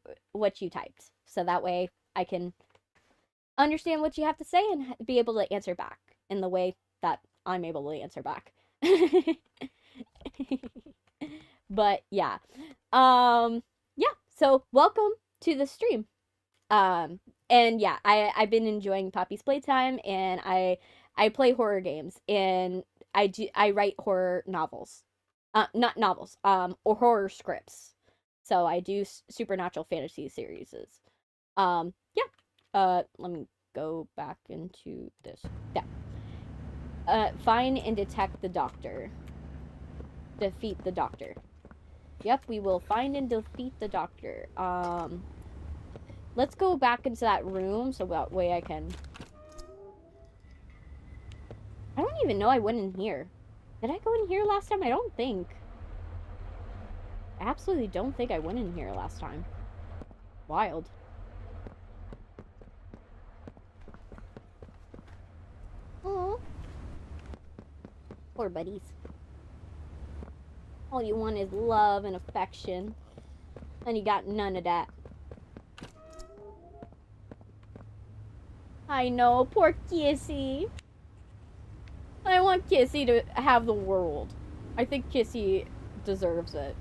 typed. So that way I can understand what you have to say and be able to answer back in the way that I'm able to answer back. But yeah. Yeah, so welcome to the stream. And yeah, I've been enjoying Poppy's Playtime, and I play horror games, and I write horror novels. Not novels, or horror scripts. So I do supernatural fantasy series. Yeah. Let me go back into this. Yeah. Find and detect the doctor. Defeat the doctor. Yep, we will find and defeat the doctor. Let's go back into that room so that way I can... I don't even know I went in here. Did I go in here last time? I don't think. I absolutely don't think I went in here last time. Wild. Oh, poor buddies. All you want is love and affection, and you got none of that. I know, poor Kissy. I want Kissy to have the world. I think Kissy deserves it.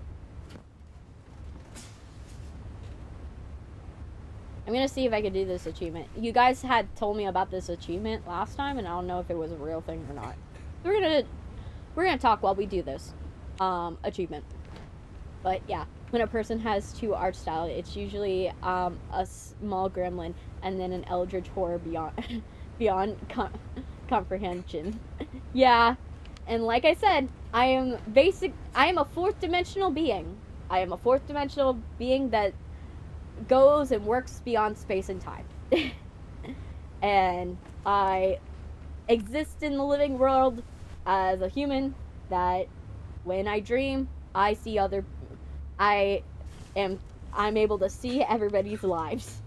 I'm gonna see if I can do this achievement. You guys had told me about this achievement last time, and I don't know if it was a real thing or not. We're gonna talk while we do this achievement. But yeah, when a person has 2 art style, it's usually a small gremlin and then an eldritch horror beyond comprehension. Yeah, and like I said, I am a 4th dimensional being. I am a 4th dimensional being that goes and works beyond space and time. And I exist in the living world as a human that when I dream, I'm able to see everybody's lives.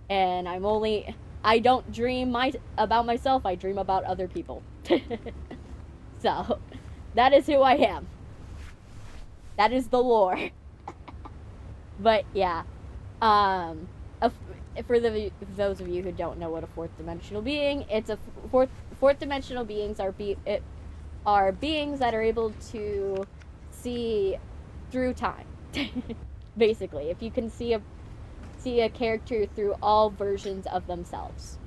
And I don't dream about myself, I dream about other people. So, that is who I am. That is the lore. But yeah, for those of you who don't know what a 4th dimensional being, it's a fourth dimensional beings are beings that are able to see through time. Basically, if you can see see a character through all versions of themselves.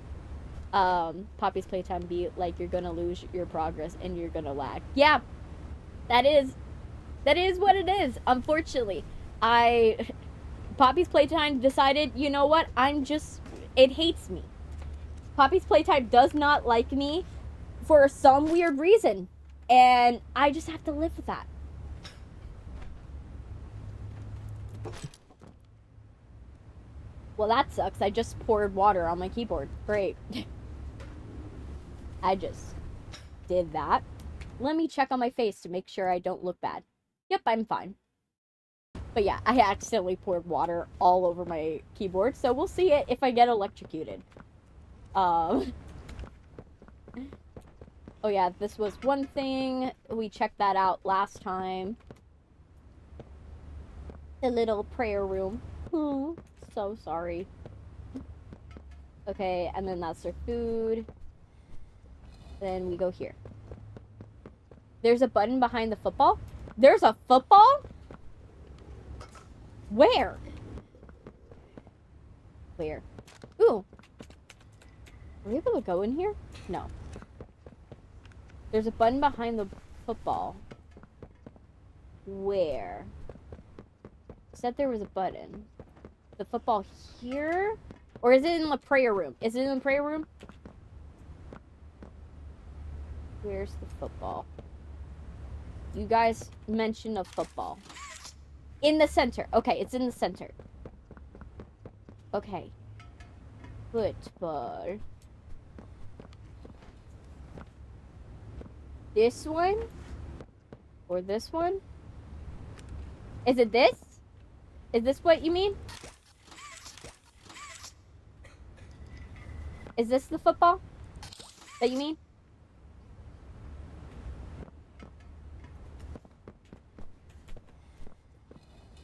Poppy's Playtime be like, you're gonna lose your progress and you're gonna lag. Yeah, that is what it is, unfortunately. Poppy's Playtime decided, you know what, it hates me. Poppy's Playtime does not like me for some weird reason, and I just have to live with that. Well, that sucks. I just poured water on my keyboard. Great. I just did that. Let me check on my face to make sure I don't look bad. Yep, I'm fine. But yeah, I accidentally poured water all over my keyboard, so we'll see it if I get electrocuted. Oh yeah, this was one thing. We checked that out last time. The little prayer room. Oh, so sorry. Okay, and then that's their food. Then we go here. There's a button behind the football? There's a football? Where? Where? Ooh. Are we able to go in here? No. There's a button behind the football. Where? Said there was a button. The football here? Or is it in the prayer room? Is it in the prayer room? Where's the football? You guys mentioned a football. In the center. Okay, it's in the center. Okay. Football. This one? Or this one? Is it this? Is this what you mean? Is this the football that you mean?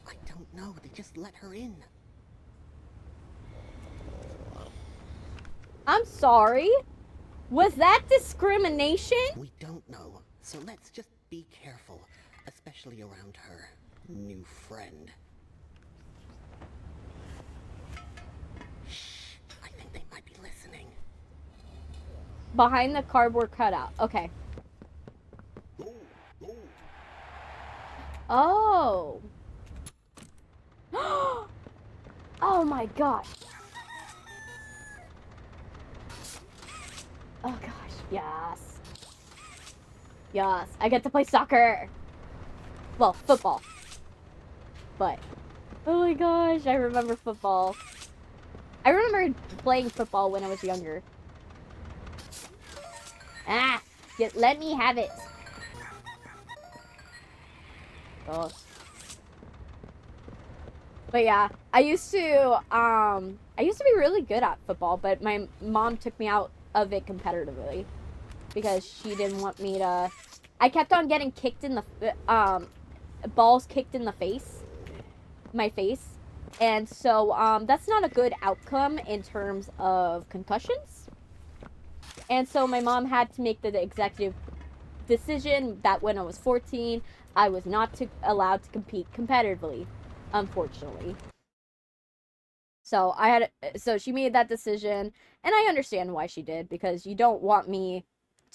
I don't know. They just let her in. I'm sorry. Was that discrimination? We don't know. So let's just be careful, especially around her new friend. Shh. I think they might be listening. Behind the cardboard cutout. Okay. Oh. Oh my gosh. Oh gosh. Yes. Yes. I get to play soccer. Well, football. But. Oh my gosh. I remember football. I remember playing football when I was younger. Ah. Let me have it. Oh. But yeah, I used to be really good at football, but my mom took me out of it competitively because she didn't want me to. I kept on getting kicked in the balls kicked in the face, my face, and so that's not a good outcome in terms of concussions. And so my mom had to make the executive decision that when I was 14, I was not allowed to compete competitively. Unfortunately. So she made that decision, and I understand why she did, because you don't want me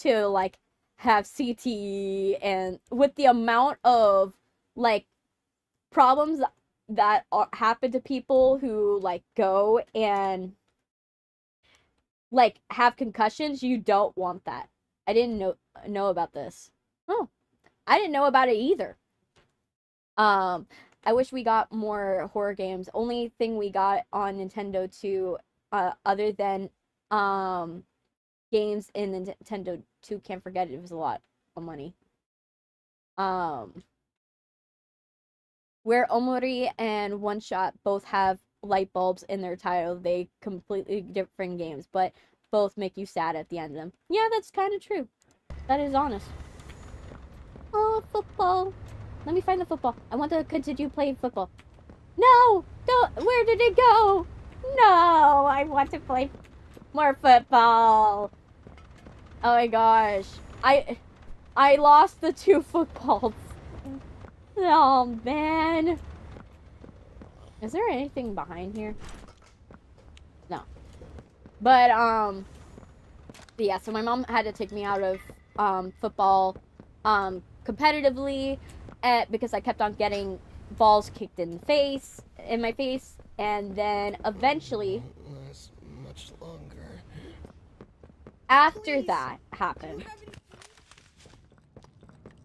to like have CTE, and with the amount of like problems that happen to people who like go and like have concussions, you don't want that. I didn't know about this. Oh, I didn't know about it either. I wish we got more horror games. Only thing we got on Nintendo 2, other than games in the Nintendo 2, can't forget it was a lot of money. Where Omori and One Shot both have light bulbs in their title, they completely different games, but both make you sad at the end of them. Yeah, that's kind of true. That is honest. Oh, football. Let me find the football. I want to continue playing football. No! Don't! Where did it go? No! I want to play more football. Oh my gosh. I lost the 2 footballs. Oh man. Is there anything behind here? But yeah, so my mom had to take me out of football competitively because I kept on getting balls kicked in my face, and then eventually Last much longer. after that happened,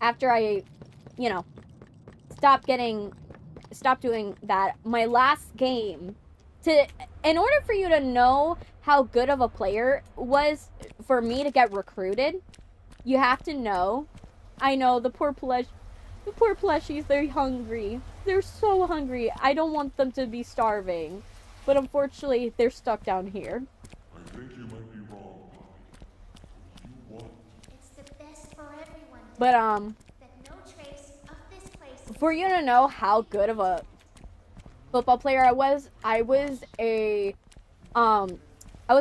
after I, you know, stopped doing that, my last game, in order for you to know how good of a player was for me to get recruited, you have to know, I know, the poor plushies, they're hungry. They're so hungry. I don't want them to be starving. But unfortunately, they're stuck down here. I think you might be wrong, Poppy. You want. It's the best for everyone. But, That no trace of this place. for you to know how good of a football player I was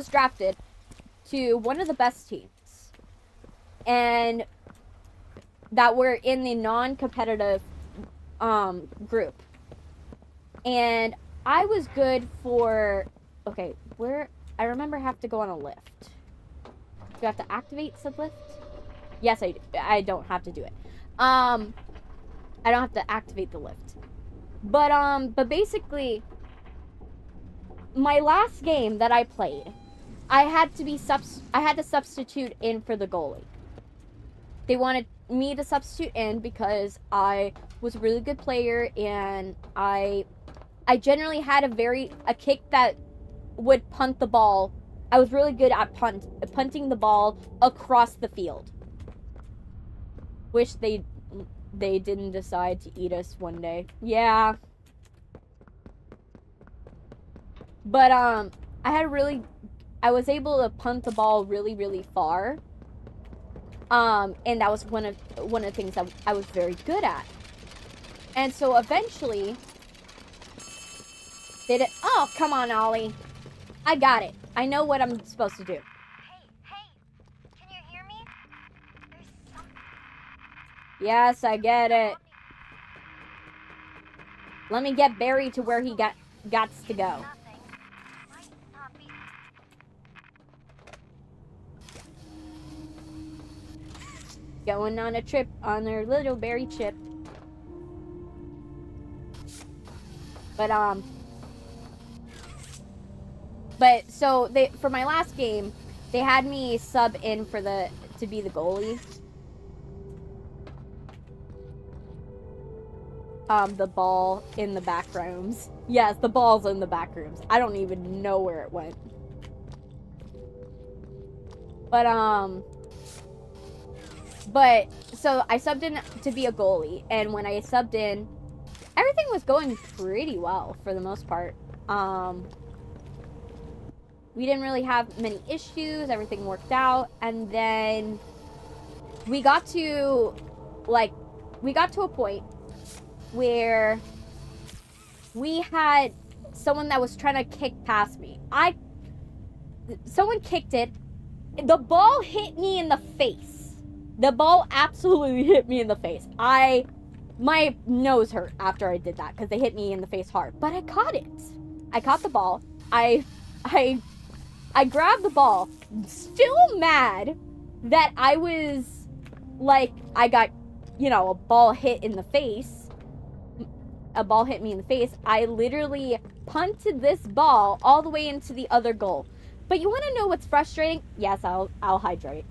drafted to one of the best teams. And that were in the non-competitive group. And I was good for, okay, I remember I have to go on a lift. Do I have to activate said lift? Yes, I don't have to do it. I don't have to activate the lift. But basically, my last game that I played, I had to substitute in for the goalie. They wanted me to substitute in because I was a really good player, and I generally had a kick that would punt the ball. I was really good at punting the ball across the field. Wish they didn't decide to eat us one day. Yeah. But I was able to punt the ball really, really far. And that was one of the things that I was very good at. And so eventually, oh, come on, Ollie. I got it. I know what I'm supposed to do. Hey, can you hear me? There's something. Yes, I get it. Let me get Barry to where he gots to go. Nothing. Might not be. Going on a trip on their little berry chip. But so for my last game, they had me sub in to be the goalie. The ball in the back rooms. Yes, the ball's in the back rooms. I don't even know where it went. But so I subbed in to be a goalie, and when I subbed in, everything was going pretty well for the most part. We didn't really have many issues. Everything worked out, and then we got to a point where we had someone that was trying to kick past me. Someone kicked it. The ball hit me in the face. The ball absolutely hit me in the face. My nose hurt after I did that because they hit me in the face hard. But I caught it. I caught the ball. I grabbed the ball. Still mad that I got, a ball hit in the face. A ball hit me in the face. I literally punted this ball all the way into the other goal. But you want to know what's frustrating? Yes, I'll hydrate.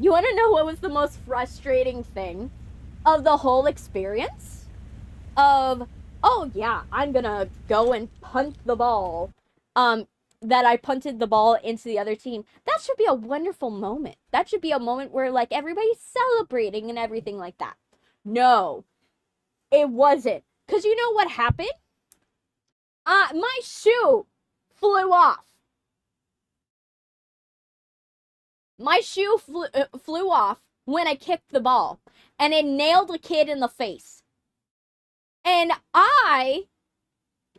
You want to know what was the most frustrating thing of the whole experience? Oh yeah, I'm gonna go and punt the ball. That I punted the ball into the other team. That should be a wonderful moment. That should be a moment where everybody's celebrating and everything like that. No, it wasn't. Cause you know what happened? My shoe flew off. My shoe flew off when I kicked the ball, and it nailed a kid in the face. And I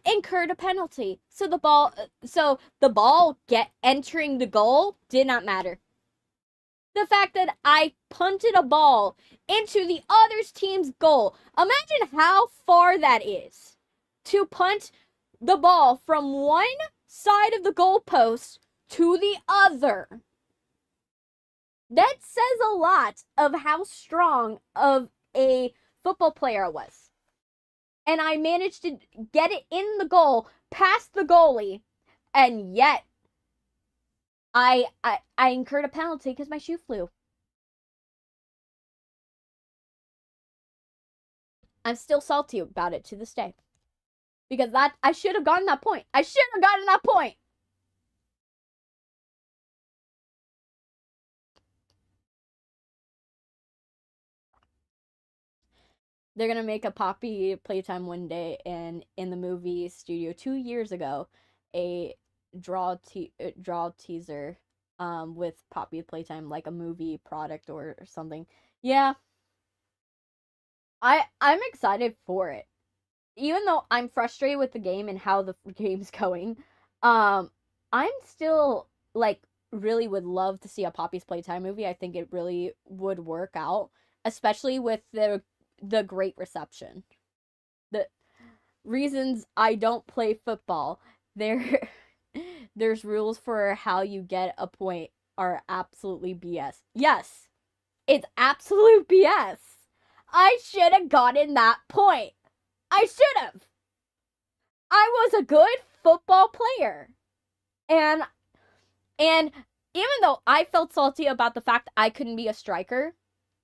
incurred a penalty. So the ball entering the goal did not matter. The fact that I punted a ball into the other team's goal. Imagine how far that is. To punt the ball from one side of the goalpost to the other. That says a lot of how strong of a football player I was. And I managed to get it in the goal, past the goalie, and yet I incurred a penalty because my shoe flew. I'm still salty about it to this day. Because I should have gotten that point. I should have gotten that point. They're gonna make a Poppy Playtime one day, and in the movie studio 2 years ago, a draw teaser with Poppy Playtime, like a movie product or something. Yeah. I'm excited for it. Even though I'm frustrated with the game and how the game's going, I'm still, like, really would love to see a Poppy's Playtime movie. I think it really would work out, especially with the great reception. The reasons I don't play football, there's rules for how you get a point are absolutely BS. Yes, it's absolute BS. I should have gotten that point. I should have. I was a good football player. And even though I felt salty about the fact I couldn't be a striker,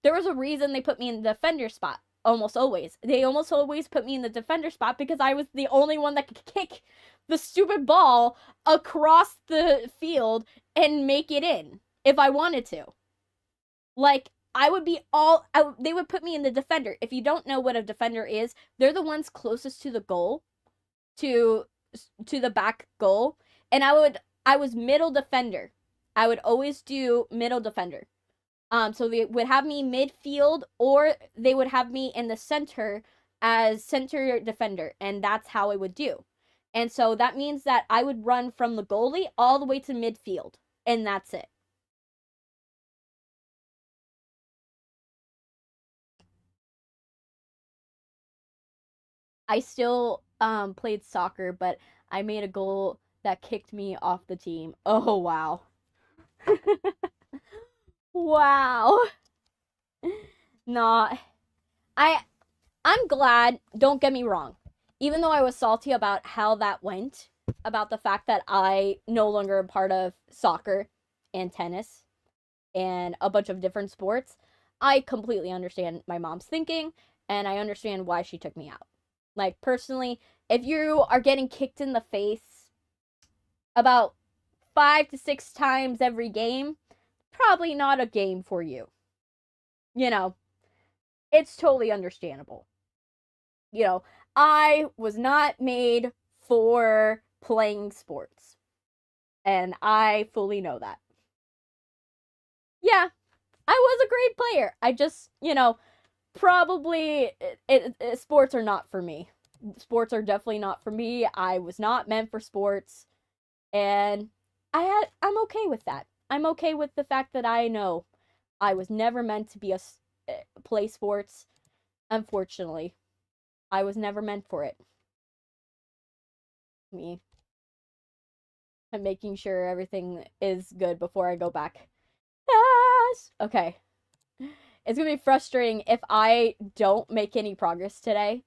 there was a reason they put me in the defender spot. Almost always. They almost always put me in the defender spot because I was the only one that could kick the stupid ball across the field and make it in if I wanted to. Like, they would put me in the defender. If you don't know what a defender is, they're the ones closest to the goal, to the back goal. And I was middle defender. I would always do middle defender. So they would have me midfield, or they would have me in the center as center defender, and that's how I would do. And so that means that I would run from the goalie all the way to midfield, and that's it. I still played soccer, but I made a goal that kicked me off the team. Oh, wow. Wow. Nah. I'm glad, don't get me wrong. Even though I was salty about how that went, about the fact that I no longer am part of soccer and tennis and a bunch of different sports, I completely understand my mom's thinking, and I understand why she took me out. Like, personally, if you are getting kicked in the face about 5 to 6 times every game, probably not a game for you. You know, it's totally understandable. You know, I was not made for playing sports. And I fully know that. Yeah, I was a great player. I just, probably sports are not for me. Sports are definitely not for me. I was not meant for sports. And I'm okay with that. I'm okay with the fact that I know I was never meant to play sports. Unfortunately, I was never meant for it. Me. I'm making sure everything is good before I go back. Yes! Okay. It's gonna be frustrating if I don't make any progress today,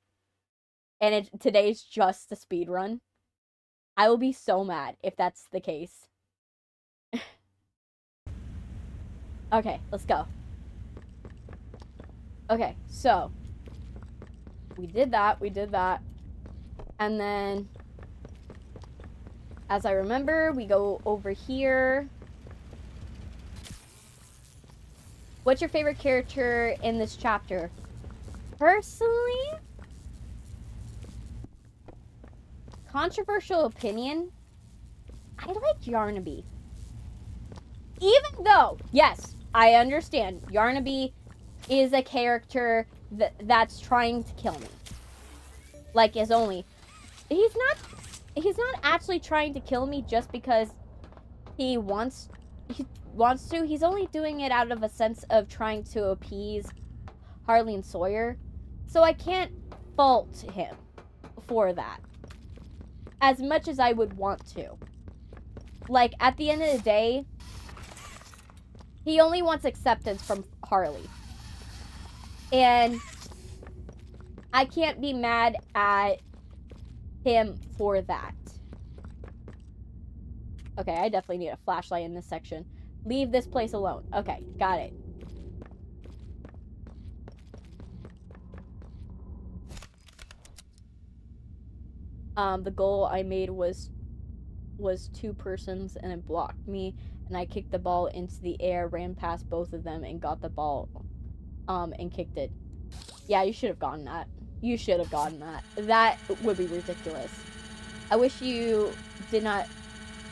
and today's just a speed run. I will be so mad if that's the case. Okay, let's go. Okay, so we did that. And then, as I remember, we go over here. What's your favorite character in this chapter? Personally, controversial opinion, I like Yarnaby. Even though, yes, I understand, Yarnaby is a character that's trying to kill me. Like, he's not actually trying to kill me just because he wants to. He's only doing it out of a sense of trying to appease Harley Sawyer. So I can't fault him for that, as much as I would want to. like, at the end of the day, he only wants acceptance from Harley. And I can't be mad at him for that. Okay, I definitely need a flashlight in this section. Leave this place alone. Okay, got it. The goal I made was 2 persons, and it blocked me, and I kicked the ball into the air, ran past both of them, and got the ball, and kicked it. Yeah, you should have gotten that. You should have gotten that. That would be ridiculous. I wish you did not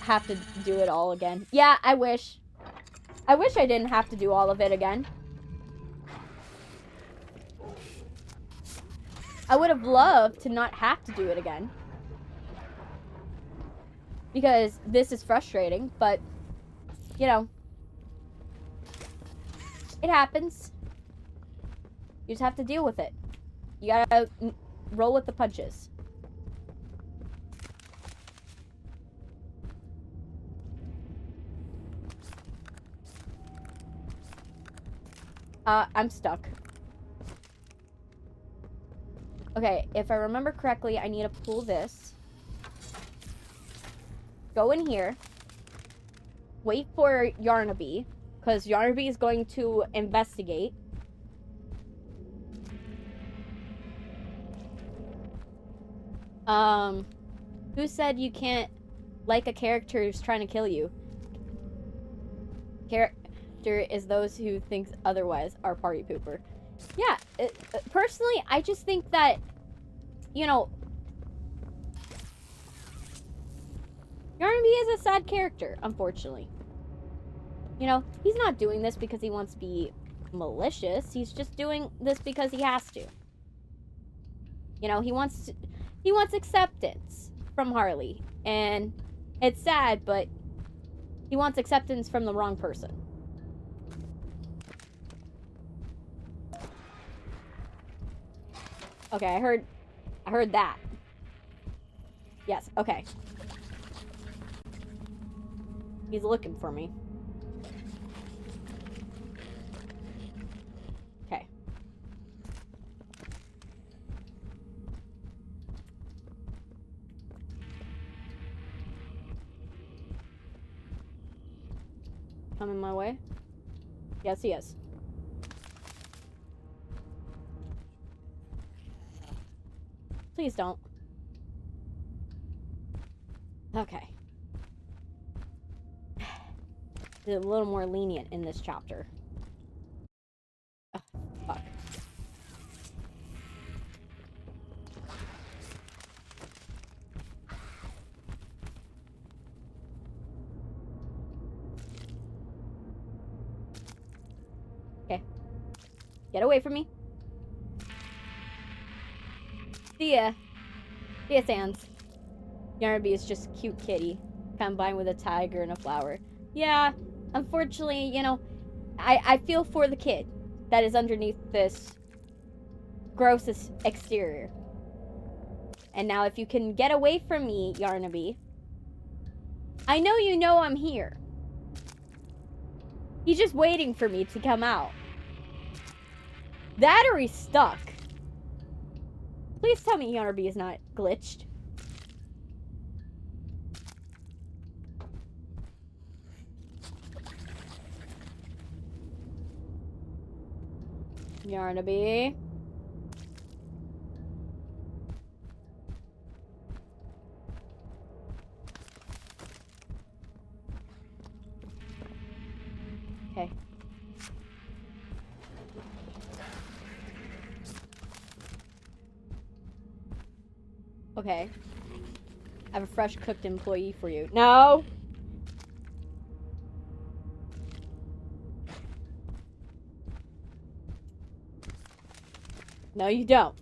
have to do it all again. Yeah, I wish. I wish I didn't have to do all of it again. I would have loved to not have to do it again. Because this is frustrating, but, you know, it happens. You just have to deal with it. You gotta roll with the punches. I'm stuck. Okay, if I remember correctly, I need to pull this. Go in here. Wait for Yarnaby, because Yarnaby is going to investigate. Who said you can't like a character who's trying to kill you? Character is those who think otherwise are party pooper. Yeah, personally, I just think that, you know, Yarnaby is a sad character, unfortunately. You know, he's not doing this because he wants to be malicious. He's just doing this because he has to. You know, he wants acceptance from Harley. And it's sad, but he wants acceptance from the wrong person. Okay, I heard that. Yes, okay. He's looking for me. Okay. Coming my way? Yes, he is. Please don't. Okay. A little more lenient in this chapter. Ugh, fuck. Okay. Get away from me. See ya. See ya, Sans. Yarnaby is just a cute kitty, combined with a tiger and a flower. Yeah, unfortunately, you know, I feel for the kid that is underneath this gross exterior. And now if you can get away from me, Yarnaby, I know you know I'm here. He's just waiting for me to come out. That or he's stuck. Please tell me Yarnaby is not glitched. Yarnaby. Okay. Okay. I have a fresh cooked employee for you. No! No, you don't.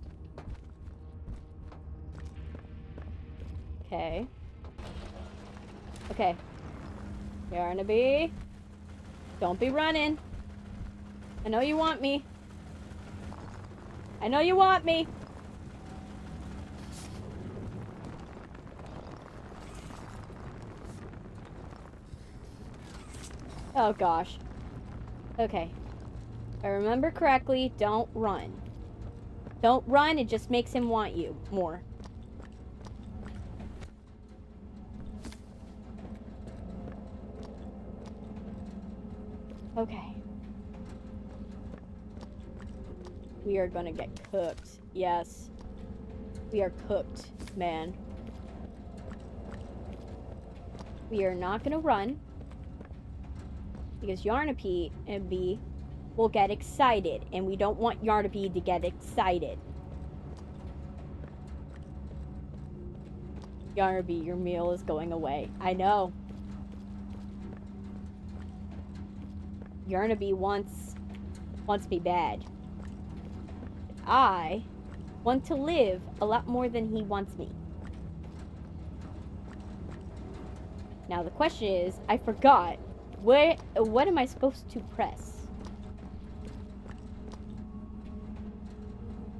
Okay. Okay. Yarnaby. Don't be running. I know you want me. I know you want me. Oh gosh. Okay. If I remember correctly, don't run. Don't run, it just makes him want you more. Okay. We are gonna get cooked. Yes. We are cooked, man. We are not gonna run. Because Yarnaby and B will get excited. And we don't want Yarnaby to get excited. Yarnaby, your meal is going away. I know. Yarnaby wants me bad. I want to live a lot more than he wants me. Now the question is, I forgot. What am I supposed to press?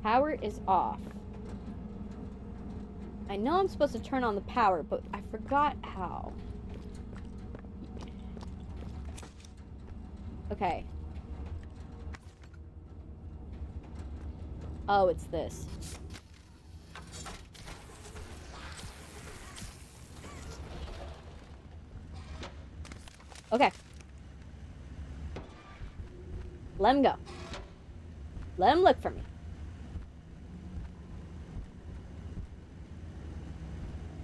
Power is off. I know I'm supposed to turn on the power, but I forgot how. Okay. Oh, it's this. Okay. Let him go. Let him look for me.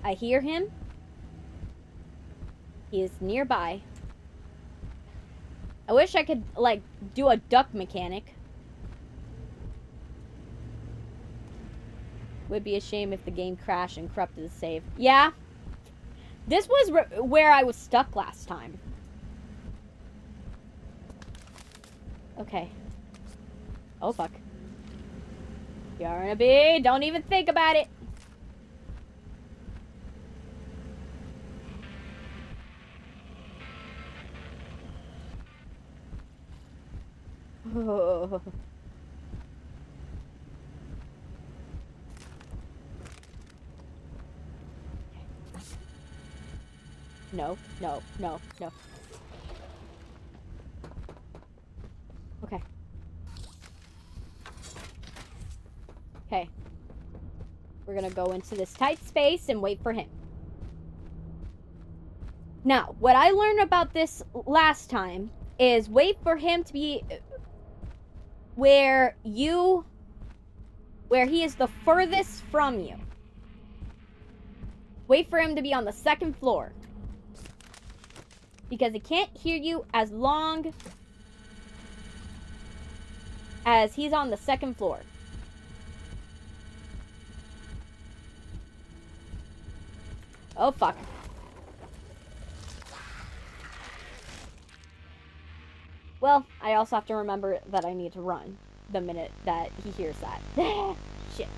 I hear him. He is nearby. I wish I could, like, do a duck mechanic. Would be a shame if the game crashed and corrupted the save. Yeah. This was where I was stuck last time. Okay. Oh, fuck. Yarnaby, don't even think about it. Oh. No, no, no, no. Okay. Okay. We're gonna go into this tight space and wait for him. Now, what I learned about this last time is wait for him to be where he is the furthest from you. Wait for him to be on the second floor. Because he can't hear you as long as he's on the second floor. Oh, fuck. Well, I also have to remember that I need to run the minute that he hears that. Shit.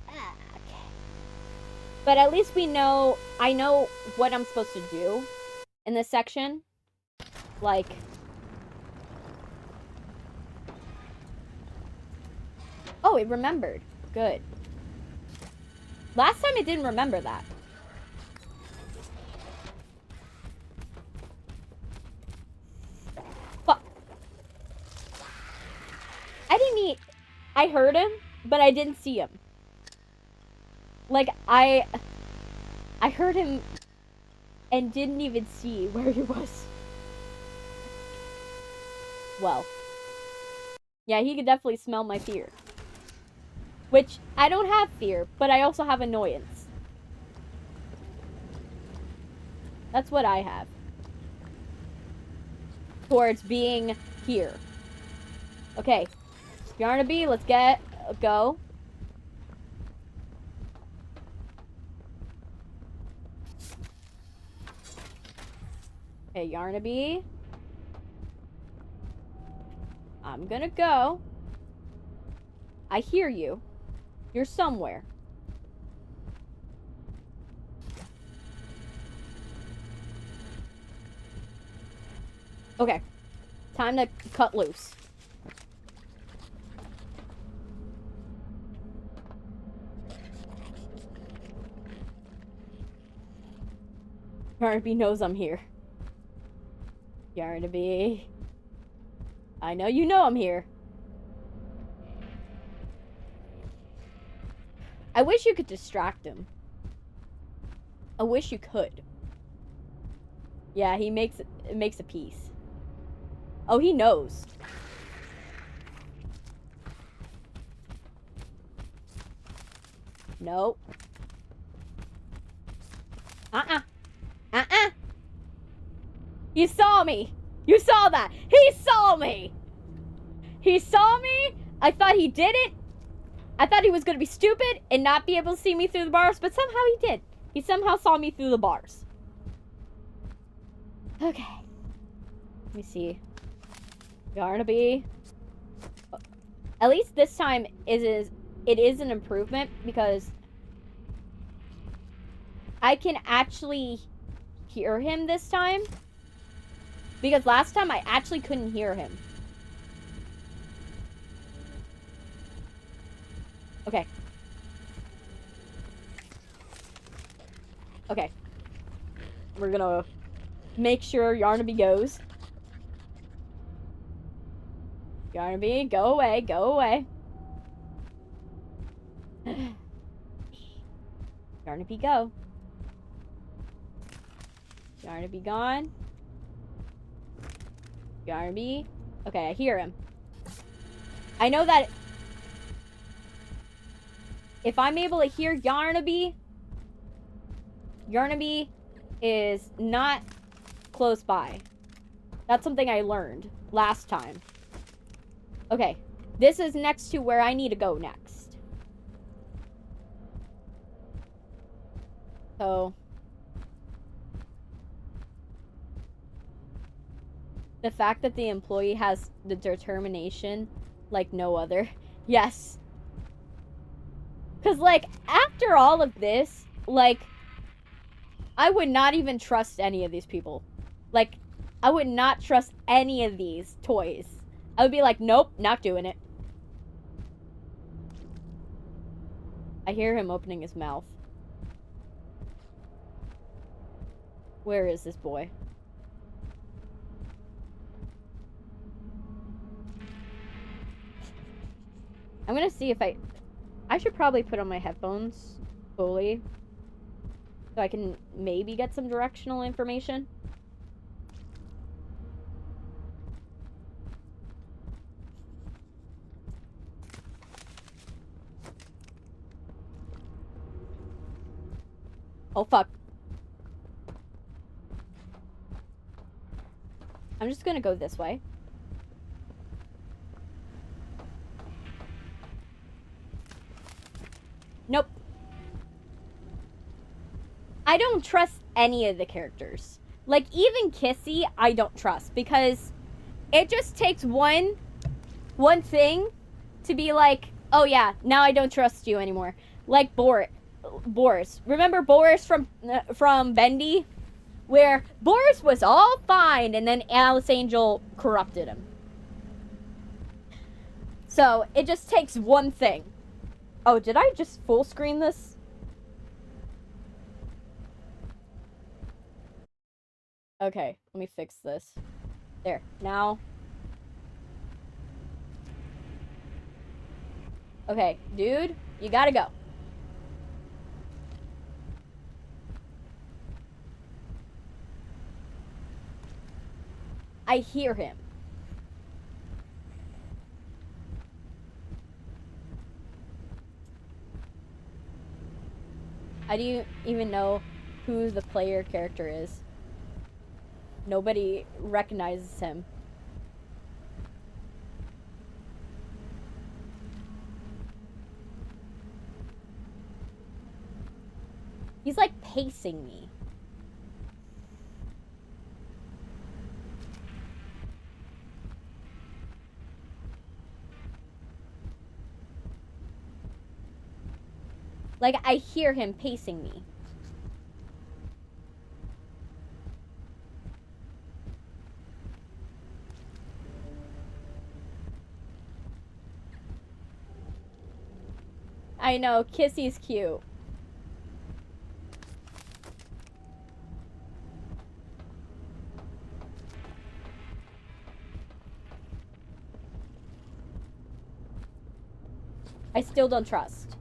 Okay. But at least I know what I'm supposed to do in this section. Like, oh, it remembered. Good. Last time it didn't remember that. Fuck. I heard him, but I didn't see him. Like, I heard him and didn't even see where he was. Well. Yeah, he could definitely smell my fear. Which, I don't have fear, but I also have annoyance. That's what I have. Towards being here. Okay. Yarnaby, let's go. Okay, Yarnaby. I'm gonna go. I hear you. You're somewhere. Okay. Time to cut loose. Yarnaby knows I'm here. Yarnaby. I know you know I'm here. I wish you could distract him. I wish you could. Yeah, he makes a piece. Oh, he knows. Nope. You saw me. You saw that. He saw me. He saw me. I thought he did it. I thought he was going to be stupid and not be able to see me through the bars, but somehow he did. He somehow saw me through the bars. Okay. Let me see. Yarnaby. At least this time it is an improvement because I can actually hear him this time. Because last time I actually couldn't hear him. Okay. Okay. We're gonna make sure Yarnaby goes. Yarnaby, go away, go away. Yarnaby, go. Yarnaby gone. Yarnaby. Okay, I hear him. I know that if I'm able to hear Yarnaby, Yarnaby is not close by. That's something I learned last time. Okay, this is next to where I need to go next. So the fact that the employee has the determination like no other. Yes. Because, like, after all of this, like, I would not even trust any of these people. Like, I would not trust any of these toys. I would be like, nope, not doing it. I hear him opening his mouth. Where is this boy? I'm gonna see if I should probably put on my headphones fully so I can maybe get some directional information. Oh, fuck. I'm just gonna go this way. Nope. I don't trust any of the characters. Like, even Kissy, I don't trust. Because it just takes one thing to be like, oh yeah, now I don't trust you anymore. Like Boris. Remember Boris from Bendy? Where Boris was all fine and then Alice Angel corrupted him. So, it just takes one thing. Oh, did I just full screen this? Okay, let me fix this. There, now. Okay, dude, you gotta go. I hear him. I don't even know who the player character is. Nobody recognizes him. He's like pacing me. Like, I hear him pacing me. I know, Kissy's cute. I still don't trust.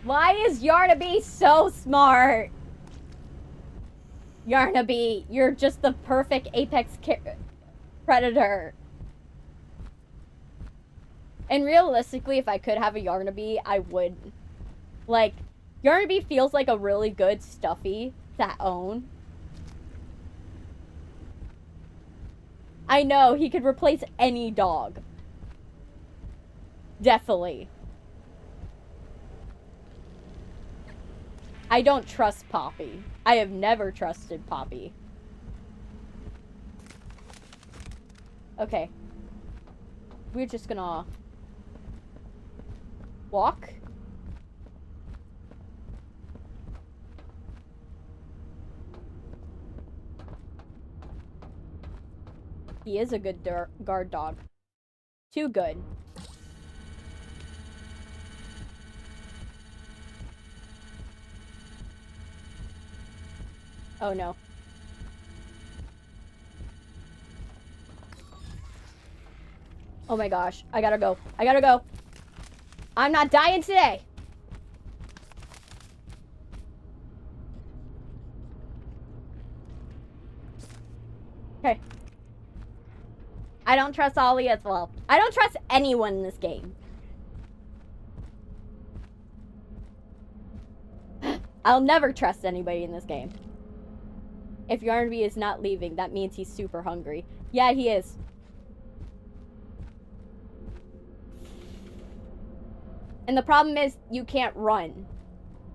Why is Yarnaby so smart? Yarnaby, you're just the perfect apex predator. And realistically, if I could have a Yarnaby, I would. Like, Yarnaby feels like a really good stuffy to own. I know, he could replace any dog. Definitely. I don't trust Poppy. I have never trusted Poppy. Okay. We're just gonna walk. He is a good guard dog. Too good. Oh no. Oh my gosh. I gotta go. I gotta go. I'm not dying today. Okay. I don't trust Ollie as well. I don't trust anyone in this game. I'll never trust anybody in this game. If Yarnaby is not leaving, that means he's super hungry. Yeah, he is. And the problem is, you can't run.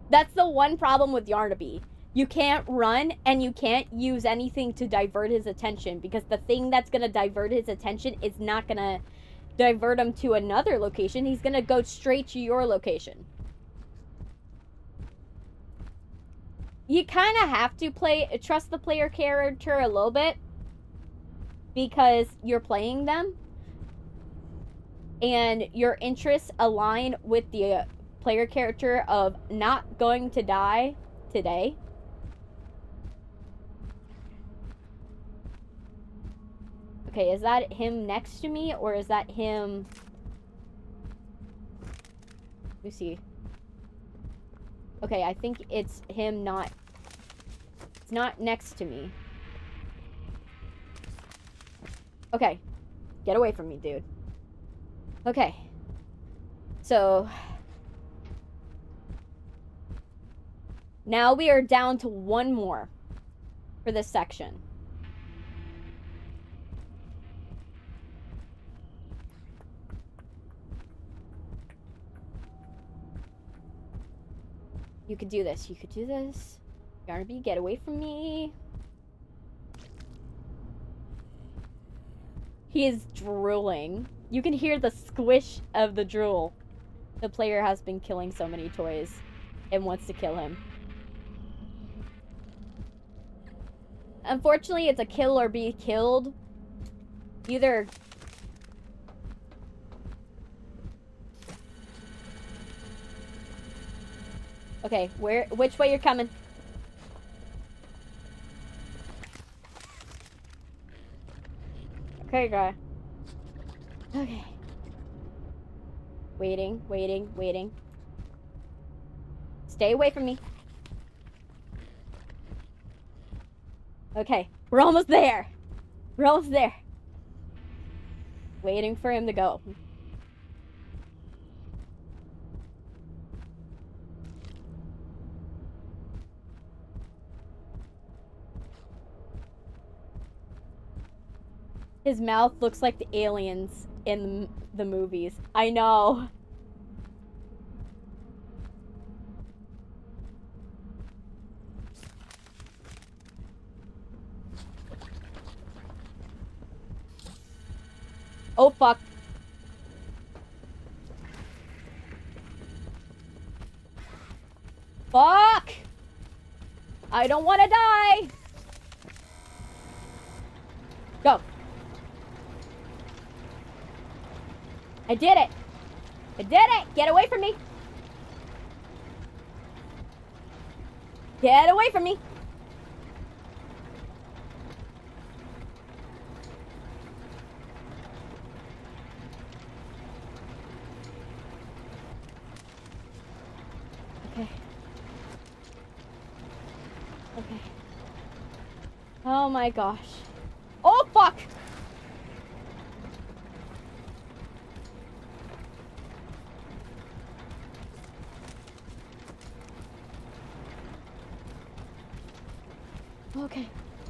That's the one problem with Yarnaby. You can't run, and you can't use anything to divert his attention, because the thing that's going to divert his attention is not going to divert him to another location. He's going to go straight to your location. You kind of have to trust the player character a little bit, because you're playing them, and your interests align with the player character of not going to die today. Okay, is that him next to me, or is that him? Let me see. Okay, I think it's him not... It's not next to me. Okay. Get away from me, dude. Okay. So... now we are down to one more for this section. You could do this. You could do this. Yarnaby, get away from me. He is drooling. You can hear the squish of the drool. The player has been killing so many toys and wants to kill him. Unfortunately, it's a kill or be killed. Either... Okay, which way you're coming? Okay, guy. Okay. Waiting, waiting, waiting. Stay away from me. Okay, we're almost there. We're almost there. Waiting for him to go. His mouth looks like the aliens in the movies. I know. Oh, fuck. Fuck! I don't want to die! Go. I did it! I did it! Get away from me! Get away from me! Okay. Okay. Oh my gosh. Oh fuck! Okay.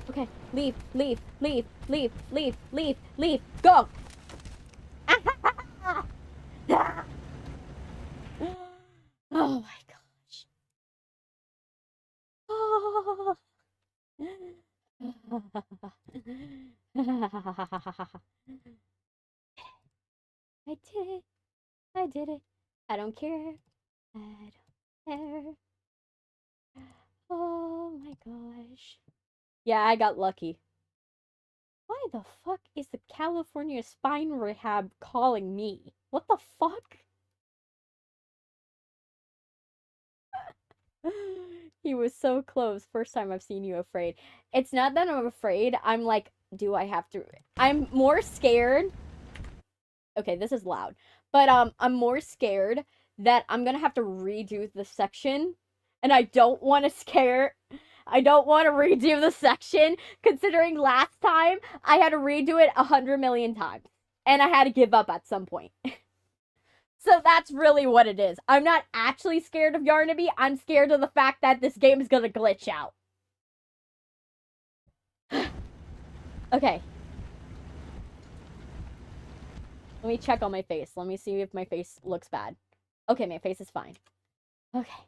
Okay. Leave. Leave. Leave. Leave. Leave. Leave. Leave. Go! Oh my gosh. Oh. I did it. I did it. I don't care. I don't care. Oh my gosh. Yeah, I got lucky. Why the fuck is the California Spine Rehab calling me? What the fuck? He was so close. First time I've seen you afraid. It's not that I'm afraid. I'm like, do I have to? I'm more scared. Okay, this is loud. But I'm more scared that I'm gonna have to redo the section. And I don't want to I don't want to redo the section, considering last time I had to redo it 100 million times. And I had to give up at some point. So that's really what it is. I'm not actually scared of Yarnaby. I'm scared of the fact that this game is gonna glitch out. Okay. Let me check on my face. Let me see if my face looks bad. Okay, my face is fine. Okay.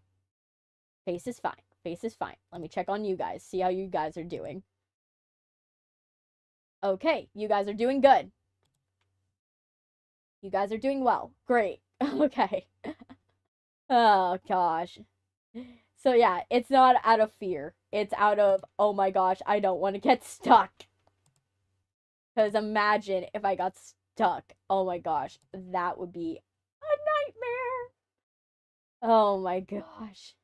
Face is fine. Face is fine. Let me check on you guys. See how you guys are doing. Okay, you guys are doing good. You guys are doing well. Great. Okay. Oh, gosh. So, yeah, it's not out of fear. It's out of, oh my gosh, I don't want to get stuck. Because imagine if I got stuck. Oh my gosh. That would be a nightmare. Oh my gosh.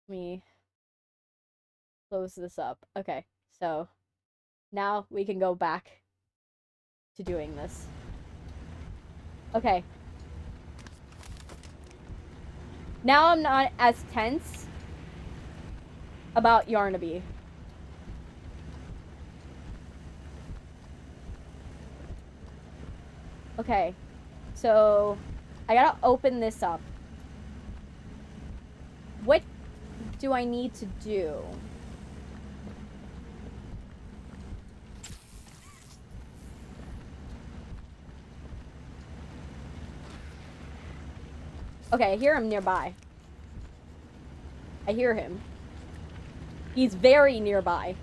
Let me close this up. Okay, so now we can go back to doing this. Okay. Now I'm not as tense about Yarnaby. Okay, so I gotta open this up. What do I need to do? Okay, I hear him nearby. I hear him. He's very nearby.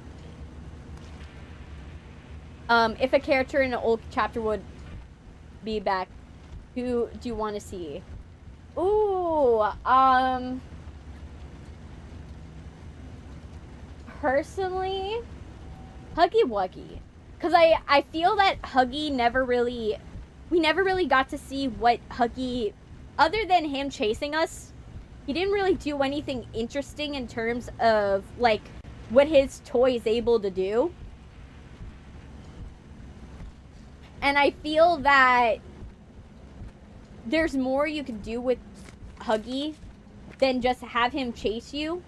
If a character in an old chapter would be back, who do you want to see? Ooh, personally, Huggy Wuggy. Because I feel that Huggy we never really got to see what Huggy, other than him chasing us, he didn't really do anything interesting in terms of, like, what his toy is able to do. And I feel that there's more you can do with Huggy than just have him chase you.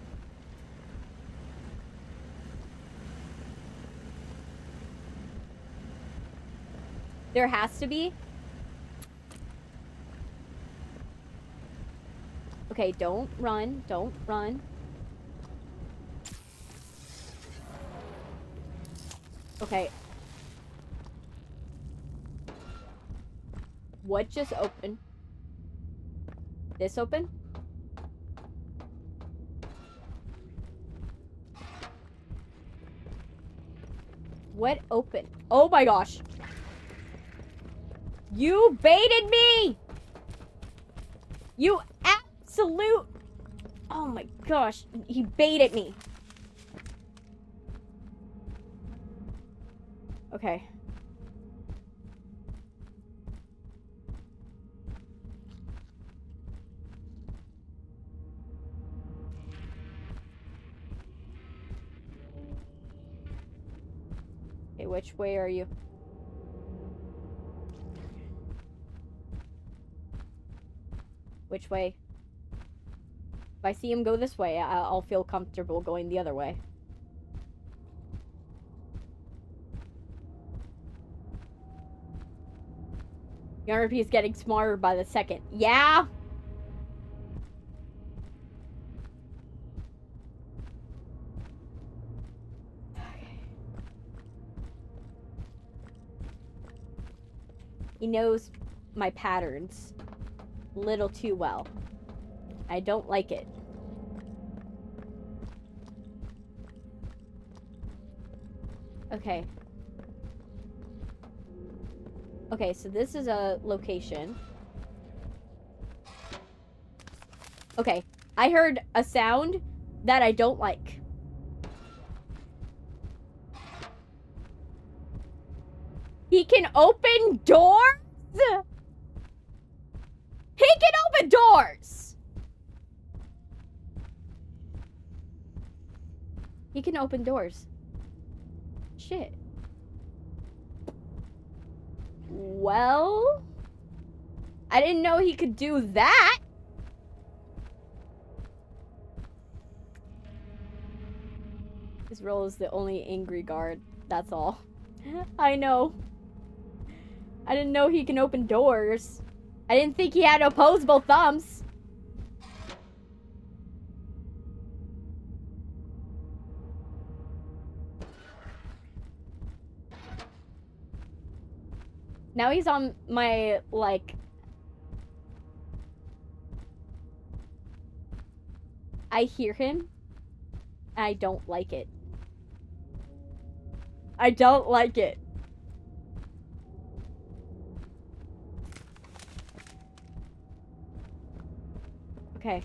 There has to be. Okay, don't run. Don't run. Okay. What just opened? This open? What opened? Oh my gosh. You baited me! You absolute... Oh Oh my gosh, he baited me. Okay. Okay, which way are you? Which way? If I see him go this way, I'll feel comfortable going the other way. Yarnaby is getting smarter by the second. Yeah? Okay. He knows my patterns a little too well. I don't like it. Okay. Okay, so this is a location. Okay, I heard a sound that I don't like. He can open doors? He can open doors! He can open doors. Shit. Well, I didn't know he could do that. His role is the only angry guard. That's all. I know. I didn't know he can open doors. I didn't think he had opposable thumbs. Now he's on my, like... I hear him. I don't like it. I don't like it. Okay.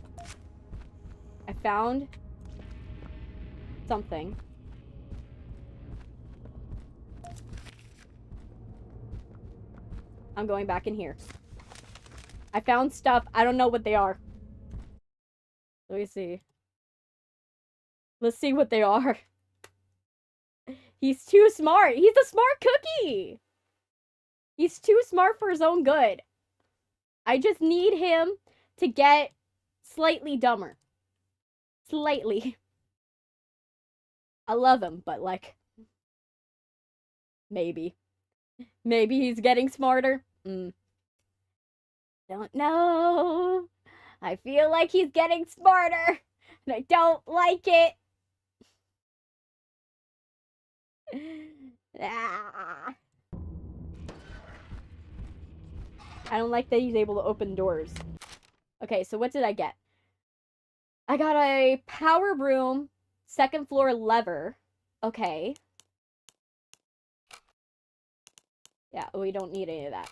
I found something. I'm going back in here. I found stuff. I don't know what they are. Let me see. Let's see what they are. He's too smart. He's a smart cookie. He's too smart for his own good. I just need him to get slightly dumber. Slightly. I love him, but like... Maybe. Maybe he's getting smarter. Don't know. I feel like he's getting smarter. And I don't like it. Ah. I don't like that he's able to open doors. Okay, so what did I get? I got a power broom, second floor lever. Okay. Yeah, we don't need any of that.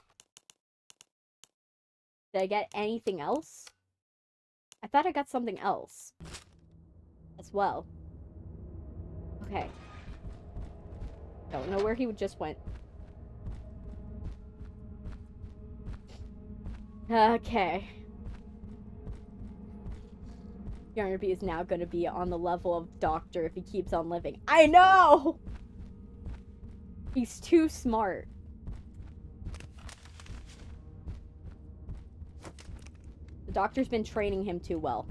Did I get anything else? I thought I got something else as well. Okay. Don't know where he just went. Okay. Yarnaby is now going to be on the level of Doctor if he keeps on living. I know! He's too smart. The Doctor's been training him too well.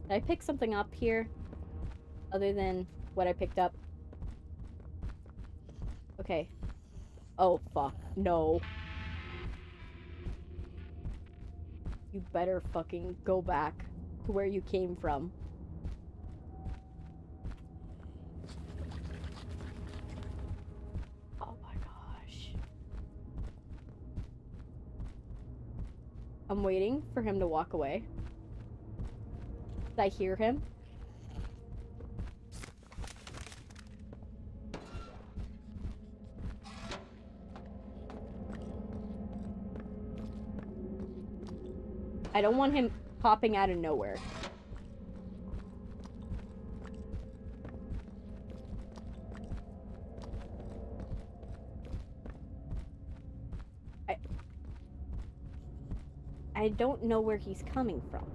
Did I pick something up here? Other than what I picked up? Okay. Oh, fuck. No. You better fucking go back to where you came from. Oh my gosh. I'm waiting for him to walk away. Did I hear him? I don't want him popping out of nowhere. I don't know where he's coming from.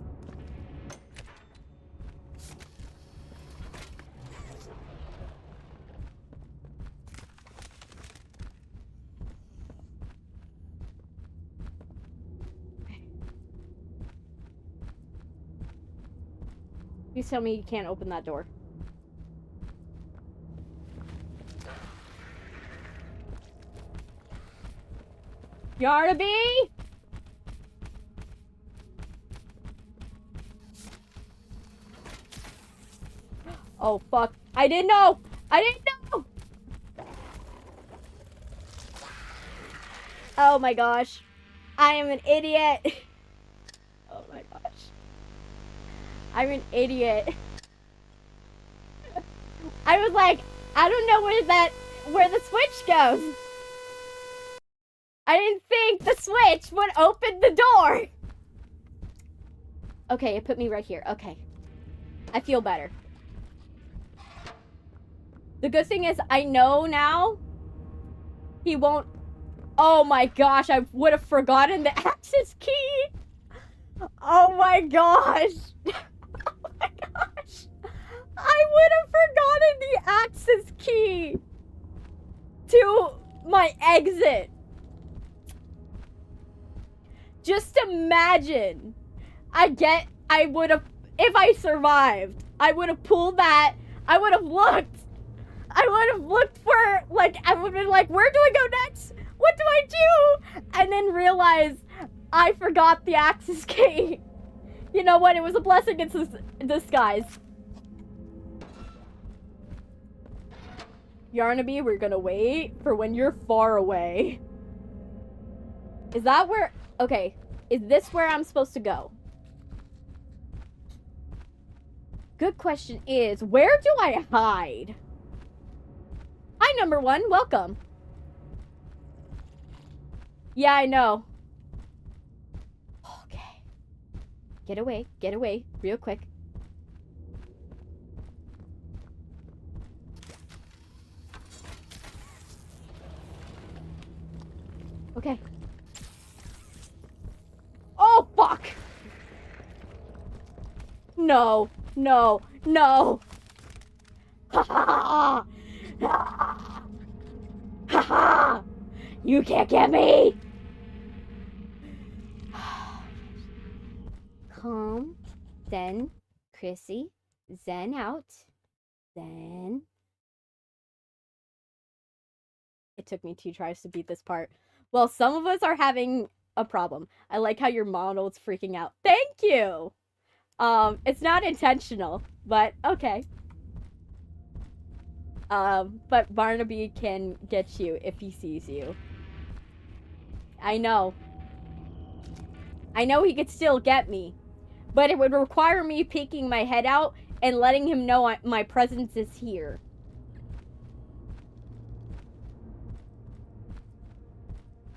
Please tell me you can't open that door. Yarnaby! Oh, fuck. I didn't know! I didn't know! Oh my gosh. I am an idiot. Oh my gosh. I'm an idiot. I was like, I don't know where the switch goes. I didn't think the switch would open the door. Okay, it put me right here. Okay. I feel better. The good thing is I know now he won't. Oh my gosh, I would have forgotten the access key. Oh my gosh. Oh my gosh. I would have forgotten the access key to my exit. Just imagine. I would have, if I survived, I would have pulled that. I would have looked. I would have looked for, like, I would have been like, where do I go next? What do I do? And then realize I forgot the access key. You know what? It was a blessing in disguise. Yarnaby, we're gonna wait for when you're far away. Is that where... Okay. Is this where I'm supposed to go? Good question is, where do I hide? Hi, number one. Welcome. Yeah, I know. Okay. Get away. Get away. Real quick. Okay. Oh, fuck! No. No. No. Ha ha! Ha ha! You can't get me! Calm. Zen. Chrissy. Zen out. Zen. It took me 2 tries to beat this part. Well, some of us are having a problem. I like how your model's freaking out. Thank you! It's not intentional, but okay. But Yarnaby can get you if he sees you. I know. I know he could still get me. But it would require me peeking my head out and letting him know my presence is here.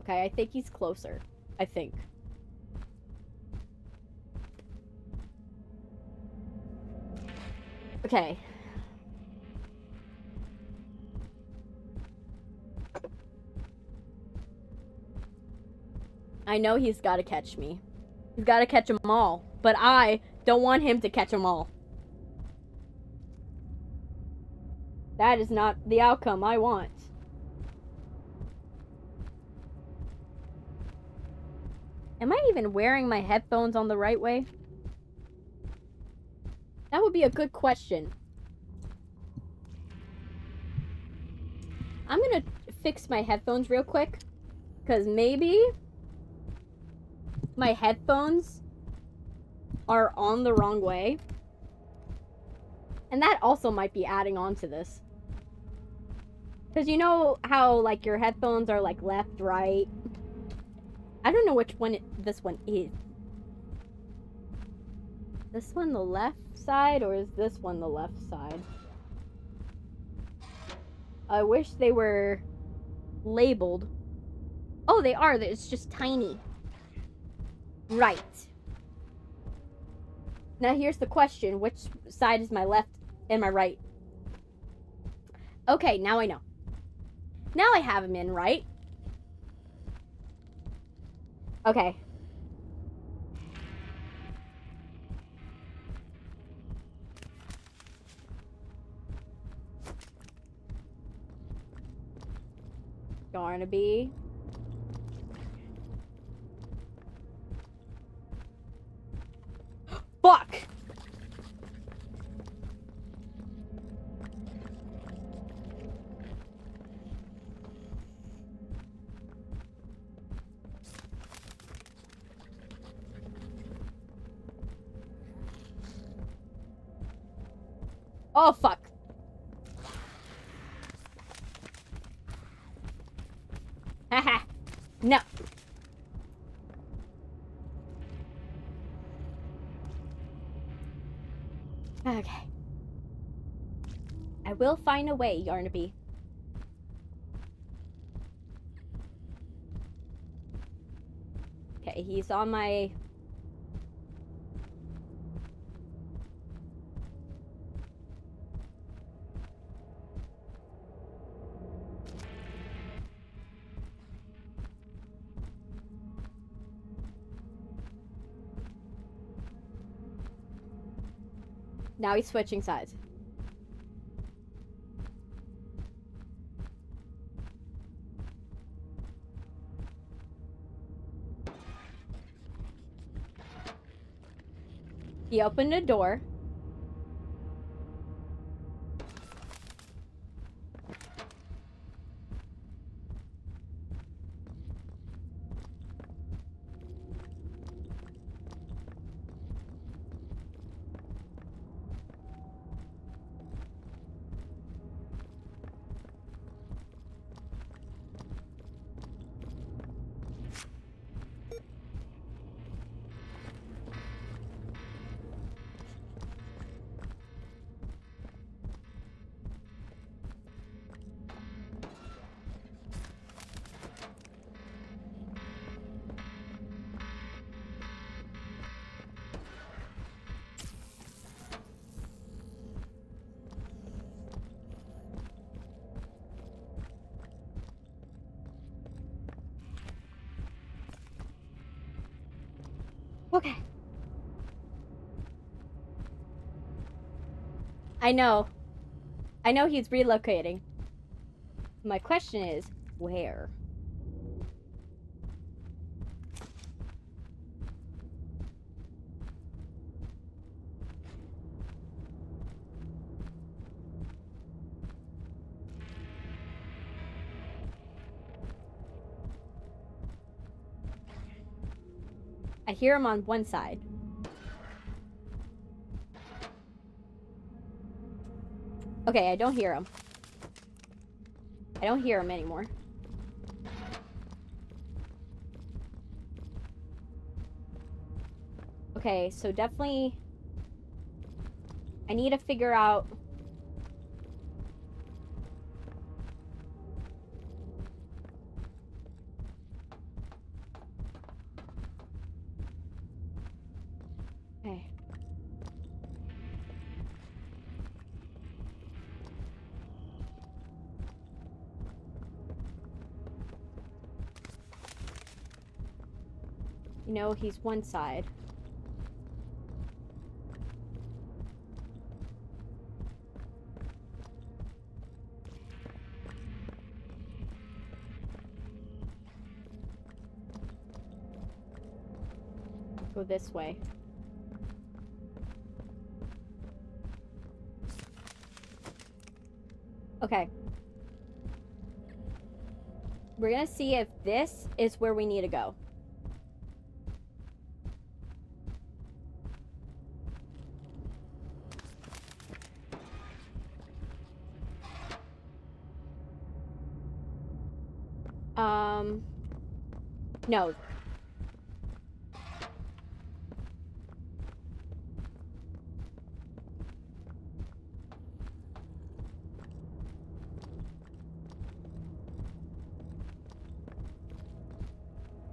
Okay, I think he's closer. I think. Okay. I know he's got to catch me. He's got to catch them all. But I don't want him to catch them all. That is not the outcome I want. Am I even wearing my headphones on the right way? That would be a good question. I'm gonna fix my headphones real quick. Because maybe my headphones are on the wrong way. And that also might be adding on to this. Because you know how, like, your headphones are, like, left, right? I don't know which one this one is. This one the left side, or is this one the left side? I wish they were labeled. Oh, they are. It's just tiny. Right. Now here's the question. Which side is my left and my right? Okay, now I know. Now I have them in right. Okay. Yarnaby. Fuck! Oh, fuck. Haha. No. Okay. I will find a way, Yarnaby. Okay, he's on my... Now he's switching sides. He opened a door. Okay. I know he's relocating. My question is, where? I hear him on one side. Okay, I don't hear him. I don't hear him anymore. Okay, so definitely... I need to figure out... Okay. You know, he's one side. Go this way. Okay. We're gonna see if this is where we need to go. No.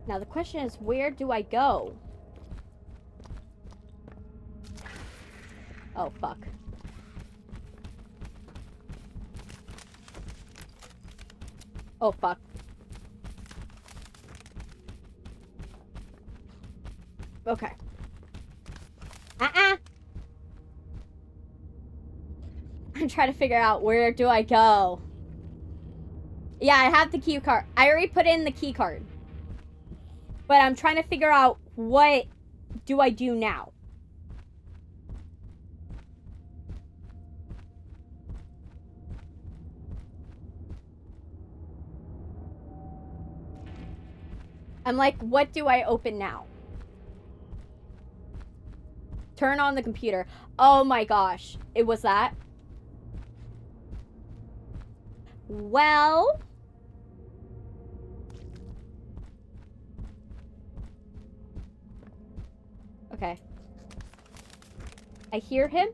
Now the question is, where do I go? Oh, fuck. Oh, fuck. Okay. I'm trying to figure out, where do I go? Yeah, I have the key card. I already put in the key card. But I'm trying to figure out what do I do now. I'm like, what do I open now? Turn on the computer. Oh my gosh. It was that? Well... Okay. I hear him.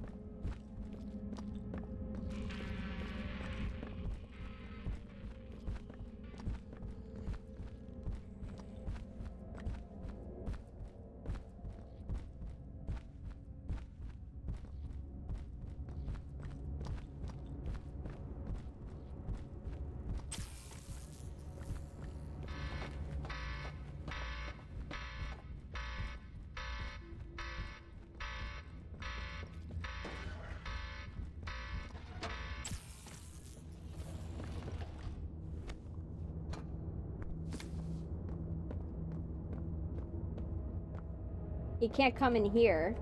He can't come in here.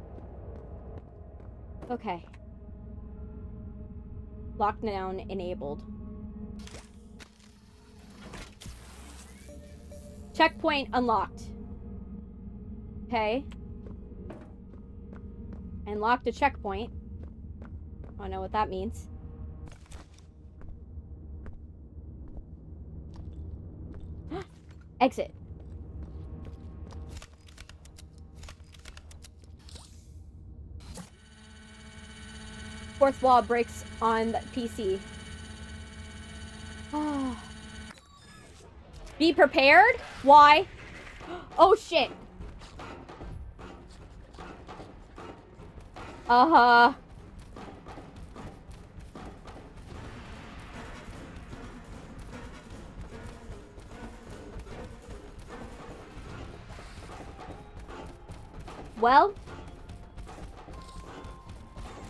Okay. Lockdown enabled. Checkpoint unlocked. Okay. Unlocked a checkpoint. I don't know what that means. Exit. Fourth wall breaks on the PC. Oh. Be prepared? Why? Oh shit. Uh-huh. Well.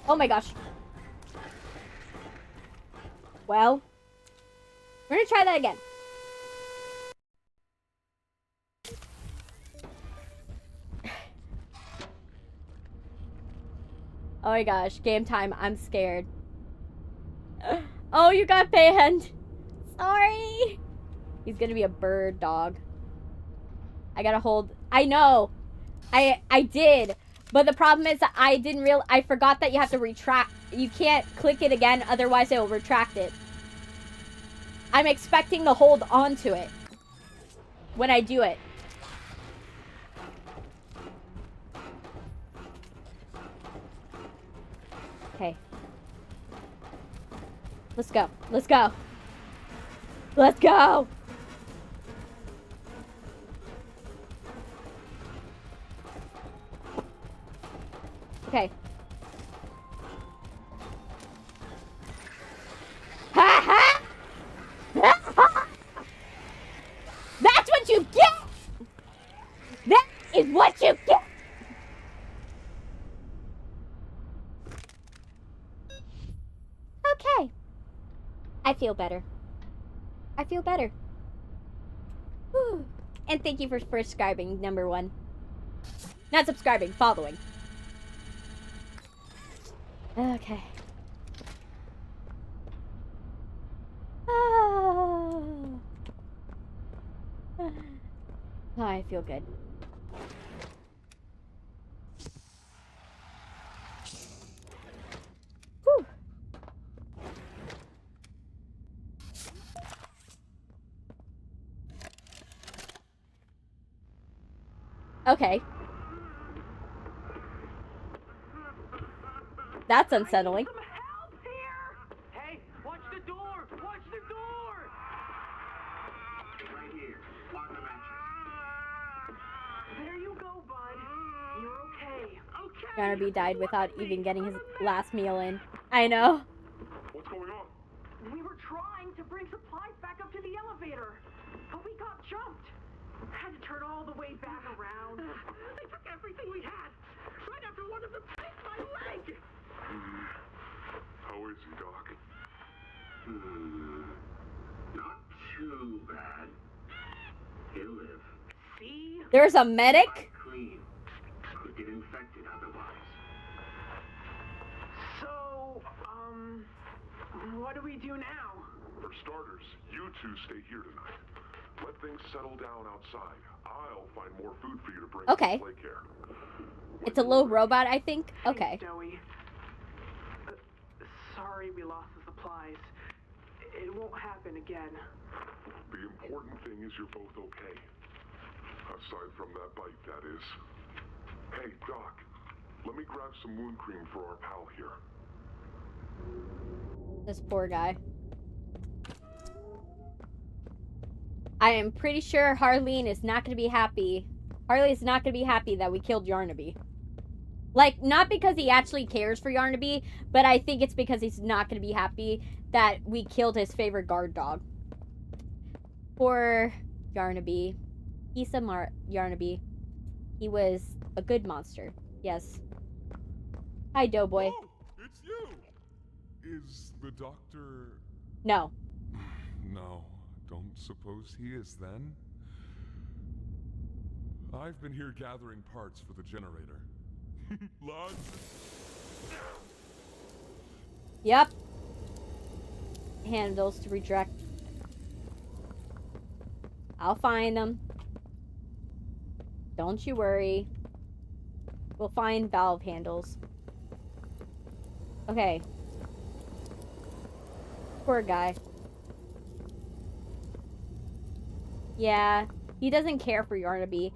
Oh my gosh. Well. We're gonna try that again. Oh my gosh, game time. I'm scared. Oh, you got banned. Sorry. He's gonna be a bird dog. I gotta hold. I know. I did. But the problem is that I forgot that you have to retract. You can't click it again, otherwise it will retract it. I'm expecting to hold onto it when I do it. Okay. Let's go. Let's go. Let's go. Okay. Ha ha! That's what you get! That is what you get! Okay. I feel better. I feel better. Whew. And thank you for subscribing, number one. Not subscribing, following. Okay. Oh, I feel good. Whew. Okay. That's unsettling. Some help here! Hey, watch the door! Watch the door! Right here, on the mattress. There you go, bud. You're okay. Okay. Yarnaby died without even getting his last meal in. I know. What's going on? We were trying to bring supplies back up to the elevator, but we got jumped. Had to turn all the way back around. They took everything we had. Right after one of them picked my leg. How is he, Doc? Not too bad. He'll live. See? There's a medic? Clean. Could get infected otherwise. So, what do we do now? For starters, you two stay here tonight. Let things settle down outside. I'll find more food for you to bring Okay. to play care. It's a little robot, I think. Okay. Thanks, Joey. Sorry we lost the supplies. It won't happen again. The important thing is you're both okay. Aside from that bite, that is. Hey, Doc. Let me grab some wound cream for our pal here. This poor guy. I am pretty sure Harleen is not going to be happy. Harley's not going to be happy that we killed Yarnaby. Like, not because he actually cares for Yarnaby, but I think it's because he's not going to be happy that we killed his favorite guard dog. Poor Yarnaby. Yarnaby. He was a good monster. Yes. Hi, Doughboy. Oh, it's you! Is the doctor... No. No, don't suppose he is then? I've been here gathering parts for the generator. Lads? Yep. Handles to redirect. I'll find them. Don't you worry. We'll find valve handles. Okay. Poor guy. Yeah, he doesn't care for Yarnaby.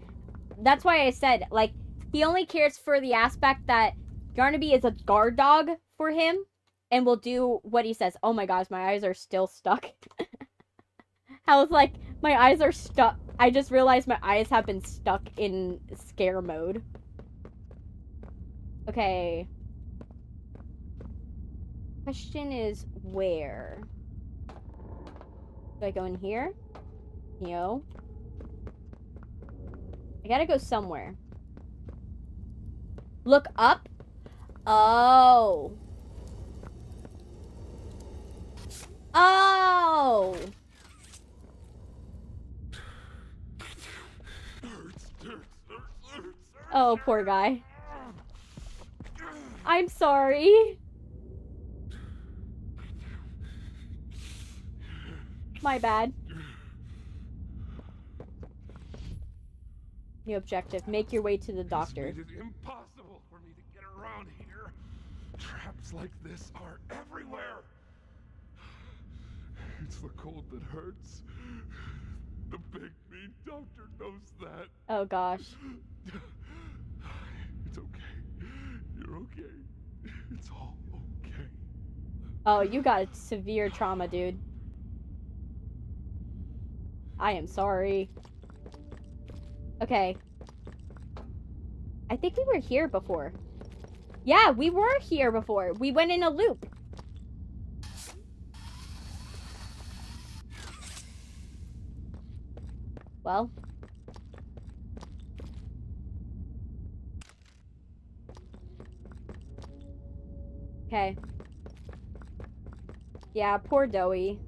That's why I said, like, he only cares for the aspect that Yarnaby is a guard dog for him and will do what he says. Oh my gosh, my eyes are still stuck. I was like, my eyes are stuck. I just realized my eyes have been stuck in scare mode. Okay. Question is where? Do I go in here? No. I gotta go somewhere. Look up? Oh. Oh! Oh, poor guy. I'm sorry. My bad. New objective. Make your way to the doctor. It's made it impossible for me to get around here. Traps like this are everywhere. It's the cold that hurts. The big mean doctor knows that. Oh gosh. It's okay. You're okay. It's all okay. Oh, you got severe trauma, dude. I am sorry. Okay. I think we were here before. Yeah, we were here before. We went in a loop. Well. Okay. Yeah, poor Doey.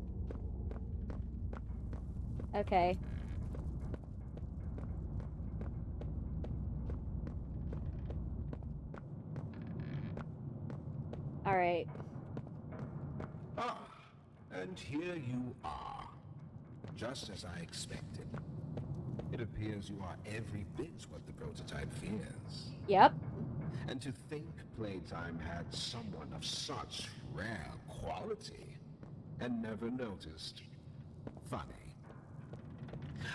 Okay. Alright. Ah, and here you are. Just as I expected. It appears you are every bit what the prototype fears. Yep. And to think Playtime had someone of such rare quality and never noticed. Funny.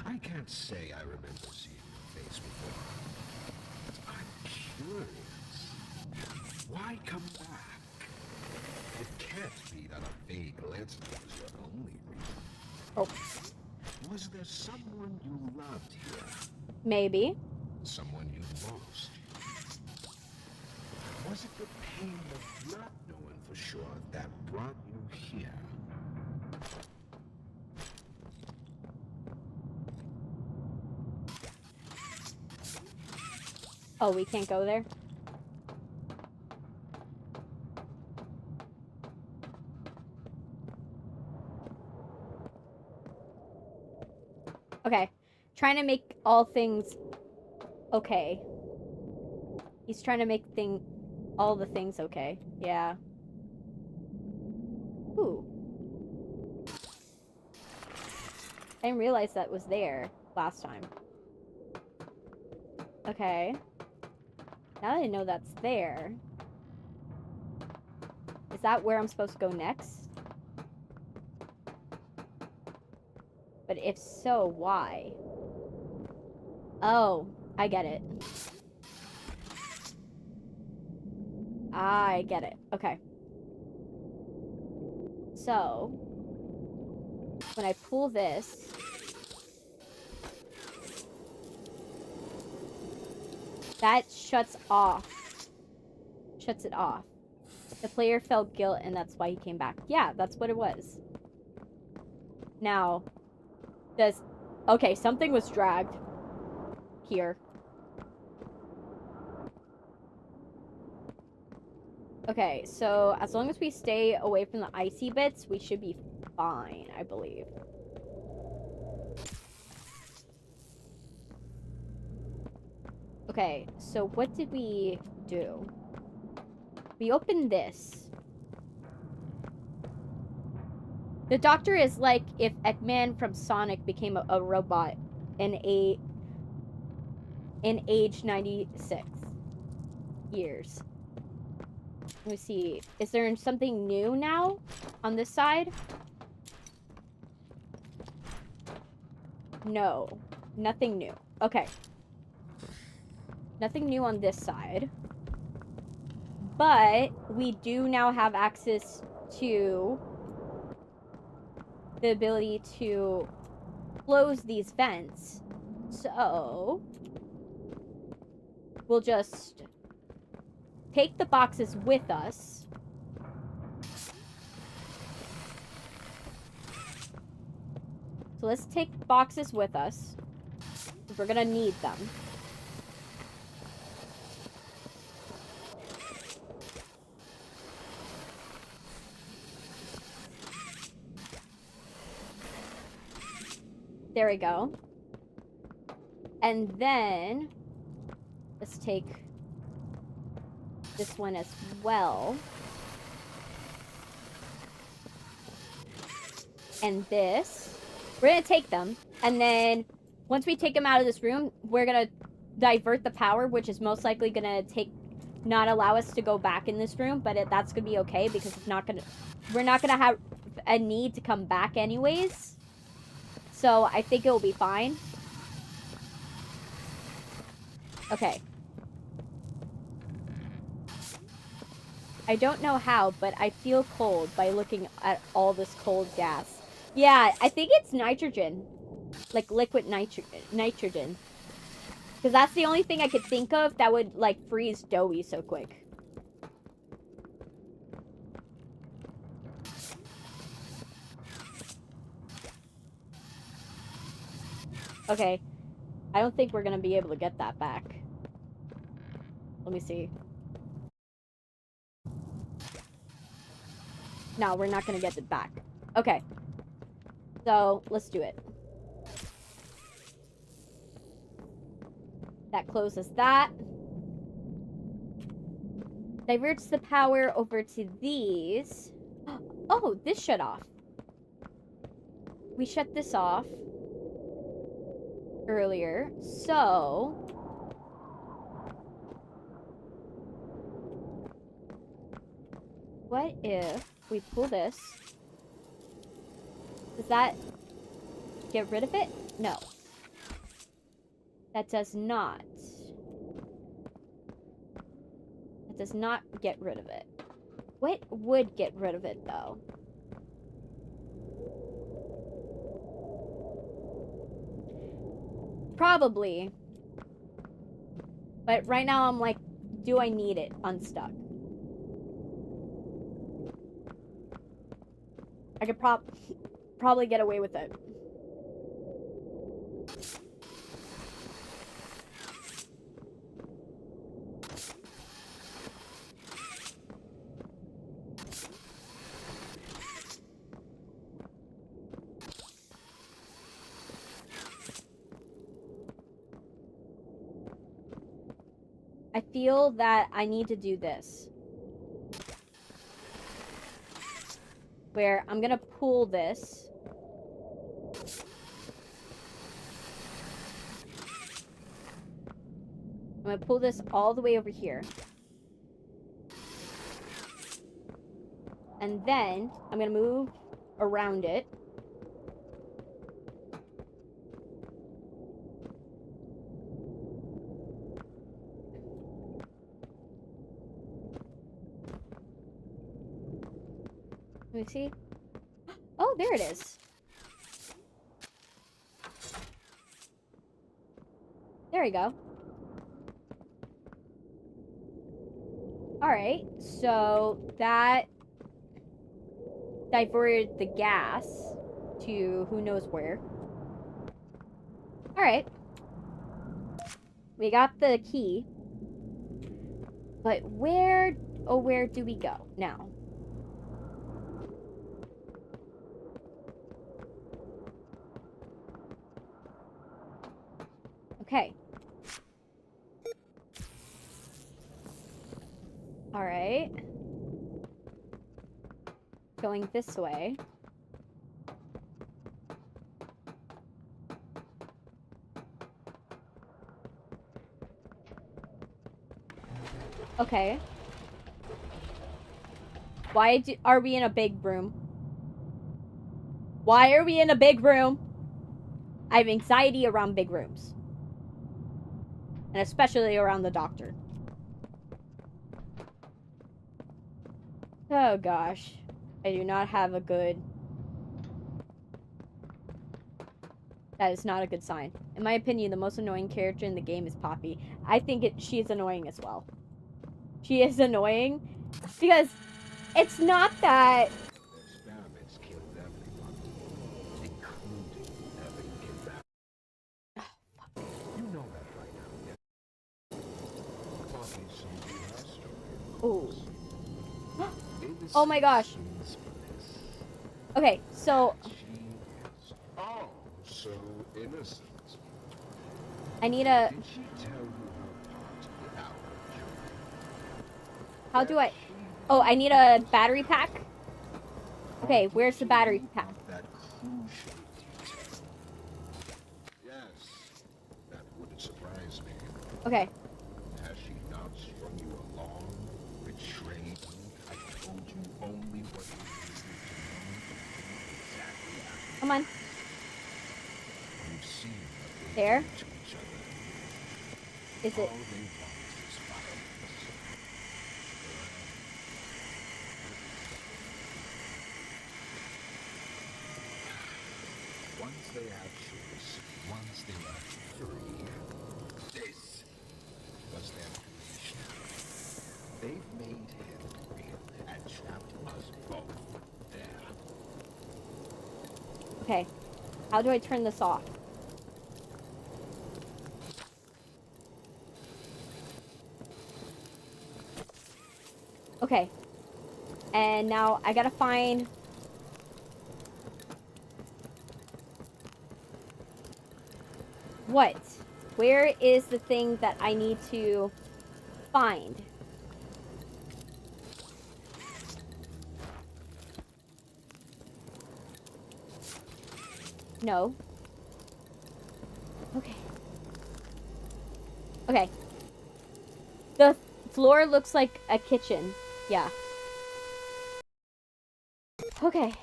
I can't say I remember seeing your face before. But I'm curious. Why come back? It can't be that a vague legend was your only reason. Oh. Was there someone you loved here? Maybe. Someone you lost? Was it the pain of not knowing for sure that brought you here? Oh, we can't go there? Okay. Trying to make all things okay. He's trying to make all the things okay. Yeah. Ooh. I didn't realize that was there last time. Okay. Now that I know that's there. Is that where I'm supposed to go next? But if so, why? Oh, I get it. I get it. Okay. So, when I pull this, that shuts it off. The player felt guilt and that's why he came back. Yeah, that's what it was. Now, okay, something was dragged here. Okay, so as long as we stay away from the icy bits, we should be fine, I believe. Okay, so what did we do? We opened this. The doctor is like if Eggman from Sonic became a robot in age 96 years. Let me see. Is there something new now on this side? No. Nothing new. Okay. Nothing new on this side. But we do now have access to the ability to close these vents. So we'll just take the boxes with us. So let's take boxes with us, because we're gonna need them. There we go. And then let's take this one as well. And this. We're gonna take them. And then once we take them out of this room, we're gonna divert the power, which is most likely gonna not allow us to go back in this room, but that's gonna be okay because we're not gonna have a need to come back anyways. So I think it will be fine. Okay. I don't know how, but I feel cold by looking at all this cold gas. Yeah, I think it's nitrogen. Like liquid nitrogen. Because that's the only thing I could think of that would like freeze Doughy so quick. Okay. I don't think we're gonna be able to get that back. Let me see. No, we're not gonna get it back. Okay. So, let's do it. That closes that. Diverts the power over to these. Oh, this shut off. We shut this off earlier. So, what if we pull this? Does that get rid of it? No. That does not. That does not get rid of it. What would get rid of it, though? Probably. But right now I'm like, do I need it unstuck? I could probably get away with it. feel that I need to do this. Where I'm gonna pull this. I'm gonna pull this all the way over here. And then I'm gonna move around it. Let me see. Oh, there it is. There we go. Alright, so that diverted the gas to who knows where. Alright. We got the key. But where do we go now? Okay. Alright. Going this way. Okay. Why are we in a big room? Why are we in a big room? I have anxiety around big rooms. And especially around the doctor. Oh gosh. I do not have a good... That is not a good sign. In my opinion, the most annoying character in the game is Poppy. I think she is annoying as well. She is annoying because it's not that... Experiments killed everyone, including Evan Kidnapped. You know that right now, yeah? Poppy's somebody has story. Ooh. Oh my gosh. Okay, so... She is oh so innocent. I need a... Did she tell you her part of the hour, Joy? How do I... Oh, I need a battery pack? Okay, where's the battery pack? That crucial detail. Yes, that wouldn't surprise me. Okay. Has she not strung you along, betrayed you? I told you only what you needed to know. Exactly as Come on. you've seen what they There? do to each other. Is it... All they want is violence. Once they have choice, once they are free, this was their creation. They've made him real and trapped us both there. Okay. How do I turn this off? Okay. And now I gotta find... What? Where is the thing that I need to find? No. Okay. Okay. The floor looks like a kitchen. Yeah. Okay.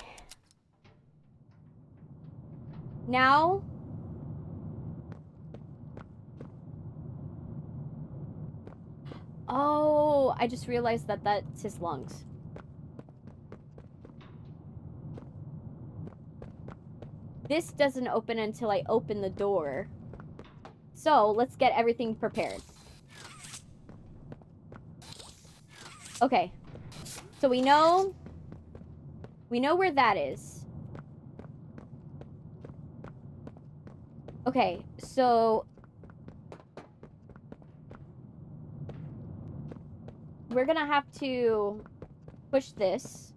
Now... Oh, I just realized that that's his lungs. This doesn't open until I open the door. So, let's get everything prepared. Okay. So we know where that is. Okay, so we're gonna have to push this.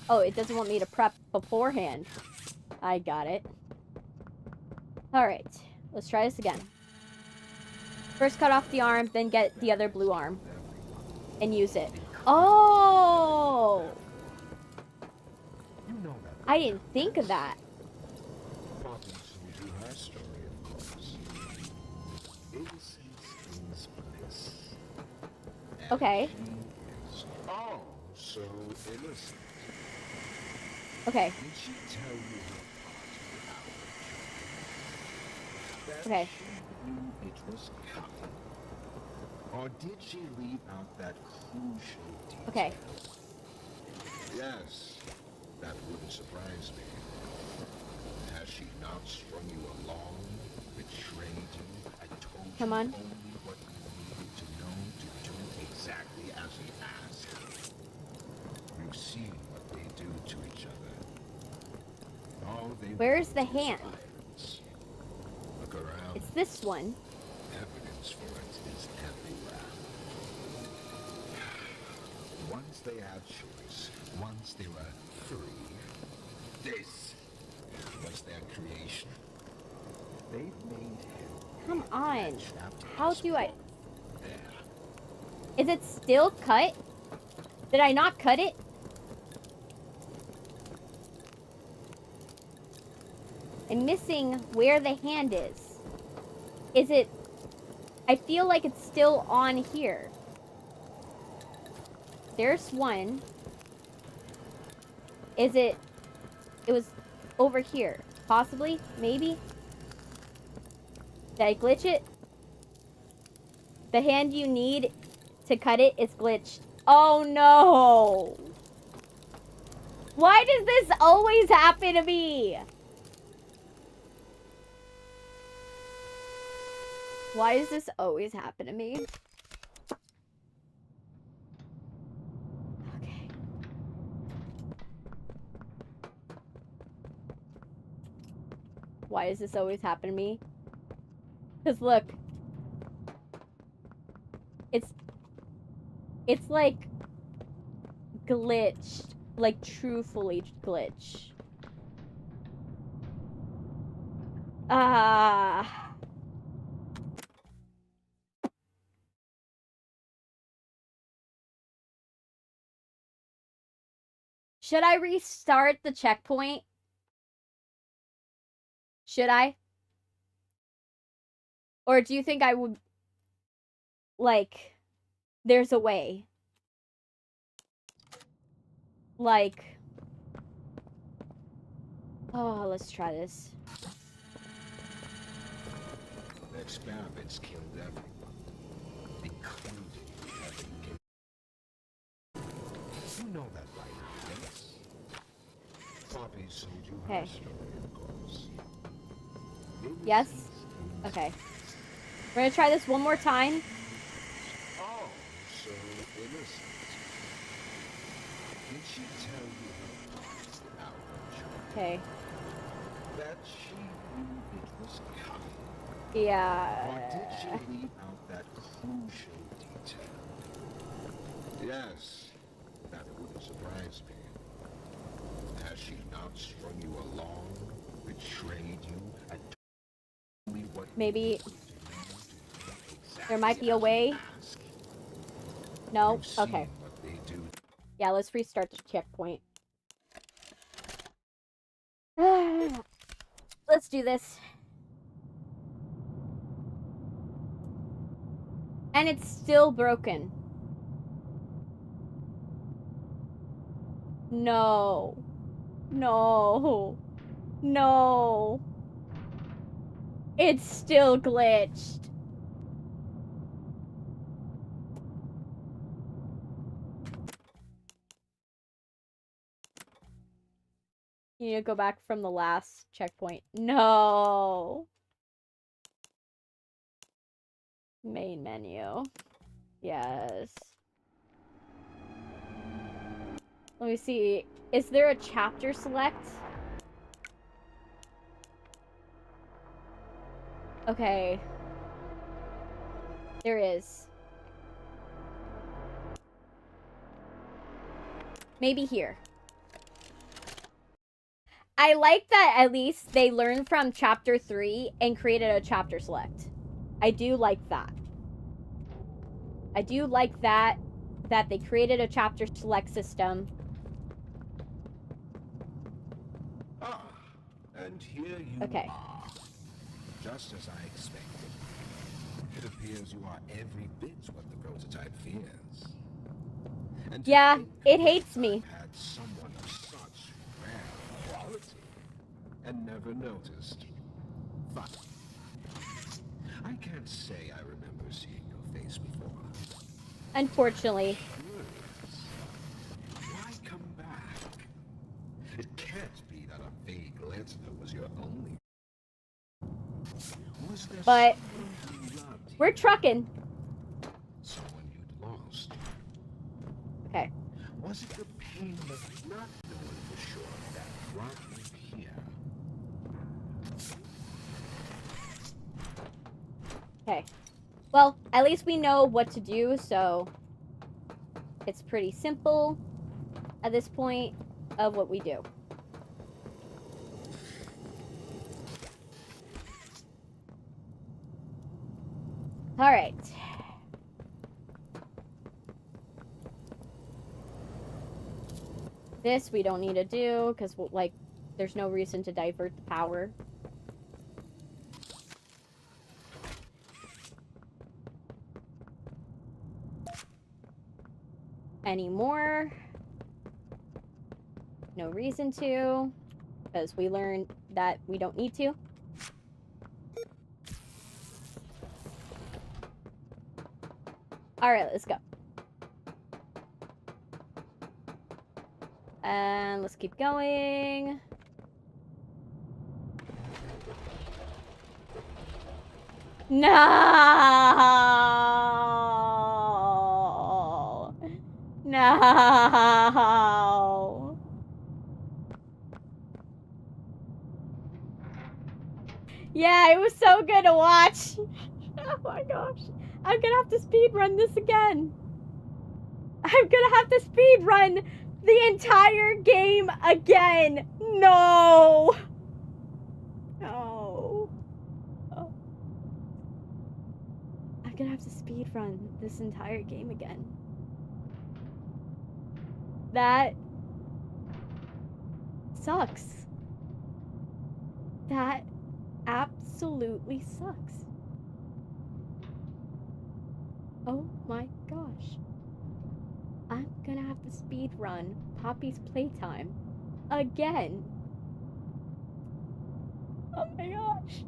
Oh, it doesn't want me to prep beforehand. I got it. Alright. Let's try this again. First cut off the arm, then get the other blue arm. And use it. Oh! You know that. I didn't think of that. Poppy told you her story, of course. Innocence is bliss. And Okay. she is oh so innocent. Okay. Did she tell you her part about that Okay. she knew it was coming? Or did she leave out that crucial detail? Okay. Yes, that wouldn't surprise me. Has she not strung you along, betrayed you, and told Come you on. only what you needed to know to do exactly as he asked? You've seen what they do to each other. All they Where's want the is hand? violence. Look around. It's this one. Evidence for it is everywhere. Once they had choice, once they were free, this was their creation. They've made him. Come on. and trapped How his do I... there. Is it still cut? Did I not cut it? I'm missing where the hand is. Is it... I feel like it's still on here. There's one. Is it... It was over here. Possibly? Maybe? Did I glitch it? The hand you need to cut it is glitched. Oh no! Why does this always happen to me? Why does this always happen to me? Okay. Why does this always happen to me? Because look. It's like glitched. Like truthfully glitched. Should I restart the checkpoint? Should I? Or do you think I would... Like... There's a way. Like... Oh, let's try this. The experiments killed everyone, including Kevin. You know that, right? Yes. Poppy told you her Okay. story, of course. Yes? Innocence is Okay. We're gonna try this one more time. oh so innocent. Did she tell you her part about her child? Okay. That she knew it was coming? Or Yeah. did she leave out that crucial detail? Yes, that wouldn't surprise me. Has she not strung you along, betrayed you, and told you what Maybe you needed to know to do exactly there might be a as way. you asked? No? You've seen Okay. what they do. Yeah, let's restart the checkpoint. Let's do this. And it's still broken. No. No. No. It's still glitched. You need to go back from the last checkpoint. No. Main menu. Yes. Let me see. Is there a chapter select? Okay. There is. Maybe here. I like that at least they learned from chapter 3 and created a chapter select. I do like that. I do like that they created a chapter select system. Ah, and here you are. Just as I expected. It appears you are every bit what the prototype fears. And yeah, it hates me. Had someone of such rare quality and never noticed. But I can't say I remember seeing your face before. Unfortunately. Why come back? It can't be that a vague listener was your only. Was there but someone you loved we're trucking. Someone you'd lost. Okay. Was it the pain of not knowing for sure that brought you here? Okay. Well, at least we know what to do, so it's pretty simple at this point of what we do. All right. This we don't need to do because, like, there's no reason to divert the power. Anymore. No reason to, because we learned that we don't need to. Alright, let's go. And let's keep going. No! No! Yeah, it was so good to watch. Oh my gosh. I'm gonna have to speedrun this again. I'm gonna have to speedrun the entire game again. No! No. Oh. I'm gonna have to speedrun this entire game again. That sucks. That absolutely sucks. Oh my gosh. I'm gonna have to speedrun Poppy's Playtime again. Oh my gosh.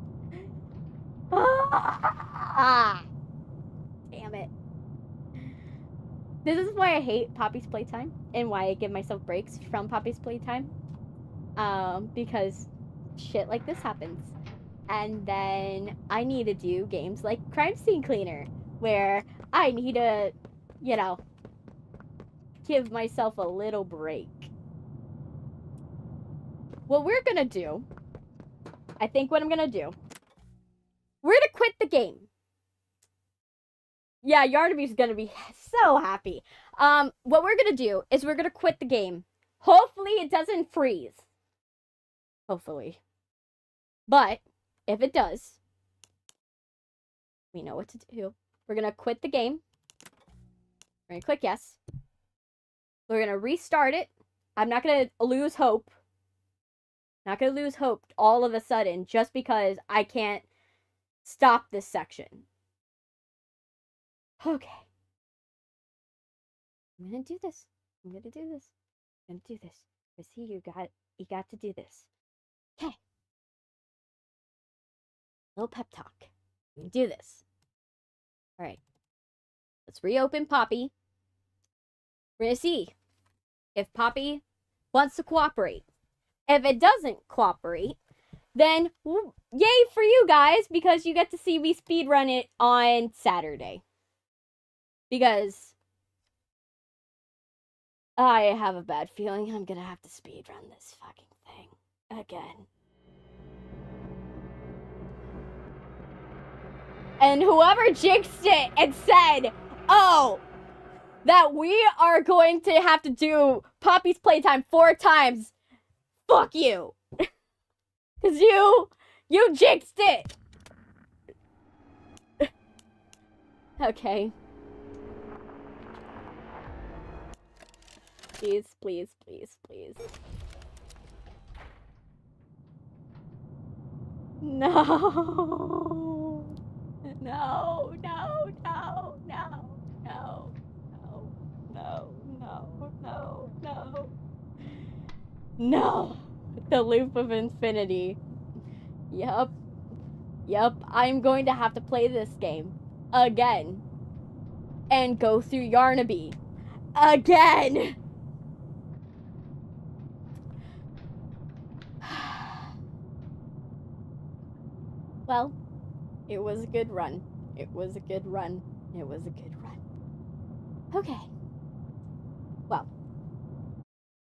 Ah! Damn it. This is why I hate Poppy's Playtime and why I give myself breaks from Poppy's Playtime. Because shit like this happens. And then I need to do games like Crime Scene Cleaner, where I need to, you know, give myself a little break. What we're gonna do, I think what I'm gonna do, we're gonna quit the game. Yeah, Yarnaby's gonna be so happy. What we're gonna do is we're gonna quit the game. Hopefully it doesn't freeze. Hopefully. But if it does, we know what to do. We're gonna quit the game. We're gonna click yes. We're gonna restart it. I'm not gonna lose hope. Not gonna lose hope all of a sudden just because I can't stop this section. Okay. I'm gonna do this. I'm gonna do this. I'm gonna do this. Chrissy, you got to do this. Okay. Little pep talk. We can do this. Alright. Let's reopen Poppy. We're gonna see if Poppy wants to cooperate. If it doesn't cooperate, then yay for you guys, because you get to see me speedrun it on Saturday. Because I have a bad feeling I'm gonna have to speedrun this fucking thing again. And whoever jinxed it and said, oh, that we are going to have to do Poppy's Playtime 4 times, fuck you. 'Cause you jinxed it! Okay. Please, please, please, please. No. No, no, no, no, no, no, no, no, no, no. No. The loop of infinity. Yup. Yup, I'm going to have to play this game again. And go through Yarnaby again. Well, it was a good run. It was a good run. It was a good run. Okay. Well,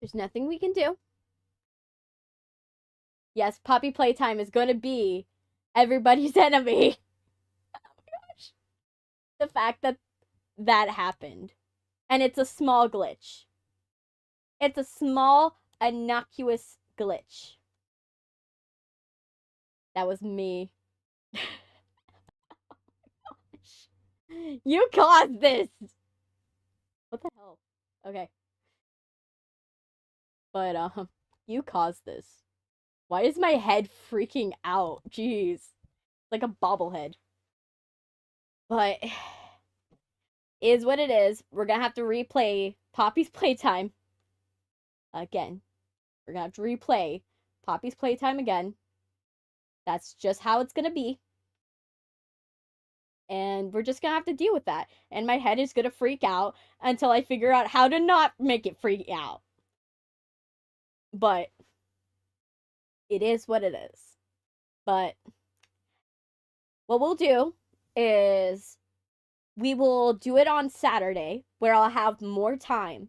there's nothing we can do. Yes, Poppy Playtime is going to be everybody's enemy. Oh my gosh. The fact that that happened. And it's a small glitch. It's a small, innocuous glitch. That was me. You caused this! What the hell? Okay. But, you caused this. Why is my head freaking out? Jeez. Like a bobblehead. But, is what it is. We're gonna have to replay Poppy's Playtime again. We're gonna have to replay Poppy's Playtime again. That's just how it's gonna be. And we're just gonna have to deal with that. And my head is gonna freak out until I figure out how to not make it freak out. But it is what it is. But what we'll do is we will do it on Saturday, where I'll have more time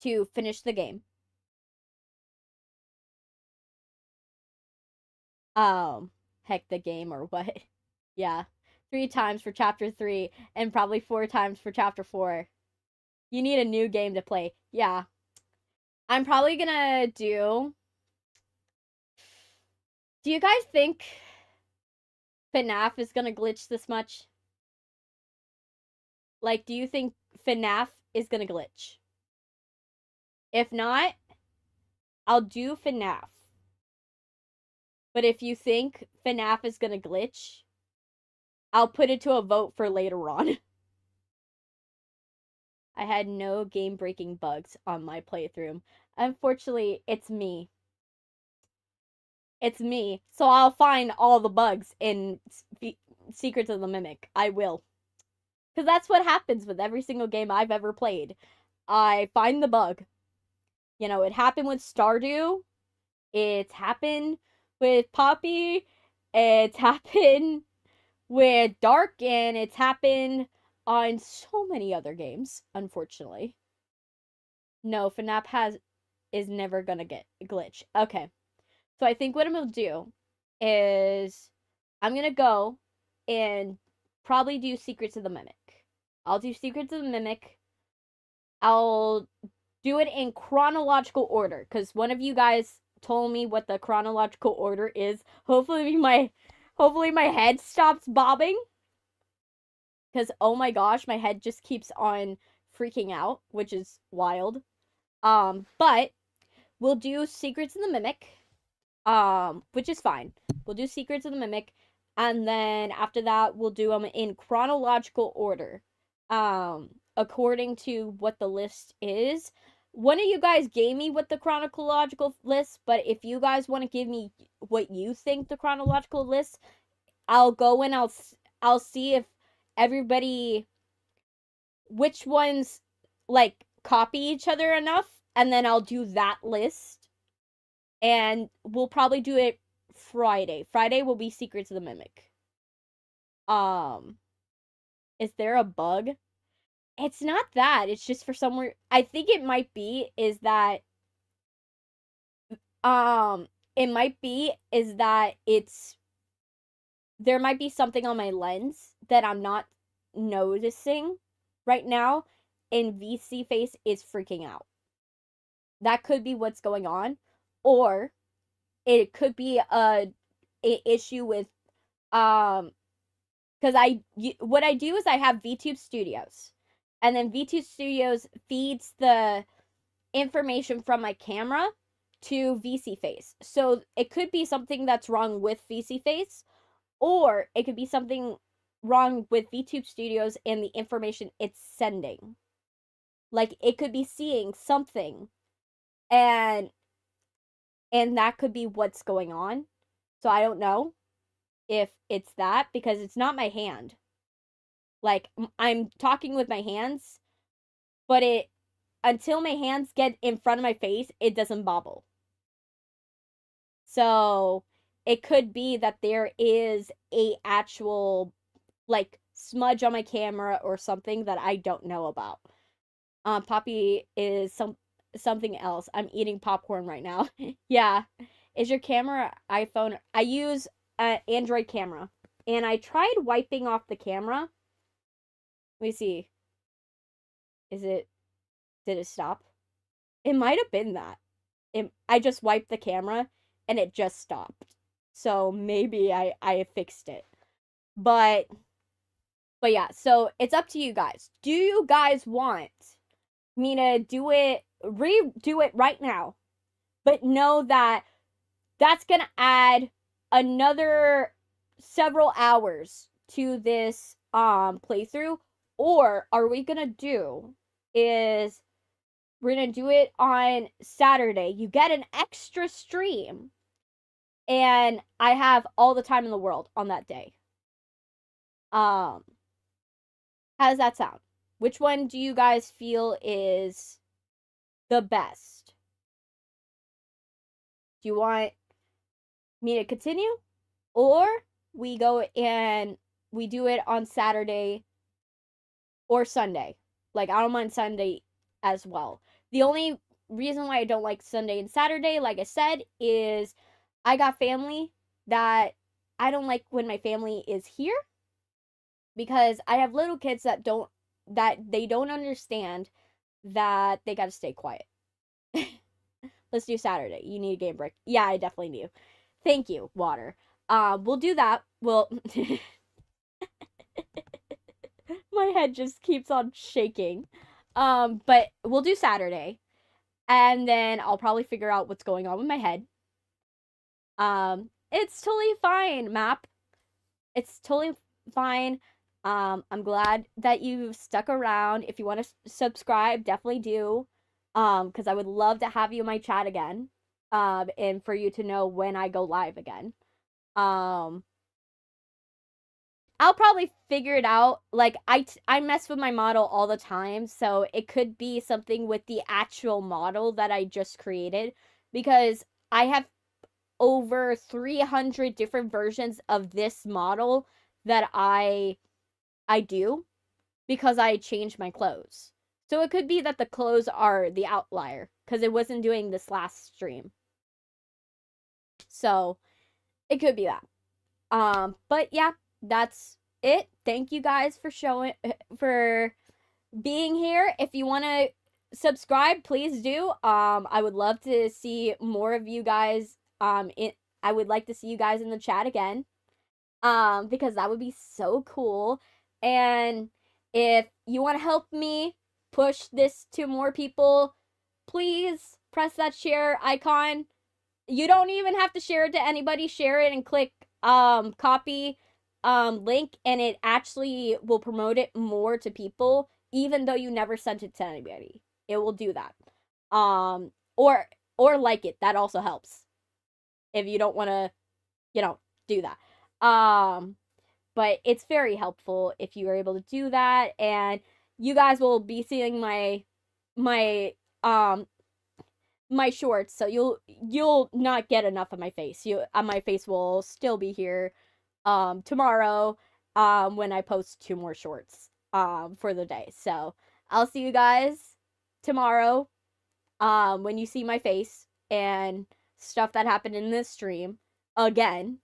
to finish the game. Heck the game or what? Yeah. 3 times for chapter 3 and probably 4 times for chapter 4. You need a new game to play. Yeah. I'm probably gonna do... Do you guys think FNAF is gonna glitch this much? Like, do you think FNAF is gonna glitch? If not, I'll do FNAF. But if you think FNAF is gonna glitch, I'll put it to a vote for later on. I had no game-breaking bugs on my playthrough. Unfortunately, it's me. It's me. So I'll find all the bugs in Secrets of the Mimic. I will. Because that's what happens with every single game I've ever played. I find the bug. You know, it happened with Stardew. It's happened with Poppy. It's happened with Dark. And it's happened on so many other games, unfortunately. No, FNAF is never gonna get a glitch. Okay. So I think what I'm gonna do is I'm gonna go and probably do Secrets of the Mimic. I'll do Secrets of the Mimic. I'll do it in chronological order, because one of you guys told me what the chronological order is. Hopefully my head stops bobbing. Because, oh my gosh, my head just keeps on freaking out, which is wild. But we'll do Secrets of the Mimic, which is fine. We'll do Secrets of the Mimic, and then after that, we'll do them in chronological order, according to what the list is. One of you guys gave me what the chronological list, but if you guys want to give me what you think the chronological list, I'll go and I'll see if everybody, which ones, like, copy each other enough, and then I'll do that list, and we'll probably do it Friday. Friday will be Secrets of the Mimic. Is there a bug? It's not that. It's just for somewhere. I think it might be is that it's there might be something on my lens that I'm not noticing right now, and VC Face is freaking out. That could be what's going on. Or it could be a issue with because what I do is I have VTube Studios, and then VTube Studios feeds the information from my camera to VC Face. So it could be something that's wrong with VC Face, or it could be something wrong with VTube Studios and the information it's sending. Like, it could be seeing something, and that could be what's going on. So I don't know if it's that, because it's not my hand. Like, I'm talking with my hands, but until my hands get in front of my face, it doesn't bobble. So it could be that there is a actual, like, smudge on my camera or something that I don't know about. Poppy is something else. I'm eating popcorn right now. Yeah. Is your camera iPhone? I use an Android camera, and I tried wiping off the camera. Let me see. Did it stop? It might have been that. I just wiped the camera and it just stopped. So maybe I fixed it. But yeah, so it's up to you guys. Do you guys want me to redo it right now? But know that that's gonna add another several hours to this playthrough. Or are we gonna do is we're gonna do it on Saturday. You get an extra stream, and I have all the time in the world on that day. How does that sound? Which one do you guys feel is the best? Do you want me to continue? Or we go and we do it on Saturday or Sunday? Like, I don't mind Sunday as well. The only reason why I don't like Sunday and Saturday, like I said, is I got family that I don't like when my family is here, because I have little kids that don't understand that they gotta stay quiet. Let's do Saturday. You need a game break. Yeah, I definitely do. Thank you, water. We'll do that. My head just keeps on shaking. But we'll do Saturday, and then I'll probably figure out what's going on with my head. It's totally fine, Map. It's totally fine. I'm glad that you stuck around. If you want to subscribe, definitely do. Because I would love to have you in my chat again. And for you to know when I go live again. I'll probably figure it out. Like, I mess with my model all the time, so it could be something with the actual model that I just created, because I have over 300 different versions of this model that I do, because I changed my clothes. So it could be that the clothes are the outlier, because it wasn't doing this last stream. So it could be that. But yeah, that's it. Thank you guys for being here. If you want to subscribe, please do. I would love to see more of you guys. I would like to see you guys in the chat again. Because that would be so cool. And if you want to help me push this to more people, please press that share icon. You don't even have to share it to anybody. Share it and click copy link, and it actually will promote it more to people, even though you never sent it to anybody. It will do that. Or like it. That also helps. If you don't want to, do that. But it's very helpful if you are able to do that, and you guys will be seeing my shorts, so you'll not get enough of my face. My face will still be here tomorrow when I post 2 more shorts for the day. So I'll see you guys tomorrow when you see my face and stuff that happened in this stream again.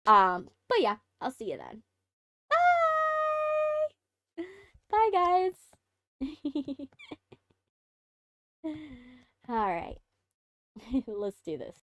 But yeah, I'll see you then. Bye! Bye, guys! Alright. Let's do this.